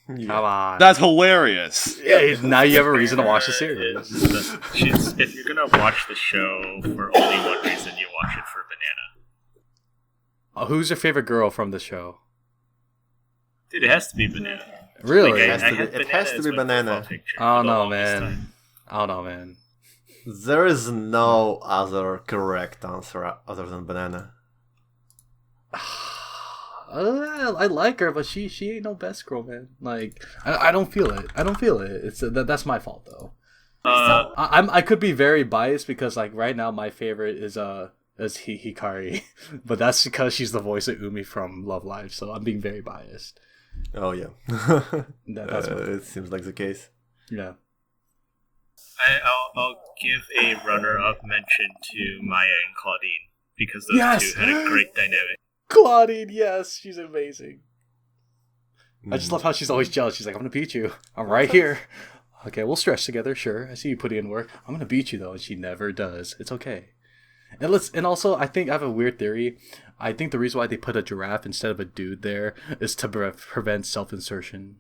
Yeah. Come on. That's hilarious. Yeah, now you have a reason to watch the series. If you're going to watch the show for only one reason, you watch it for Banana. Who's your favorite girl from the show? Dude, it has to be Banana. Really? Like, It has to be Banana. I don't know, man. There is no other correct answer other than Banana. I like her, but she ain't no best girl, man. Like, I don't feel it. It's that's my fault though. I could be very biased because like right now my favorite is Hikari, but that's because she's the voice of Umi from Love Live, so I'm being very biased. Oh yeah, That's it seems like the case. Yeah. I'll give a runner-up mention to Maya and Claudine because those Yes! two had a great dynamic. Claudine, yes, she's amazing. I just love how she's always jealous. She's like, I'm gonna beat you. I'm right here. Okay, we'll stretch together, sure. I see you putting in work. I'm gonna beat you though, and she never does. It's okay. And also, I think I have a weird theory. I think the reason why they put a giraffe instead of a dude there is to prevent self-insertion.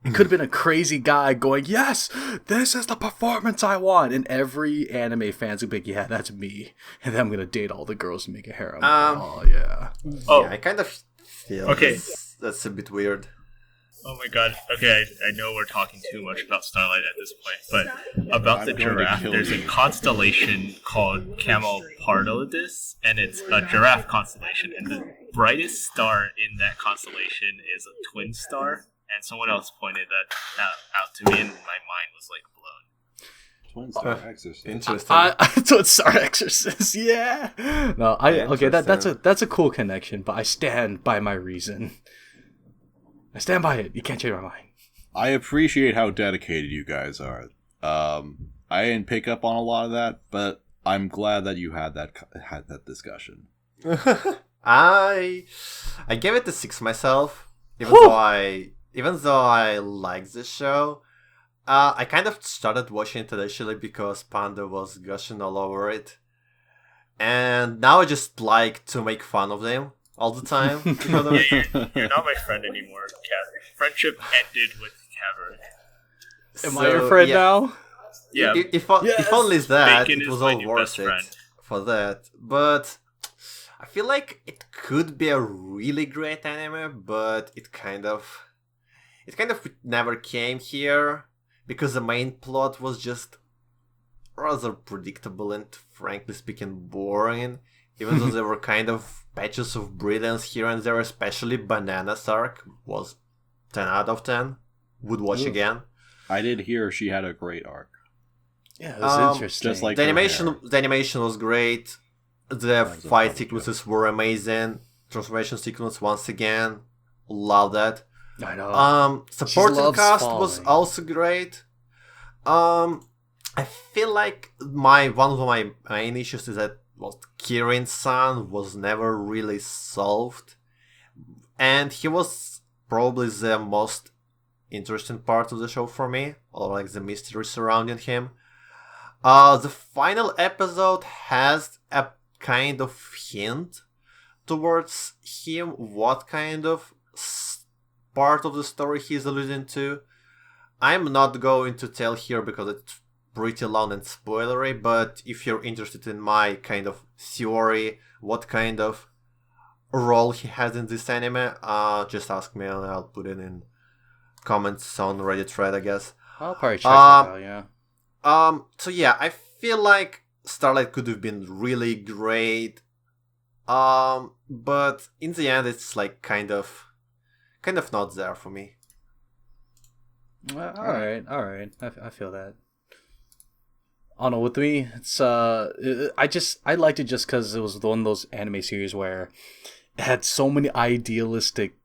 It could have been a crazy guy going, yes, this is the performance I want. And every anime fan's gonna be like, yeah, that's me. And then I'm gonna date all the girls and make a harem. Oh, yeah. Oh. Yeah, I kind of feel that's a bit weird. Oh my god. Okay, I know we're talking too much about Starlight at this point, but about the giraffe, there's a constellation called Camelopardalis, and it's a giraffe constellation, and the brightest star in that constellation is a twin star, and someone else pointed that out to me, and my mind was like blown. Twin Star Exorcist. Interesting. Twin Star Exorcist, yeah. No, okay, that's a cool connection, but I stand by my reason. I stand by it. You can't change my mind. I appreciate how dedicated you guys are. I didn't pick up on a lot of that, but I'm glad that you had that discussion. I gave it a 6 myself, even though I like this show. I kind of started watching it initially because Panda was gushing all over it, and now I just like to make fun of them all the time. You're not my friend anymore, Kat. Friendship ended with Kaverick. Am I your friend now? Yeah, if only that, Bacon it is was my all new worth best friend. it for that. But I feel like it could be a really great anime, but it kind of never came here because the main plot was just rather predictable and, frankly speaking, boring. Even though there were kind of patches of brilliance here and there, especially Banana's arc was 10 out of 10. Would watch Ooh. again. I did hear she had a great arc. Yeah, it was interesting. Just like The her animation, hair. the animation was great. The was a fight fun sequences were amazing. Transformation sequence once again, love that. I know. Supporting loves cast was falling. also great. I feel like one of my main issues is that Kirin-san was never really solved, and he was probably the most interesting part of the show for me, or like the mystery surrounding him. The final episode has a kind of hint towards him, what kind of part of the story he's alluding to. I'm not going to tell here because it's pretty long and spoilery, but if you're interested in my kind of theory, what kind of role he has in this anime, just ask me and I'll put it in comments on Reddit thread, I guess. I'll probably check that out, yeah. So yeah, I feel like Starlight could have been really great. But in the end it's like kind of not there for me. Well, all right. I feel that. I don't know. With me, it's I liked it just because it was one of those anime series where it had so many idealistic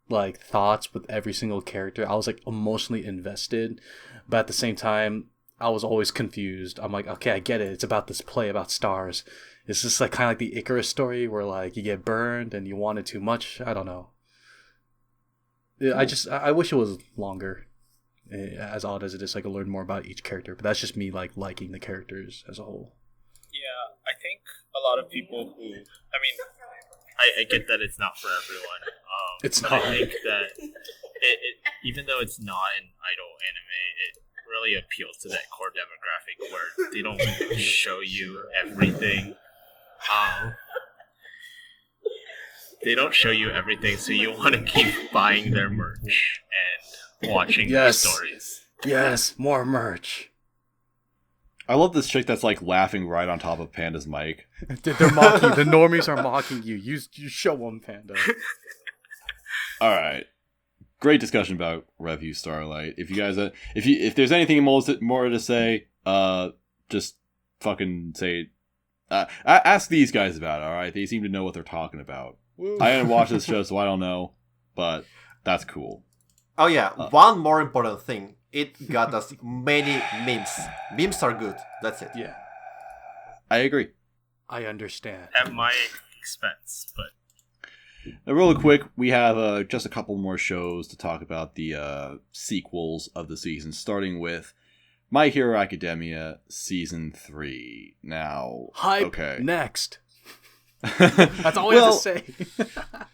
like thoughts with every single character. I was like emotionally invested, but at the same time, I was always confused. I'm like, okay, I get it. It's about this play about stars. It's just like kind of like the Icarus story where like you get burned and you want it too much. I don't know. I wish it was longer. As odd as it is, I could learn more about each character, but that's just me like liking the characters as a whole. Yeah, I think a lot of people who, I mean, I get that it's not for everyone. It's but not. I think that it even though it's not an idol anime, it really appeals to that core demographic where they don't show you everything. They don't show you everything, so you want to keep buying their merch and watching their stories. Yes, more merch. I love this chick that's like laughing right on top of Panda's mic. They're mocking. The normies are mocking you. You show them, Panda. All right, great discussion about Revue Starlight. If you guys, if there's anything more to say, just fucking say. Ask these guys about it. All right, they seem to know what they're talking about. Woo. I haven't watched this show, so I don't know, but that's cool. Oh yeah, one more important thing. It got us many memes. Memes are good. That's it. Yeah, I agree. I understand. At my expense, but Now, real quick, we have just a couple more shows to talk about the sequels of the season, starting with My Hero Academia Season 3. Now, Hype okay. next. That's all we have to say.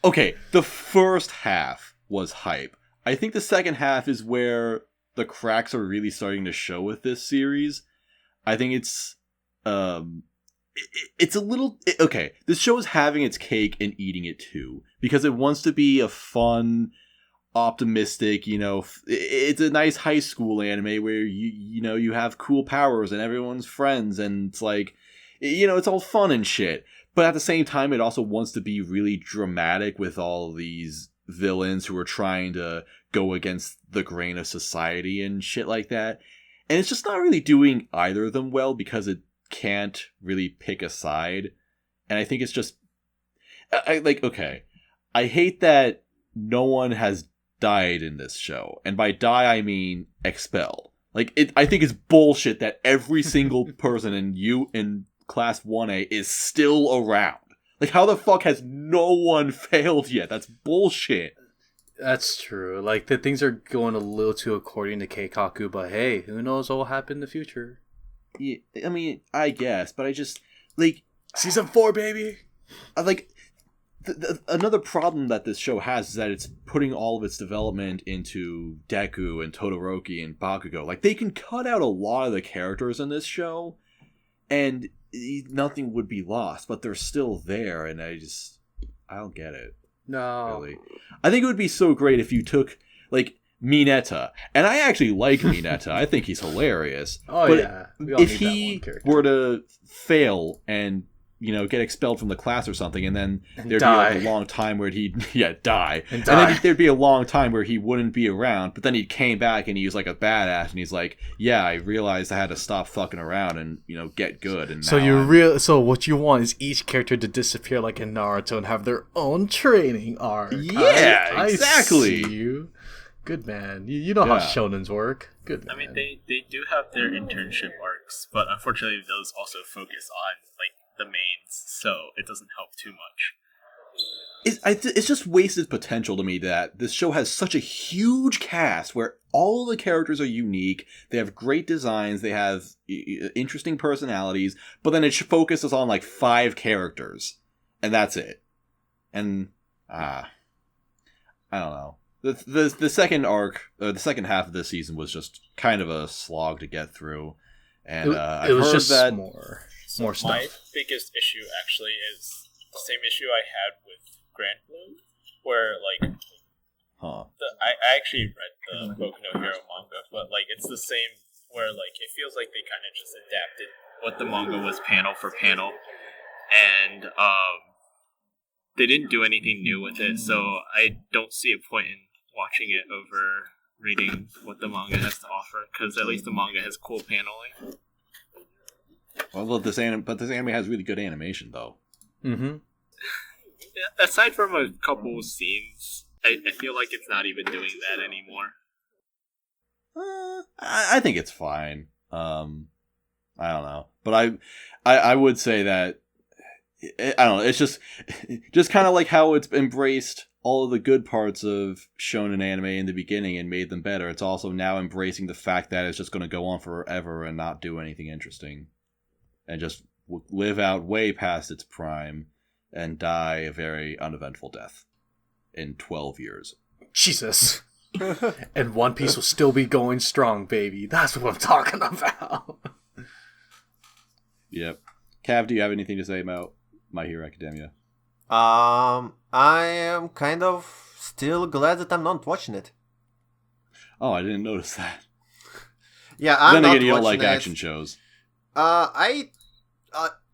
Okay, the first half was hype. I think the second half is where the cracks are really starting to show with this series. I think it's it's a little okay. This show is having its cake and eating it too, because it wants to be a fun, optimistic, it's a nice high school anime where you have cool powers and everyone's friends, and it's like, it's all fun and shit. But at the same time, it also wants to be really dramatic with all these villains who are trying to go against the grain of society and shit like that. And it's just not really doing either of them well because it can't really pick a side. And I think it's just... I hate that no one has died in this show. And by die, I mean expel. I think it's bullshit that every single person in Class 1A is still around. How the fuck has no one failed yet? That's bullshit. That's true. The things are going a little too according to Keikaku, but hey, who knows what will happen in the future? Yeah, I mean, I guess, but I just, Season 4, baby! another problem that this show has is that it's putting all of its development into Deku and Todoroki and Bakugo. Like, they can cut out a lot of the characters in this show, and nothing would be lost, but they're still there, and I don't get it. No. Really. I think it would be so great if you took, like, Mineta, and I actually like Mineta. I think he's hilarious. Oh, but yeah. We all if need he that one character. were to fail and, you know, get expelled from the class or something, and then there'd die. be like a long time where he'd die. And Then there'd be a long time where he wouldn't be around, but then he came back and he was like a badass, and he's like, yeah, I realized I had to stop fucking around and, you know, get good. And So what you want is each character to disappear like in Naruto and have their own training arc. Yeah, exactly. I see you. Good man. You know how shonens work. Good man. I mean, they do have their internship arcs, but unfortunately those also focus on, like, the mains, so it doesn't help too much. It's just wasted potential to me that this show has such a huge cast where all the characters are unique, they have great designs, they have interesting personalities, but then it focuses on like 5 characters, and that's it. And I don't know. The second arc, the second half of this season was just kind of a slog to get through, and it was just more stuff. My biggest issue actually is the same issue I had with Grand Blue, where like, I actually read the Boku no Hero manga, but like it's the same where like it feels like they kind of just adapted what the manga was panel for panel, and they didn't do anything new with it, so I don't see a point in watching it over reading what the manga has to offer, because at least the manga has cool paneling. Well, this anime has really good animation, though. Mm-hmm. Aside from a couple scenes, I feel like it's not even doing that anymore. I think it's fine. I don't know, but I would say that I don't know. It's just kind of like how it's embraced all of the good parts of shonen anime in the beginning and made them better. It's also now embracing the fact that it's just going to go on forever and not do anything interesting, and just live out way past its prime and die a very uneventful death in 12 years. Jesus. And One Piece will still be going strong, baby. That's what I'm talking about. Yep. Cav, do you have anything to say about My Hero Academia? I am kind of still glad that I'm not watching it. Oh, I didn't notice that. Yeah, I'm then not again, you don't like watching it. action shows. I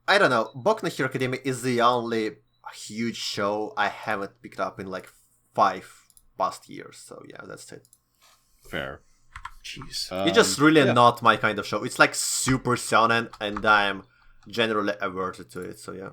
don't know. Boku no Hero Academia is the only huge show I haven't picked up in like 5 past years. So yeah, that's it. Fair. Jeez. It's just really not my kind of show. It's like super shonen, and I'm generally averted to it. So yeah.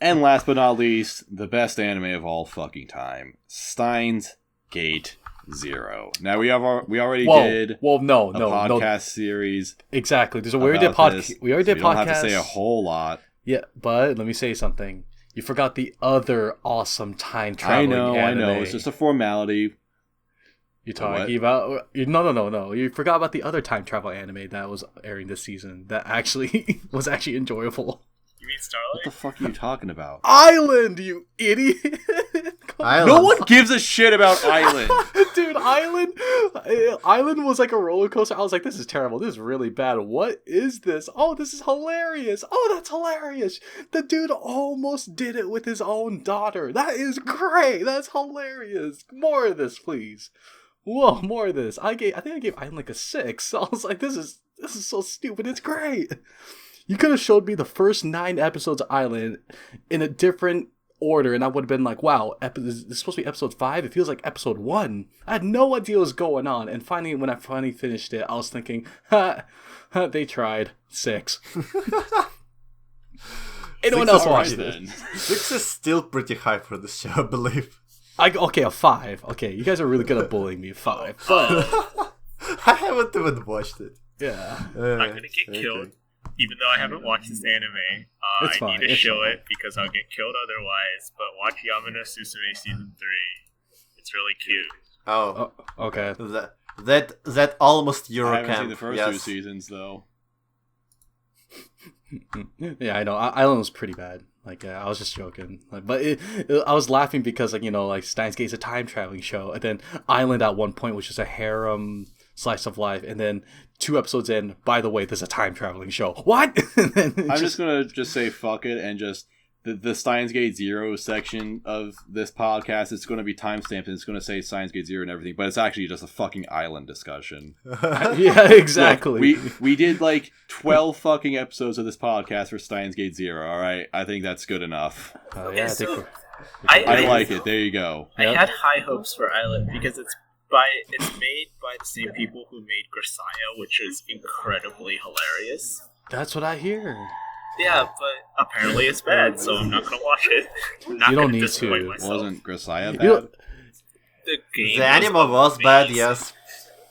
And last but not least, the best anime of all fucking time, Steins Gate Zero. Now we already did a podcast series. Exactly. We already did podcast. We don't have to say a whole lot. Yeah, but let me say something. You forgot the other awesome time traveling anime. I know. It's just a formality. You're talking about... No. You forgot about the other time travel anime that was airing this season that actually was actually enjoyable. You mean Starlight? What the fuck are you talking about? Island, you idiot! No one gives a shit about Island. Dude, Island was like a roller coaster. I was like, this is terrible. This is really bad. What is this? Oh, this is hilarious. Oh, that's hilarious. The dude almost did it with his own daughter. That is great. That's hilarious. More of this, please. Whoa, more of this. I think I gave Island like a 6. I was like, this is so stupid. It's great. You could have showed me the first 9 episodes of Island in a different order, and I would have been like, wow, this is supposed to be episode 5? It feels like episode 1. I had no idea what was going on, and finally, when I finally finished it, I was thinking, they tried. 6. Anyone else watch this? 6 is still pretty high for this show, I believe. Okay, a 5. Okay, you guys are really good at bullying me. 5. But I haven't even watched it. Yeah. I'm gonna get killed. Even though I haven't watched this anime, I need to show it because I'll get killed otherwise. But watch Yamano Susume Season 3. It's really cute. Oh, okay. That almost Eurocamp. I haven't seen the first 2 seasons, though. Yeah, I know. Island was pretty bad. I was just joking. I was laughing because, Steins Gate's a time traveling show, and then Island at one point was just a harem slice of life, and then 2 episodes in, by the way, there's a time traveling show. What? I'm just gonna say fuck it and just the Steins Gate Zero section of this podcast. It's going to be timestamped and it's going to say Steins Gate Zero and everything, but it's actually just a fucking Island discussion. Yeah, exactly. Look, we did 12 fucking episodes of this podcast for Steins Gate Zero. All right, I think that's good enough. Yeah, I like it. There you go. I had high hopes for Island because it's made by the same people who made Grisaya, which is incredibly hilarious. That's what I hear. Yeah, but apparently it's bad, so I'm not gonna watch it. I'm not You don't gonna need disappoint to. myself. Wasn't Grisaya bad? The game. The anime was bad, yes.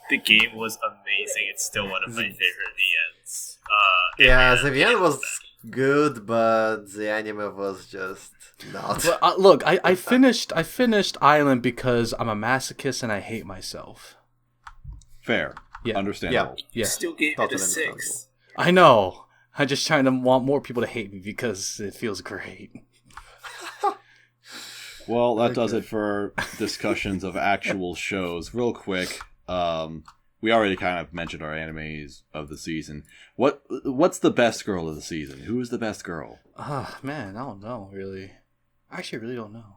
The game was amazing. It's still one of my favorite VNs. Yeah, the VN was good, but the anime was just not. Well, look, I finished Island because I'm a masochist and I hate myself. Fair. Yeah. Understandable. You Yeah. still gave it Totally a 6. I know. I'm just trying to want more people to hate me because it feels great. Well, that does it for discussions of actual shows. Real quick, we already kind of mentioned our animes of the season. What's the best girl of the season? Who is the best girl? Man, I don't know, really. I actually really don't know.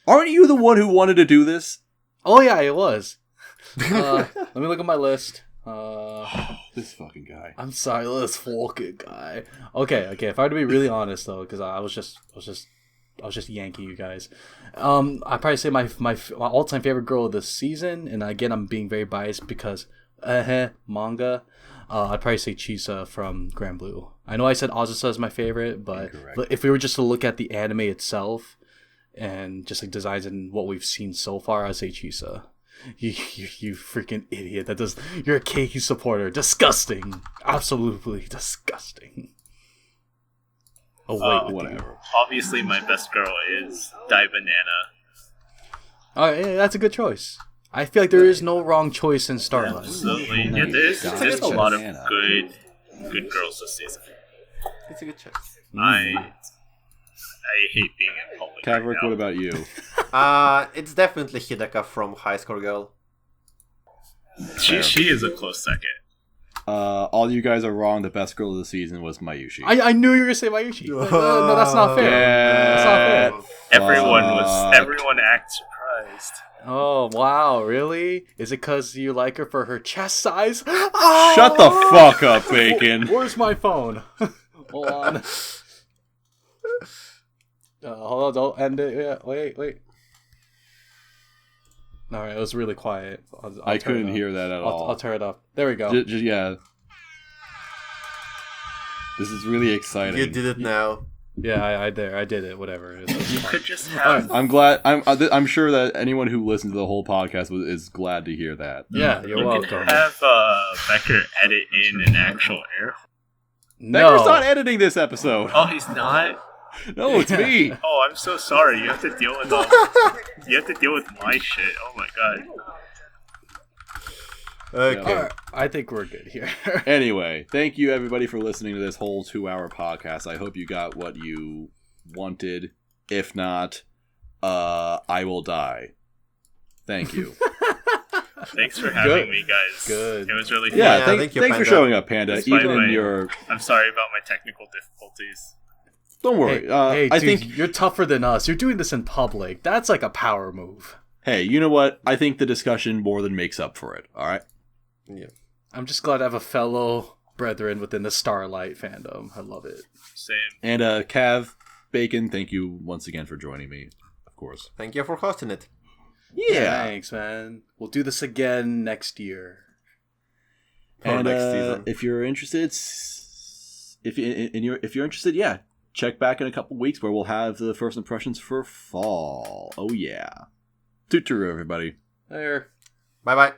Aren't you the one who wanted to do this? Oh, yeah, it was. Let me look at my list. This fucking guy. I'm sorry, let's fuck it, guy. Okay. If I were to be really honest though, because I was just yanking you guys. I'd probably say my all-time favorite girl of the season, and again, I'm being very biased because manga. I'd probably say Chisa from Grand Blue. I know I said Azusa is my favorite, but if we were just to look at the anime itself and just designs and what we've seen so far, I'd say Chisa. You freaking idiot. You're a Keiki supporter. Disgusting. Absolutely disgusting. Oh, wait, whatever. Obviously, my best girl is Dai Banana. Alright, yeah, that's a good choice. I feel like there is no wrong choice in Starlight. Absolutely. Yeah, there's a lot of good girls this season. It's a good choice. I hate being in public. Kaverick, right now. what about you? It's definitely Hidaka from High Score Girl. She is a close second. All you guys are wrong. The best girl of the season was Mayushi. I knew you were gonna say Mayushi. No, that's not fair. Yeah. That's not fair. Everyone acts surprised. Oh wow, really? Is it because you like her for her chest size? Shut the fuck up, Bacon. Where's my phone? Hold on. Hold on, don't end it. Yeah, wait. Alright, it was really quiet. I couldn't hear that at all. I'll turn it up. There we go. Yeah. This is really exciting. You did it now. Yeah, I did it. Whatever. It was You fine. could just have. I'm glad. I'm sure that anyone who listened to the whole podcast is glad to hear that. Yeah, you're You welcome. can have Becker edit in an actual air. Becker's not No. editing this episode. Oh, he's not. No, it's me. Oh, I'm so sorry. You have to deal with my shit. Oh my god. Okay. Alright, I think we're good here. Anyway, thank you everybody for listening to this whole 2-hour podcast. I hope you got what you wanted. If not, I will die. Thank you. Thanks for having me, guys. Good. It was really fun. Yeah, thank you, thanks for Panda. showing up, Panda. Despite Even my- your... I'm sorry about my technical difficulties. Don't worry. Hey, I dude, think... you're tougher than us. You're doing this in public. That's like a power move. Hey, you know what? I think the discussion more than makes up for it. All right? Yeah. I'm just glad I have a fellow brethren within the Starlight fandom. I love it. Same. And Cav, Bacon, thank you once again for joining me, of course. Thank you for hosting it. Yeah. Thanks, man. We'll do this again next year. Or next season. If you're interested, if you're interested, yeah, check back in a couple weeks where we'll have the first impressions for fall. Oh yeah. Toot-toot, everybody. There. Bye bye.